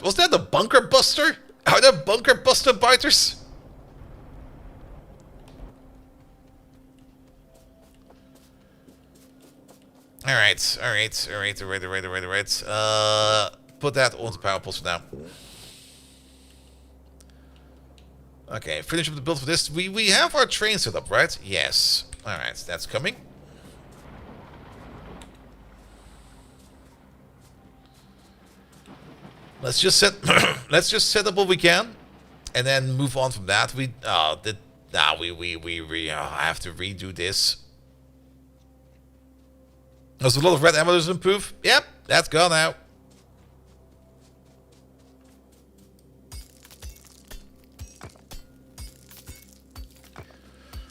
Was that the bunker buster? Are there bunker buster biters? Alright. Put that on the power poles for now. Okay, finish up the build for this. We have our train set up, right? Yes. Alright, that's coming. Let's just set let's just set up what we can and then move on from that. I have to redo this. There's a lot of red ammo to improve. Yep, that's gone now.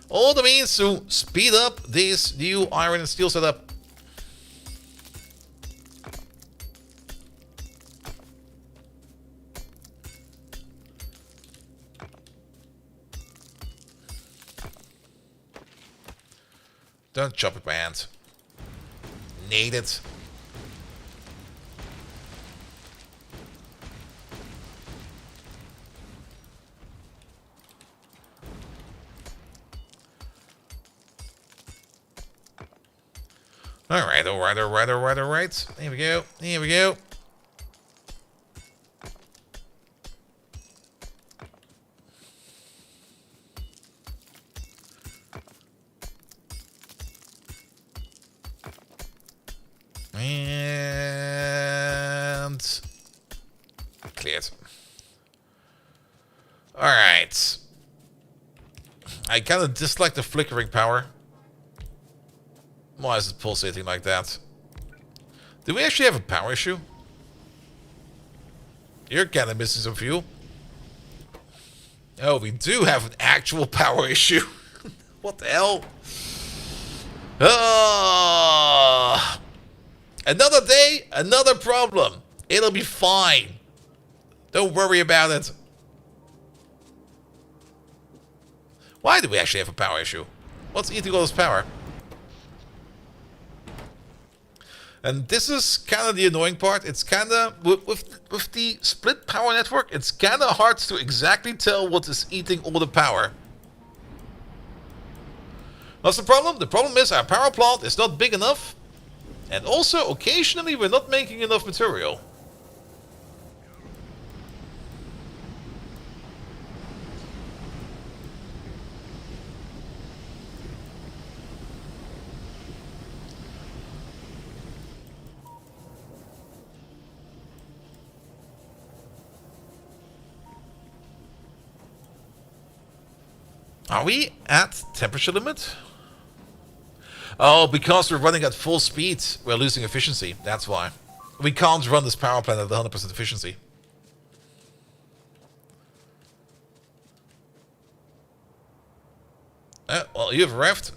All the means to speed up this new iron and steel setup. Don't chop it by hand. Need it. Alright. Here we go. And cleared. Alright. I kind of dislike the flickering power. Why is it pulsating like that? Do we actually have a power issue? You're kind of missing some fuel. Oh, we do have an actual power issue. What the hell? Another day, another problem. It'll be fine. Don't worry about it. Why do we actually have a power issue? What's eating all this power? And this is kind of the annoying part. It's kind of, with the split power network, it's kind of hard to exactly tell what is eating all the power. What's the problem? The problem is our power plant is not big enough. And also, occasionally, we're not making enough material. Are we at temperature limit? Oh, because we're running at full speed, we're losing efficiency. That's why. We can't run this power plant at 100% efficiency. Well, you've arrived.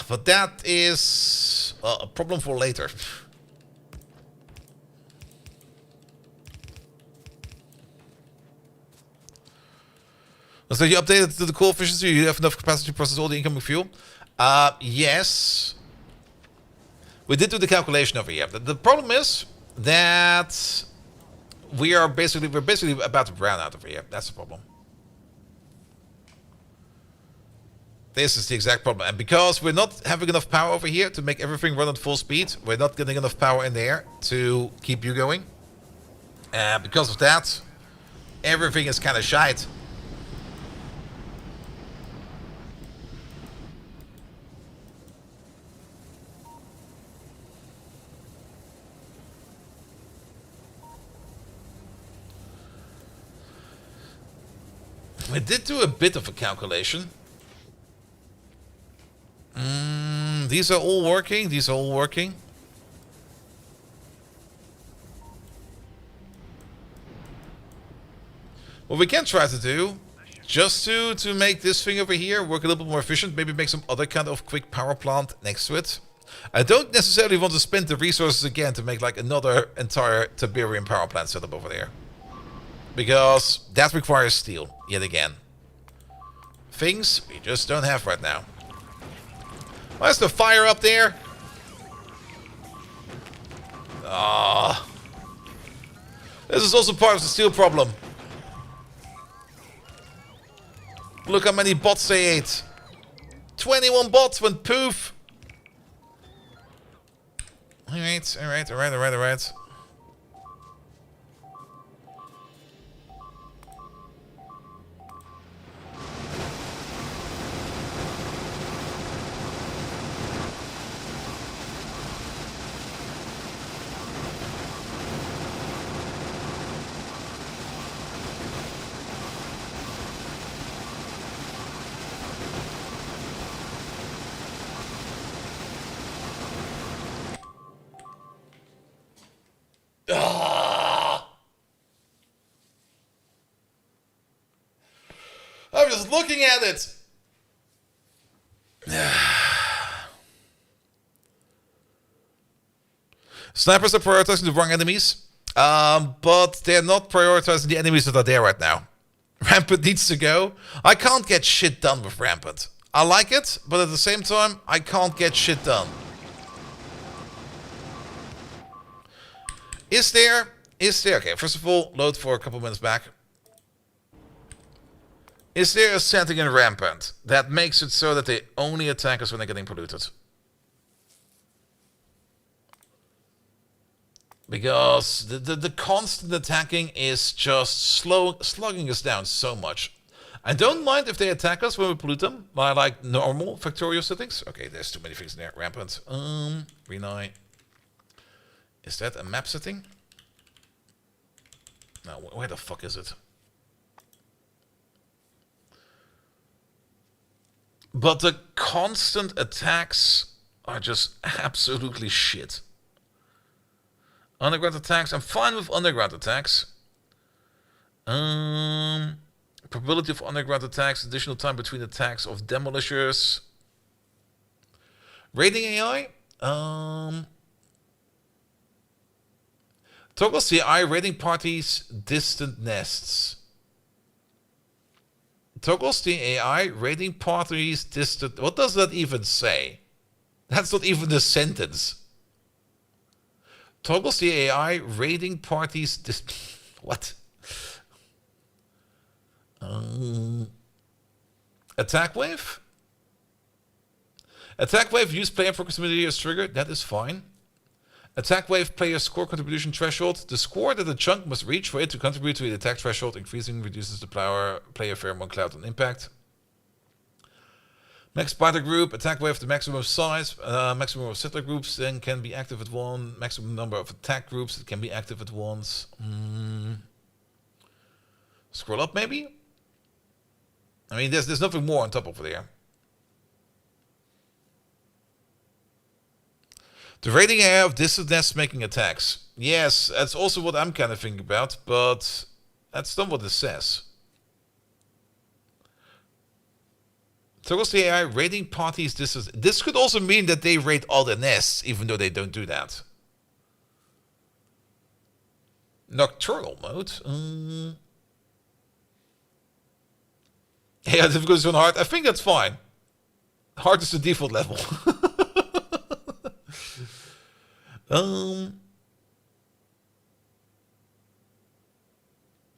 But that is a problem for later. So you updated to the core efficiency, you have enough capacity to process all the incoming fuel? Yes. We did do the calculation over here. The problem is that we're basically about to brown out over here. That's the problem. This is the exact problem. And because we're not having enough power over here to make everything run at full speed, we're not getting enough power in there to keep you going. Because of that, everything is kind of shite. We did do a bit of a calculation. These are all working. These are all working. What we can try to do Just to make this thing over here work a little bit more efficient, maybe make some other kind of quick power plant next to it. I don't necessarily want to spend the resources again to make like another entire Tiberium power plant setup over there. Because that requires steel, yet again. Things we just don't have right now. Why is the fire up there? Ah. This is also part of the steel problem. Look how many bots they ate. 21 bots went poof. Alright. I'm just looking at it. Snipers are prioritizing the wrong enemies, but they're not prioritizing the enemies that are there right now. Rampant needs to go. I can't get shit done with Rampant. I like it, but at the same time, I can't get shit done. Is there? Okay, first of all, load for a couple minutes back. Is there a setting in Rampant that makes it so that they only attack us when they're getting polluted? Because the constant attacking is just slugging us down so much. I don't mind if they attack us when we pollute them, by like normal factorial settings. Okay, there's too many things in there. Rampant. Renai. Is that a map setting? No, where the fuck is it? But the constant attacks are just absolutely shit. Underground attacks, I'm fine with underground attacks. Probability of underground attacks, additional time between attacks of demolishers. Raiding AI? Toggles the AI raiding parties distant nests. Toggles the AI raiding parties distant... What does that even say? That's not even a sentence. Toggles the AI raiding parties... What? Attack wave? Attack wave use player proximity as trigger. That is fine. Attack wave player score contribution threshold. The score that the chunk must reach for it to contribute to the attack threshold increasing reduces the player pheromone cloud on impact. Max spider group. Attack wave the maximum size. Maximum of settler groups then can be active at one. Maximum number of attack groups that can be active at once. Scroll up maybe? I mean, there's nothing more on top over there. The raiding AI of distant nests making attacks. Yes, that's also what I'm kind of thinking about, but that's not what this says. Toggles the AI raiding parties distant. This could also mean that they raid all the nests, even though they don't do that. Nocturnal mode. Yeah, difficulty is on hard. I think that's fine. Hard is the default level.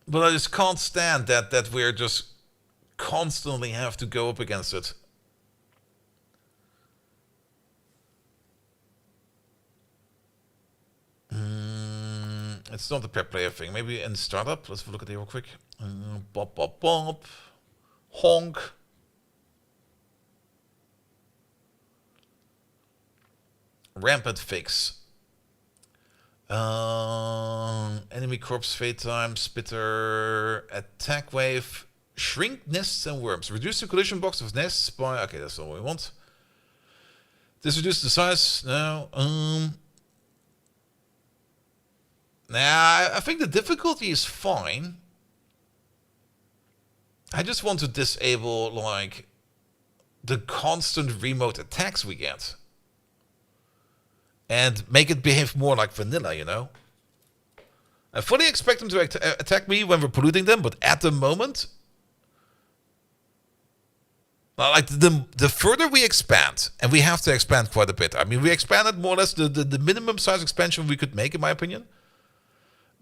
But I just can't stand that we're just constantly have to go up against it. It's not a per player thing. Maybe in startup. Let's have a look at it real quick. Bop, bop, bop. Honk. Rampant fix. Enemy corpse fade time, spitter, attack wave, shrink nests and worms. Reduce the collision box of nests by... Okay, that's all we want. This reduces the size. No. Nah, I think the difficulty is fine. I just want to disable, like, the constant remote attacks we get. And make it behave more like vanilla, you know? I fully expect them to attack me when we're polluting them, but at the moment... Like, the further we expand, and we have to expand quite a bit. I mean, we expanded more or less the minimum size expansion we could make, in my opinion.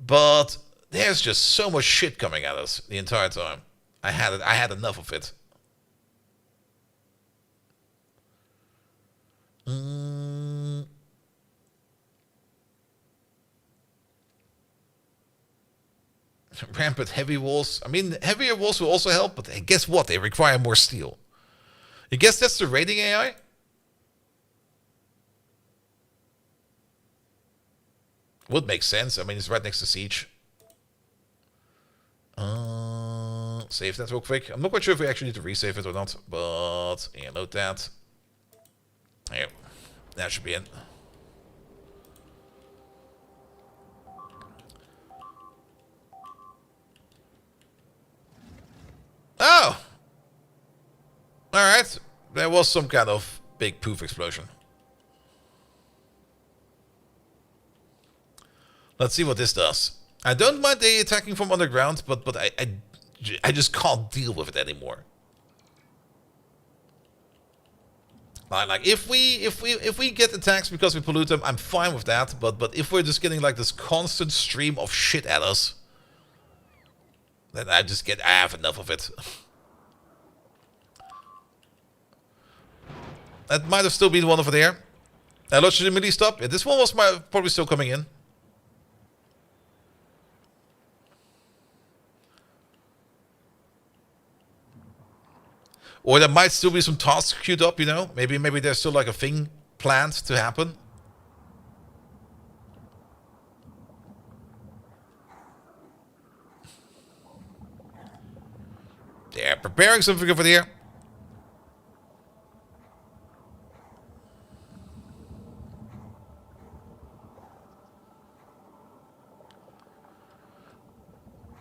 But there's just so much shit coming at us the entire time. I had enough of it. Rampant heavy walls. I mean, heavier walls will also help, but guess what? They require more steel. I guess that's the rating AI? Would make sense. I mean, it's right next to Siege. Save that real quick. I'm not quite sure if we actually need to resave it or not, but yeah, load that. Here, that should be in. Oh! Alright, there was some kind of big poof explosion. Let's see what this does. I don't mind the attacking from underground, but I just can't deal with it anymore. Like if we get attacks because we pollute them, I'm fine with that. But if we're just getting like this constant stream of shit at us, then I have enough of it. That might have still been one over there. Let's immediately stop. Yeah, this one was probably still coming in. Or there might still be some tasks queued up, you know? Maybe there's still like a thing planned to happen. They're preparing something over there.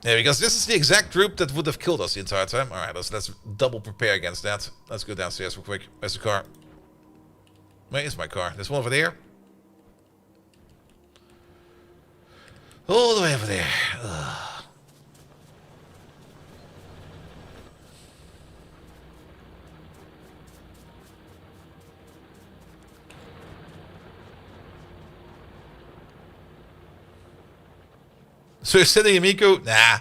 Yeah, because this is the exact group that would have killed us the entire time. Alright, let's double prepare against that. Let's go downstairs real quick. Where's the car? Where is my car? There's one over there. All the way over there. Ugh. So you're sending Yamiko? Nah.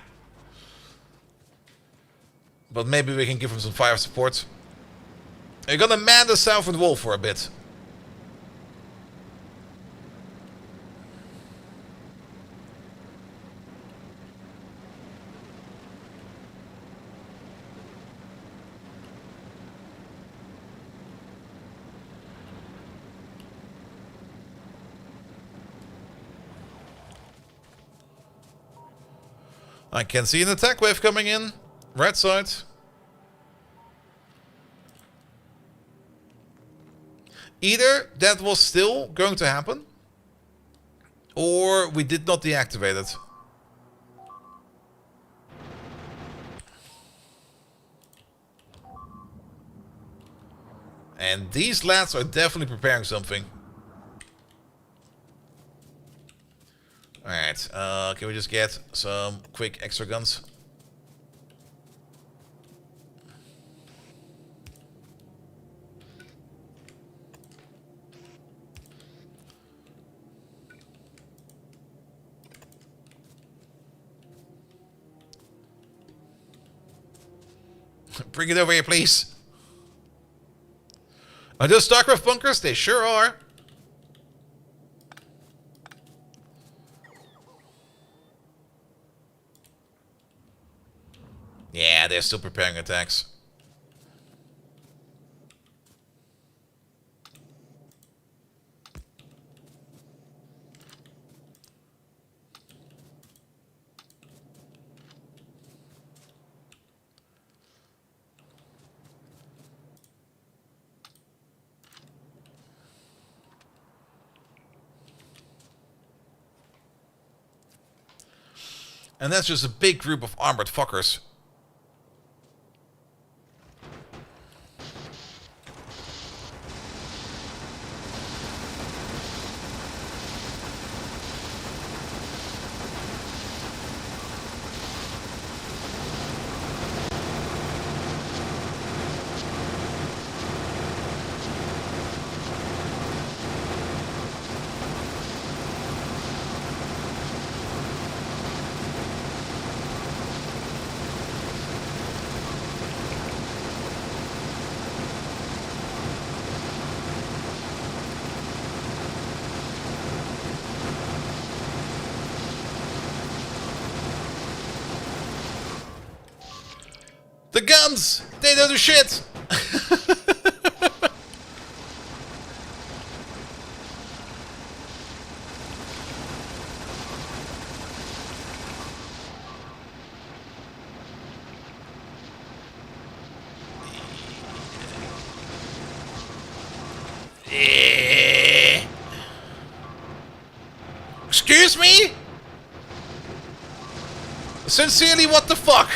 But maybe we can give him some fire support. You're gonna man the southern wall for a bit. I can see an attack wave coming in. Right side. Either that was still going to happen, or we did not deactivate it. And these lads are definitely preparing something. Alright, can we just get some quick extra guns? Bring it over here, please. Are those StarCraft bunkers? They sure are. Yeah, they're still preparing attacks. And that's just a big group of armored fuckers. The guns! They don't do shit! Excuse me? Sincerely, what the fuck?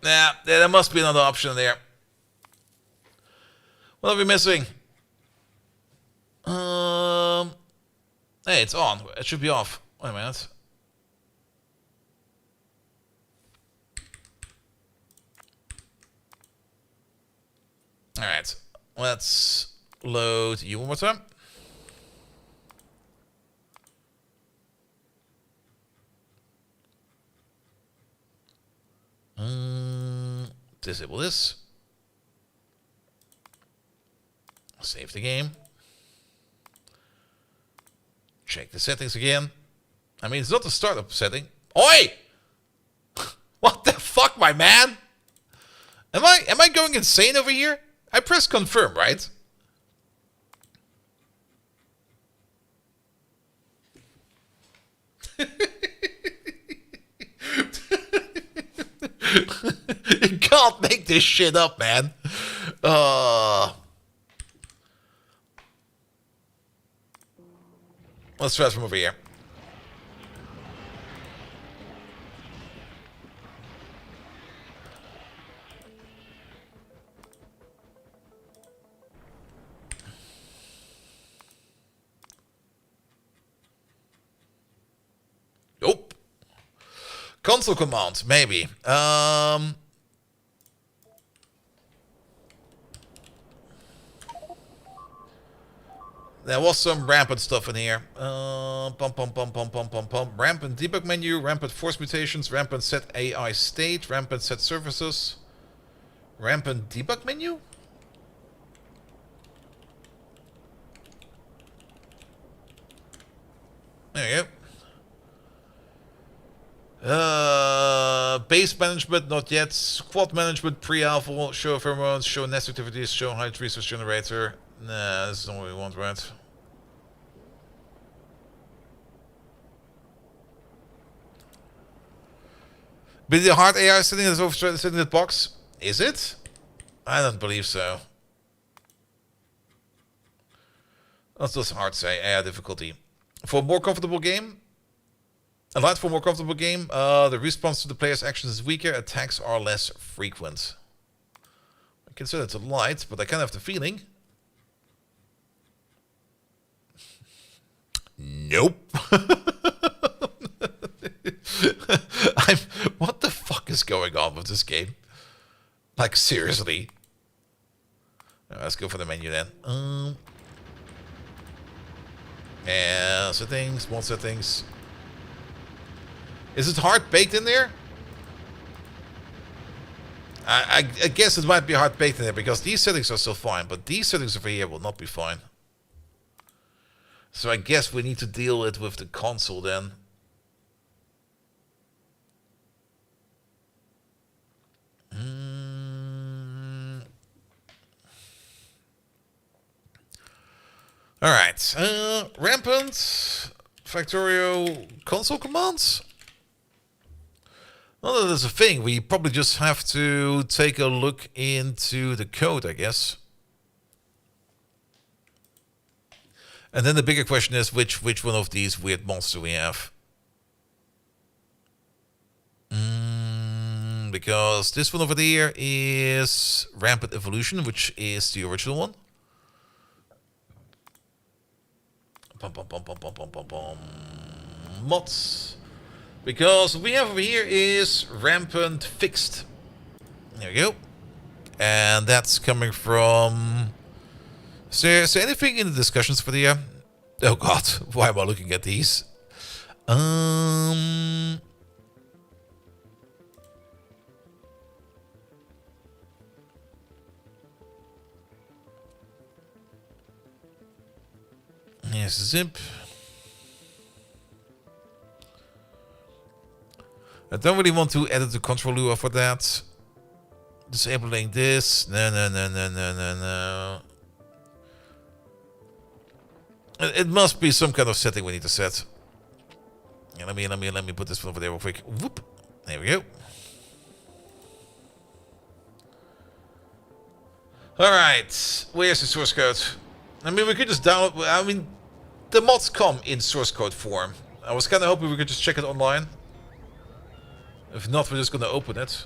Nah, there must be another option there. What are we missing? Hey, it's on. It should be off. Wait a minute. Alright, let's load you one more time. Disable this. Save the game. Check the settings again. I mean, it's not the startup setting. Oi! What the fuck, my man? Am I going insane over here? I pressed confirm, right? You can't make this shit up, man. Let's try from over here. Nope. Console command, maybe. There was some rampant stuff in here. Rampant debug menu, rampant force mutations, rampant set AI state, rampant set surfaces. Rampant debug menu? There you go. Base management, not yet. Squad management, pre-alpha, show pheromones, show nest activities, show height resource generator. Nah, this is not what we want, right? But the hard AI setting is over sitting in that box. Is it? I don't believe so. That's just hard to say. AI difficulty. For a more comfortable game, the response to the player's actions is weaker, attacks are less frequent. I consider it's a light, but I kind of have the feeling. Nope. What the fuck is going on with this game? Like, seriously. Right, let's go for the menu then. Yeah, settings, more settings. Is it hard baked in there? I guess it might be hard baked in there because these settings are still fine, but these settings over here will not be fine. So I guess we need to deal it with the console then. Alright, rampant, Factorio console commands. Well, that is a thing. We probably just have to take a look into the code, I guess. And then the bigger question is which one of these weird monsters we have. Because this one over there is Rampant Evolution, which is the original one. Mods. Because what we have over here is Rampant Fixed. There we go. And that's coming from... Is there anything in the discussions for the... Oh god, why am I looking at these? Here's zip. I don't really want to edit the control lure for that. Disabling this. No. It must be some kind of setting we need to set. Yeah, let me put this one over there real quick. Whoop. There we go. Alright. Where's the source code? I mean, we could just download... I mean, the mods come in source code form. I was kind of hoping we could just check it online. If not, we're just going to open it.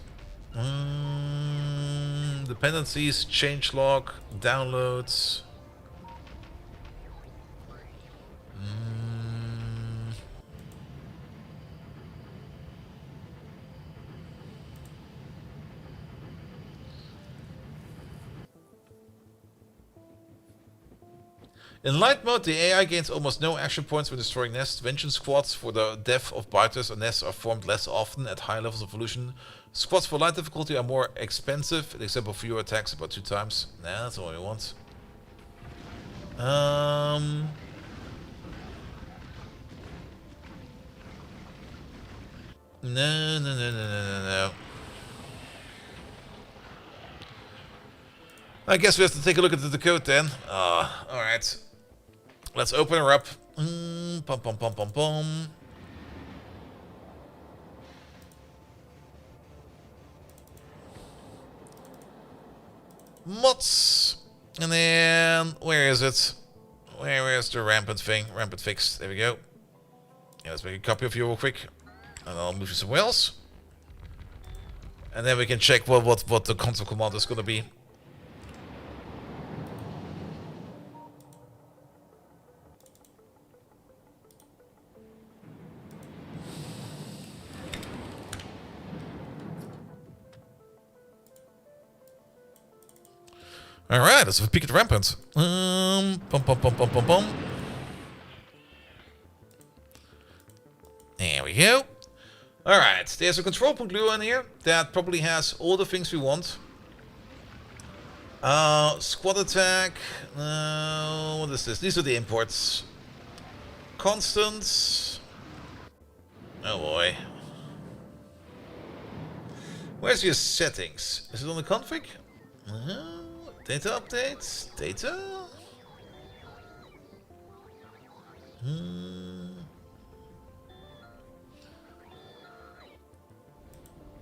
Dependencies, changelog, downloads. In light mode, the AI gains almost no action points when destroying nests. Vengeance squads for the death of biters or nests are formed less often at high levels of evolution. Squads for light difficulty are more expensive, except for fewer attacks, about 2 times. Nah, that's all we want. No. I guess we have to take a look at the code then. Alright. Let's open her up. Mods. And then, where is it? Where is the rampant thing? Rampant fix. There we go. Yeah, let's make a copy of you real quick. And I'll move you somewhere else. And then we can check what the console command is going to be. Alright, let's have a peek at the rampant. There we go. Alright, there's a control point lure in here that probably has all the things we want. Squad attack. What is this? These are the imports. Constants. Oh boy. Where's your settings? Is it on the config? Data updates? Data?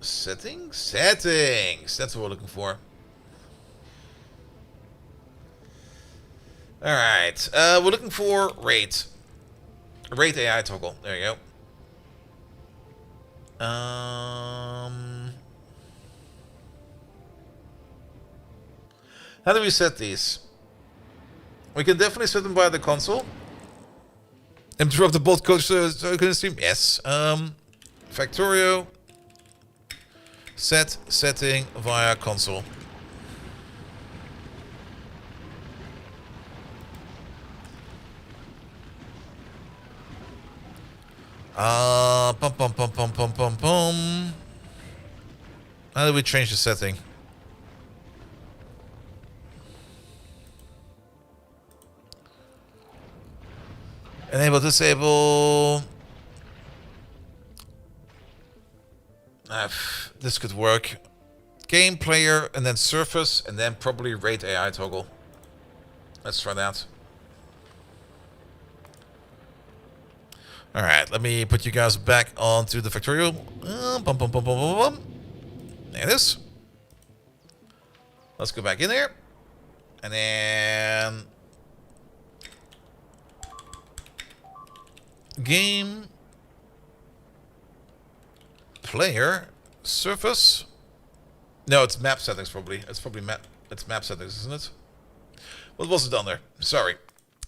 Settings? Settings! That's what we're looking for. Alright. We're looking for rate. Rate AI toggle. There you go. How do we set these? We can definitely set them via the console. Interrupt the bot code so you can stream? Yes. Factorio. Set setting via console. How do we change the setting? Enable, disable. This could work. Game player and then surface and then probably rate AI toggle. Let's try that. Alright, let me put you guys back onto the factorial. There it is. Let's go back in there. And then... Game... Player... Surface... No, it's map settings probably. It's probably map... It's map settings, isn't it? What was it on there? Sorry.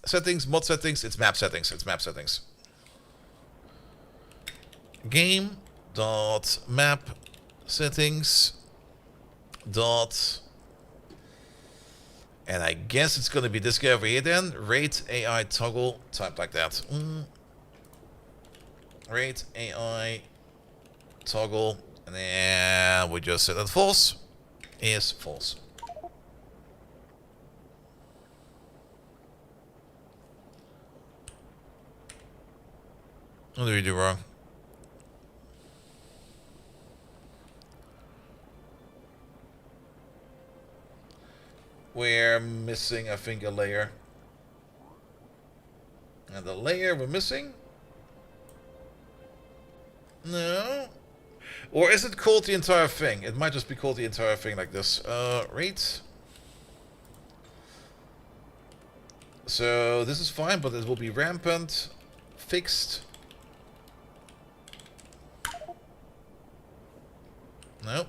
Settings, mod settings, it's map settings. It's map settings. Game dot map settings dot, and I guess it's gonna be this guy over here then. Rate AI toggle, type like that. Rate AI toggle, and then we just set that false. Is false. What did we do wrong? We're missing, I think, a layer. And the layer we're missing? No. Or is it called the entire thing? It might just be called the entire thing like this. Rate. So this is fine, but it will be rampant. Fixed. No.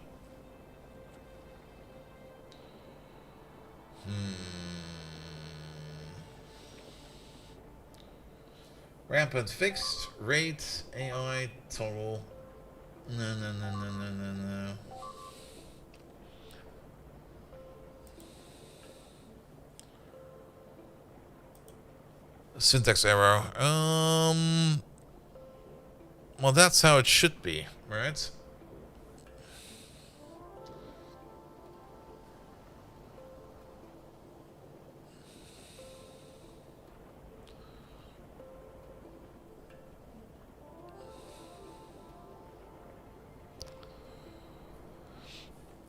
Rampant fixed. Rate. AI. Toggle. No. Syntax error. Well, that's how it should be, right?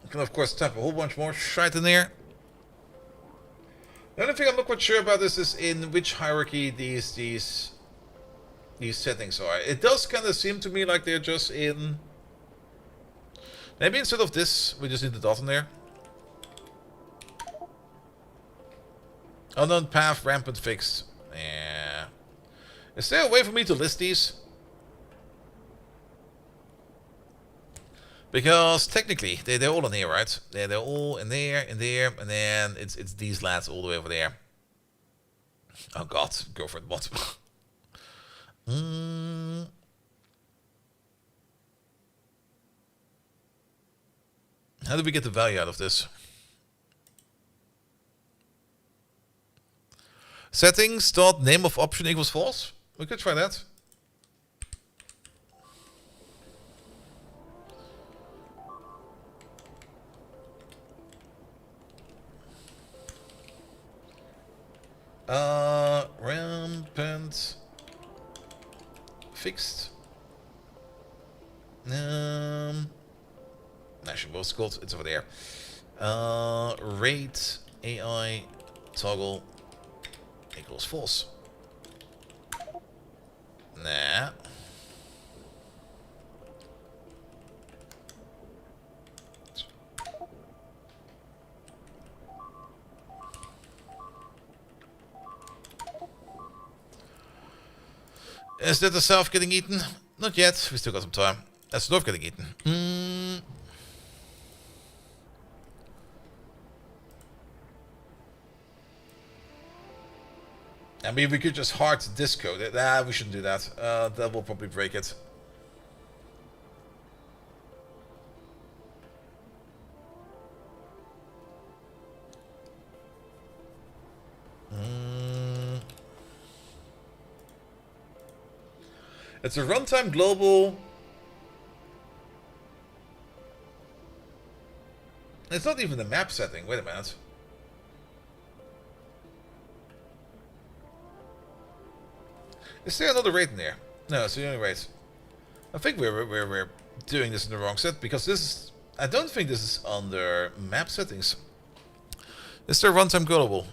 You can, of course, tap a whole bunch more shite in there. The only thing I'm not quite sure about this is in which hierarchy these settings are. It does kind of seem to me like they're just in... Maybe instead of this, we just need the dot in there. Unknown path, rampant fixed. Yeah. Is there a way for me to list these? Because technically, they're all in here, right? They're all in there, and then it's these lads all the way over there. Oh god, go for it, bot. How do we get the value out of this? Settings dot name of option equals false. We could try that. Rampant fixed. Actually, both called. It's over there. Rate AI toggle equals false. Nah. Is that the south getting eaten? Not yet. We still got some time. That's the north getting eaten. I mean, we could just hard discode it. Nah, we shouldn't do that. That will probably break it. It's a runtime global. It's not even the map setting. Wait a minute. Is there another rate in there? No, it's the only rate. I think we're doing this in the wrong set because this is. I don't think this is under map settings. Is there runtime global?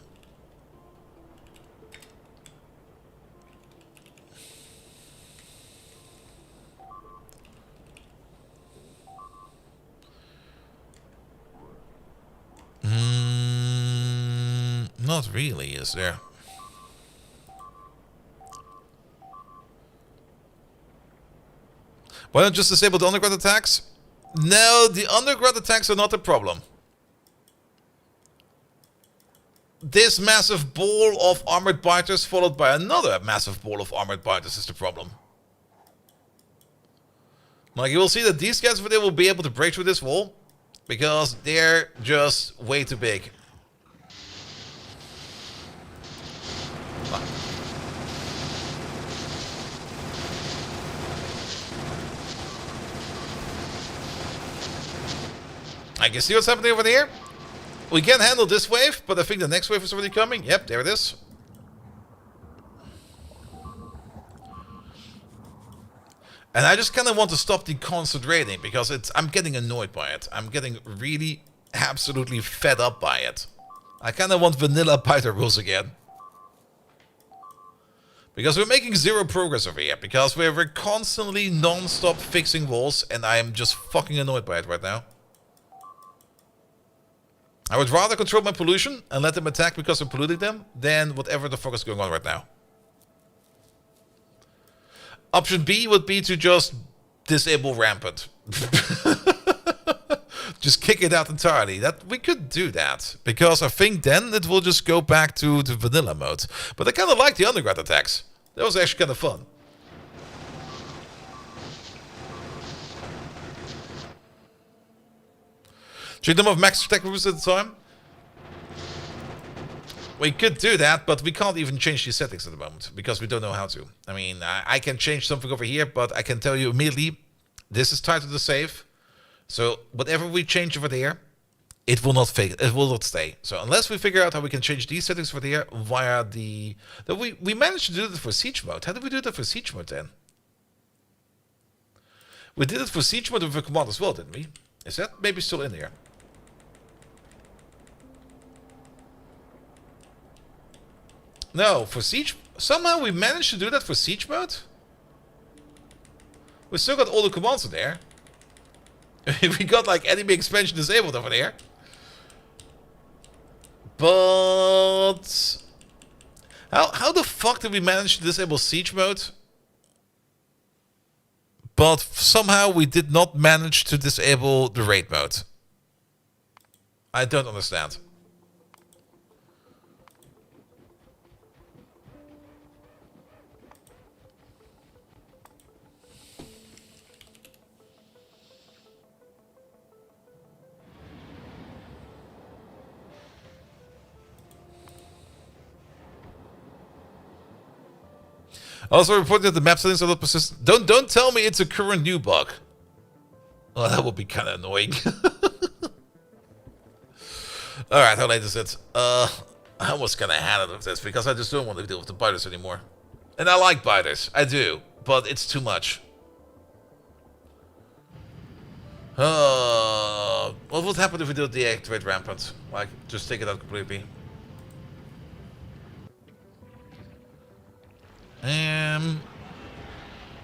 Not really, is there? Why not just disable the underground attacks? No, the underground attacks are not the problem. This massive ball of armored biters followed by another massive ball of armored biters is the problem. Like, you will see that these guys over there will be able to break through this wall because they're just way too big. I can see what's happening over there. We can handle this wave, but I think the next wave is already coming. Yep, there it is. And I just kind of want to stop the constant raiding because I'm getting annoyed by it. I'm getting really absolutely fed up by it. I kind of want vanilla biter rules again. Because we're making zero progress over here. Because we're constantly non-stop fixing walls and I am just fucking annoyed by it right now. I would rather control my pollution and let them attack because I'm polluting them than whatever the fuck is going on right now. Option B would be to just disable rampant. Just kick it out entirely. That we could do that. Because I think then it will just go back to the vanilla mode. But I kind of like the underground attacks. That was actually kind of fun. Treat them of max attack boost at the time. We could do that, but we can't even change these settings at the moment because we don't know how to. I mean, I can change something over here, but I can tell you immediately, this is tied to the save. So whatever we change over there, it will not stay. So unless we figure out how we can change these settings over there via the... We managed to do that for siege mode. How did we do that for siege mode then? We did it for siege mode with a command as well, didn't we? Is that maybe still in here? No, for siege... Somehow we managed to do that for siege mode? We still got all the commands in there. We got like enemy expansion disabled over there. But... How the fuck did we manage to disable siege mode? But somehow we did not manage to disable the raid mode. I don't understand. Also reported that the map settings are not persistent. Don't tell me it's a current new bug. Oh, that would be kind of annoying. Alright, how late is it? I almost kind of had it with this because I just don't want to deal with the biters anymore. And I like biters, I do, but it's too much. What would happen if we do deactivate rampant? Like, just take it out completely.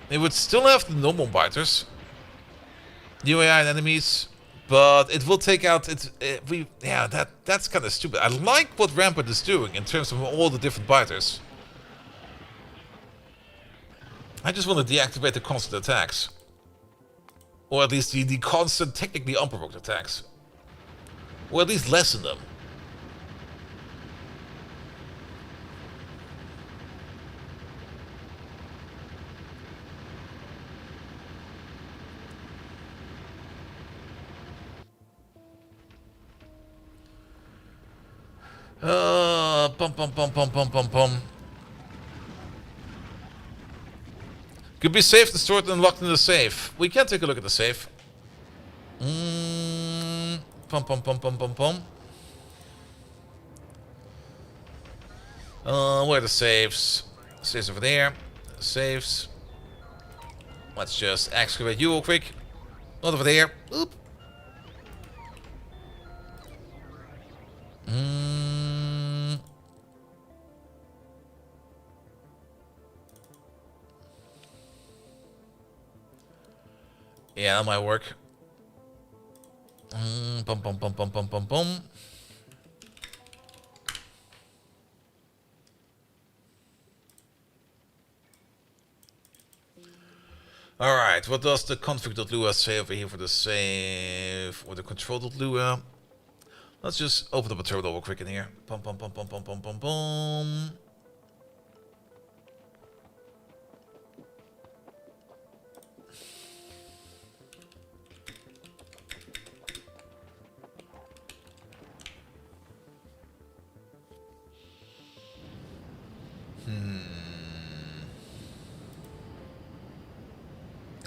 It would still have the normal biters, UAI and enemies, but it will take out that's kind of stupid. I like what Rampart is doing in terms of all the different biters. I just want to deactivate the constant attacks, or at least the constant, technically unprovoked attacks, or at least lessen them. Pum. Could be saved and stored and locked in the safe. We can take a look at the safe. Pum. Where are the saves? Saves over there. Saves. Let's just excavate you real quick. Not over there. Oop. Yeah, that might work. Pum. Alright, what does the config.lua say over here for the save? Or the control.lua? Let's just open up a terminal real quick in here. Pum.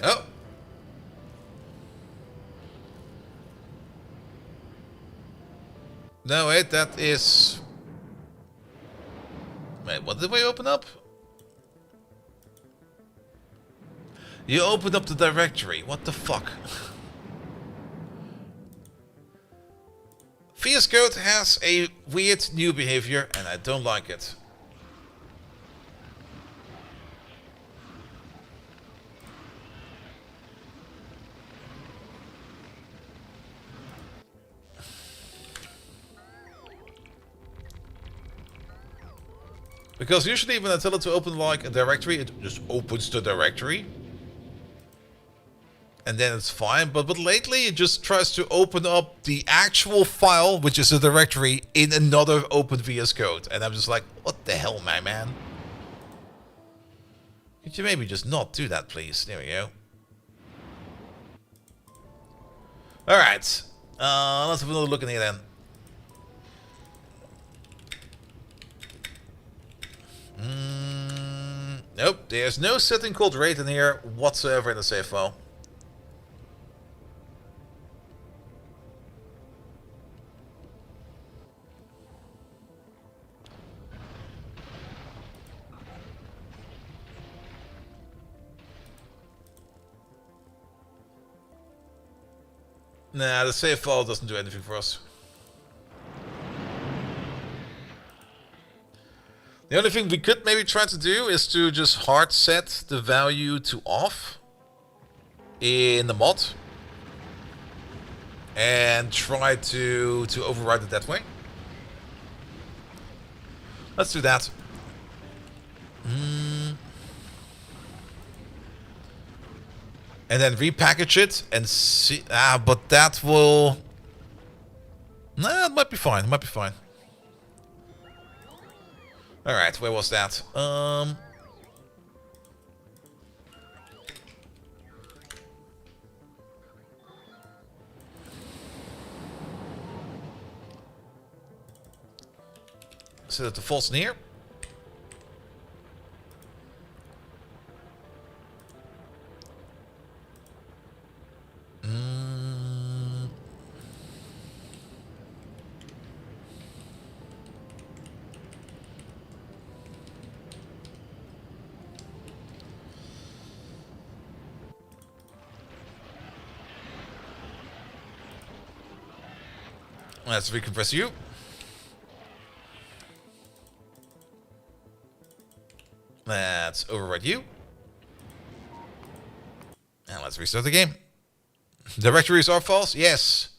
Oh. No, wait, that is... Wait, what did we open up? You opened up the directory. What the fuck? VS Code has a weird new behavior, and I don't like it. Because usually when I tell it to open like a directory, it just opens the directory. And then it's fine, but lately it just tries to open up the actual file, which is a directory, in another open VS Code. And I'm just like, what the hell, my man? Could you maybe just not do that, please? There we go. Alright. Let's have another look in here then. Nope, there's no setting called rate in here whatsoever in the save file. Nah, the save file doesn't do anything for us. The only thing we could maybe try to do is to just hard set the value to off in the mod and try to override it that way. Let's do that. And then repackage it and see. But that will. Nah, it might be fine. It might be fine. Alright, where was that? Set it to false near. Let's recompress you. Let's override you. And let's restart the game. Directories are false? Yes.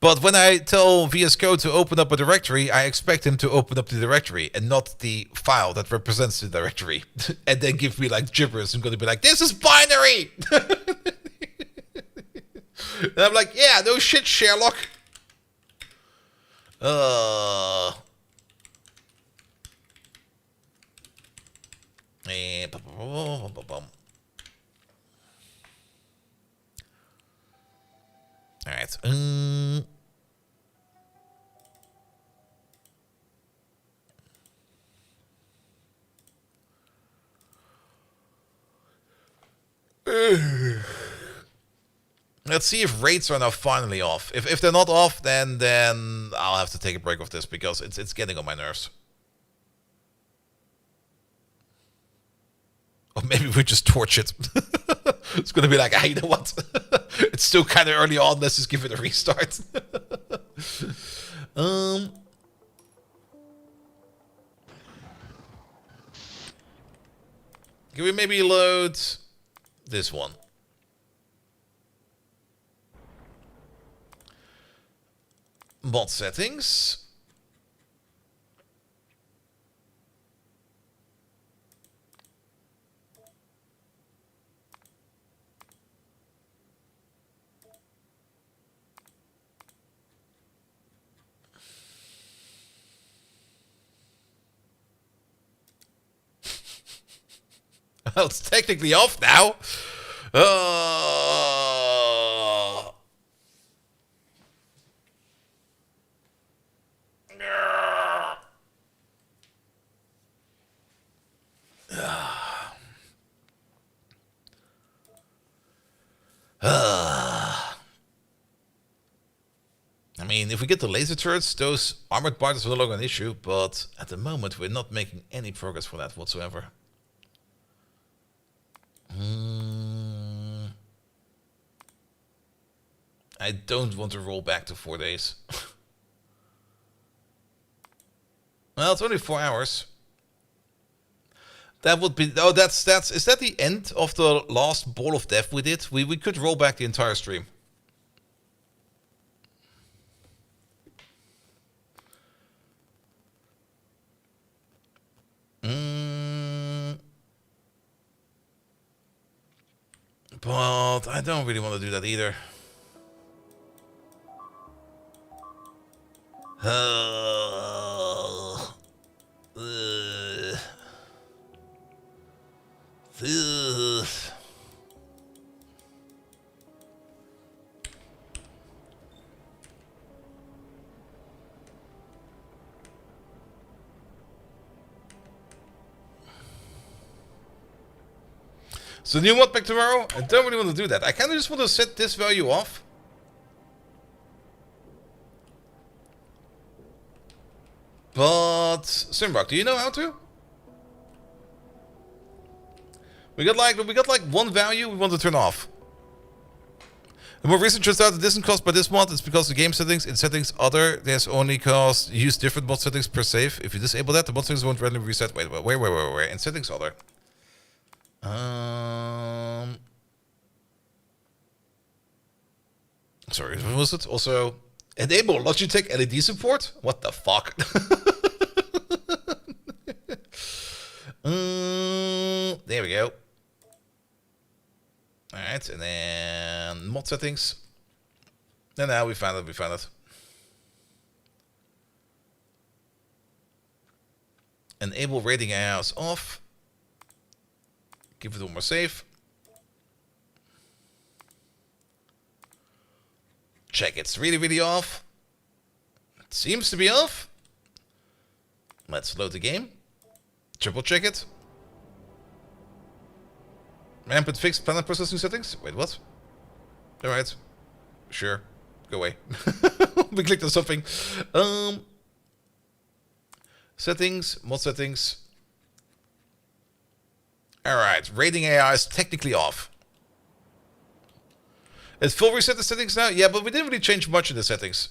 But when I tell VS Code to open up a directory, I expect him to open up the directory and not the file that represents the directory. And then give me like gibberish. I'm going to be like, this is binary! And I'm like, yeah, no shit, Sherlock. Alright. Let's see if rates are now finally off. If they're not off, then I'll have to take a break of this because it's getting on my nerves. Or maybe we just torch it. It's gonna be like, you know what? It's still kind of early on. Let's just give it a restart. Can we maybe load this one? Mod settings. Well, it's technically off now. I mean, if we get the laser turrets, those armored bodies are no longer an issue, but at the moment we're not making any progress for that whatsoever. I don't want to roll back to 4 days. Well, it's only 4 hours. That would be... Oh, that's... Is that the end of the last Ball of Death we did? We could roll back the entire stream. But I don't really want to do that either. So new mod back tomorrow? I don't really want to do that. I kind of just want to set this value off. But Simrock, do you know how to? We got like one value we want to turn off. The more recent turns out that this isn't caused by this mod. It's because the game settings in settings other there's only caused use different mod settings per save. If you disable that, the mod settings won't randomly reset. Wait. In settings other. Sorry, what was it? Also, enable Logitech LED support? What the fuck? There we go. Alright, and then mod settings. And now we found it. Enable rating AIs off. Give it one more save. Check it's really off. It seems to be off. Let's load the game. Triple check it. Rampant fixed planet processing settings. Wait, what? Alright. Sure. Go away. We clicked on something. Settings. Mod settings. Alright. Rating AI is technically off. It's full reset the settings now? Yeah, but we didn't really change much in the settings.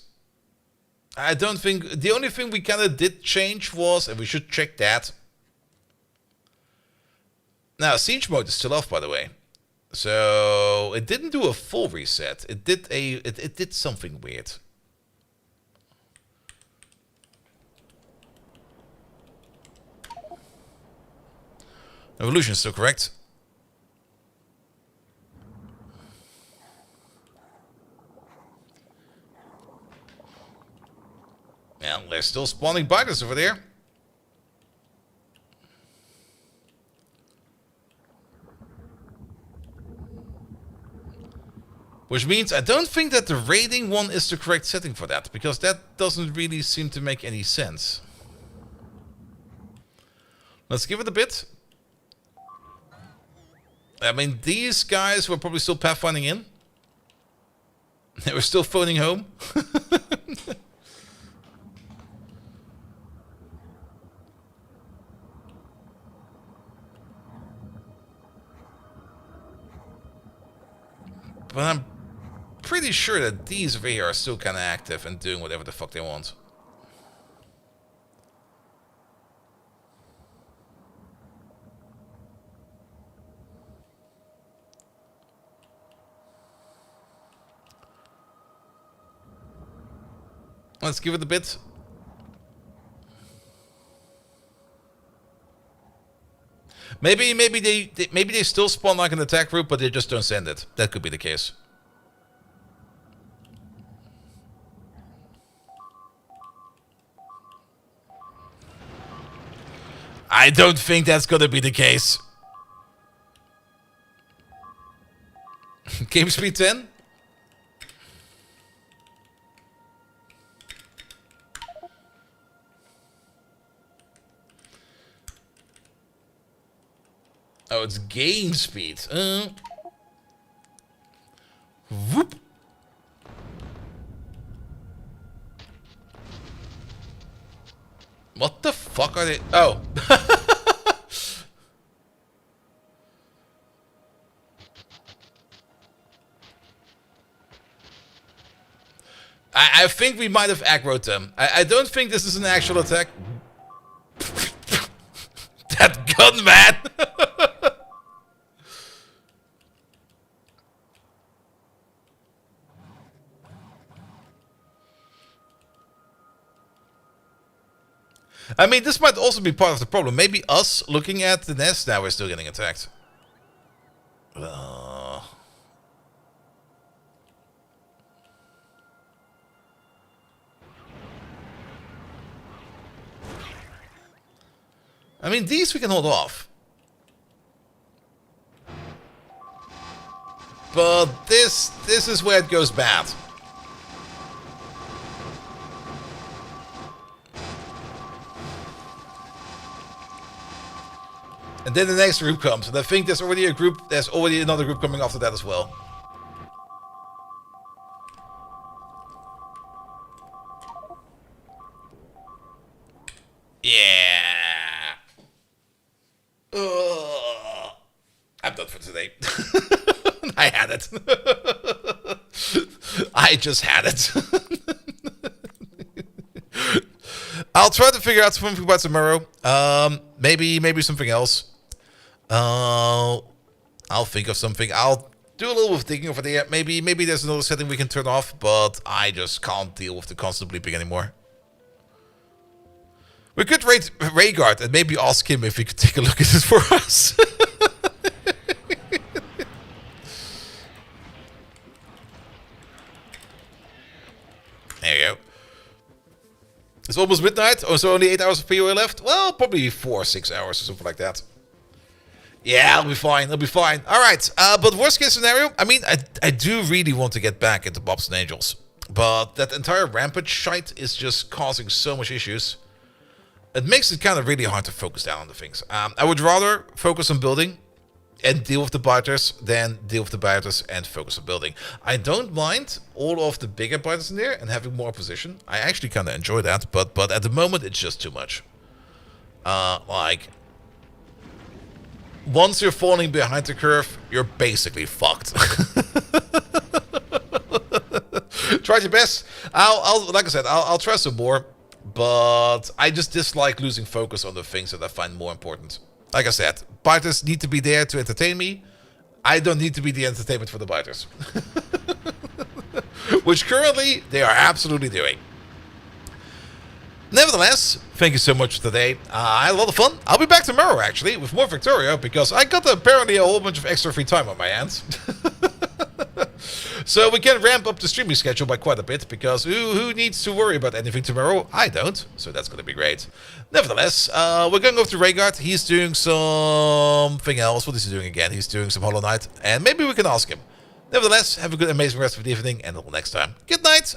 I don't think... The only thing we kind of did change was... And we should check that. Now, Siege mode is still off, by the way. So, it didn't do a full reset. It did it did something weird. Evolution is still correct. Well, they're still spawning biters over there. Which means I don't think that the rating one is the correct setting for that, because that doesn't really seem to make any sense. Let's give it a bit. I mean, these guys were probably still pathfinding in. They were still phoning home. But I'm pretty sure that these over here are still kind of active and doing whatever the fuck they want. Let's give it a bit. Maybe they still spawn like an attack group, but they just don't send it. That could be the case. I don't think that's gonna be the case. Game speed 10? Oh, it's game speed. Whoop. What the fuck are they? Oh. I think we might have aggroed them. I don't think this is an actual attack. That gun, man! I mean, this might also be part of the problem. Maybe us looking at the nest, now we're still getting attacked. I mean, these we can hold off. But this is where it goes bad. And then the next group comes, and I think there's already another group coming after that as well. Yeah. I'm done for today. I had it. I just had it. I'll try to figure out something about tomorrow. Maybe something else. I'll think of something. I'll do a little bit of thinking over there. Maybe there's another setting we can turn off, but I just can't deal with the constant bleeping anymore. We could rate Rhaegar and maybe ask him if he could take a look at it for us. There you go. It's almost midnight. Oh, so only 8 hours of PoE left? Well, probably 4 or 6 hours or something like that. Yeah, I'll be fine. I'll be fine. All right. But worst case scenario, I mean, I do really want to get back into Bobs and Angels. But that entire rampage shite is just causing so much issues. It makes it kind of really hard to focus down on the things. I would rather focus on building and deal with the biters than deal with the biters and focus on building. I don't mind all of the bigger biters in there and having more opposition. I actually kind of enjoy that, but at the moment it's just too much. Like, once you're falling behind the curve, you're basically fucked. Try your best. Like I said, I'll try some more, but I just dislike losing focus on the things that I find more important. Like I said, biters need to be there to entertain me. I don't need to be the entertainment for the biters. Which currently they are absolutely doing. Nevertheless, thank you so much for today. I had a lot of fun. I'll be back tomorrow, actually, with more Victoria, because I got apparently a whole bunch of extra free time on my hands. So we can ramp up the streaming schedule by quite a bit, because who needs to worry about anything tomorrow? I don't, so that's going to be great. Nevertheless, we're going over to Rhaegar. He's doing something else. What is he doing again? He's doing some Hollow Knight, and maybe we can ask him. Nevertheless, have a good, amazing rest of the evening, and until next time, good night!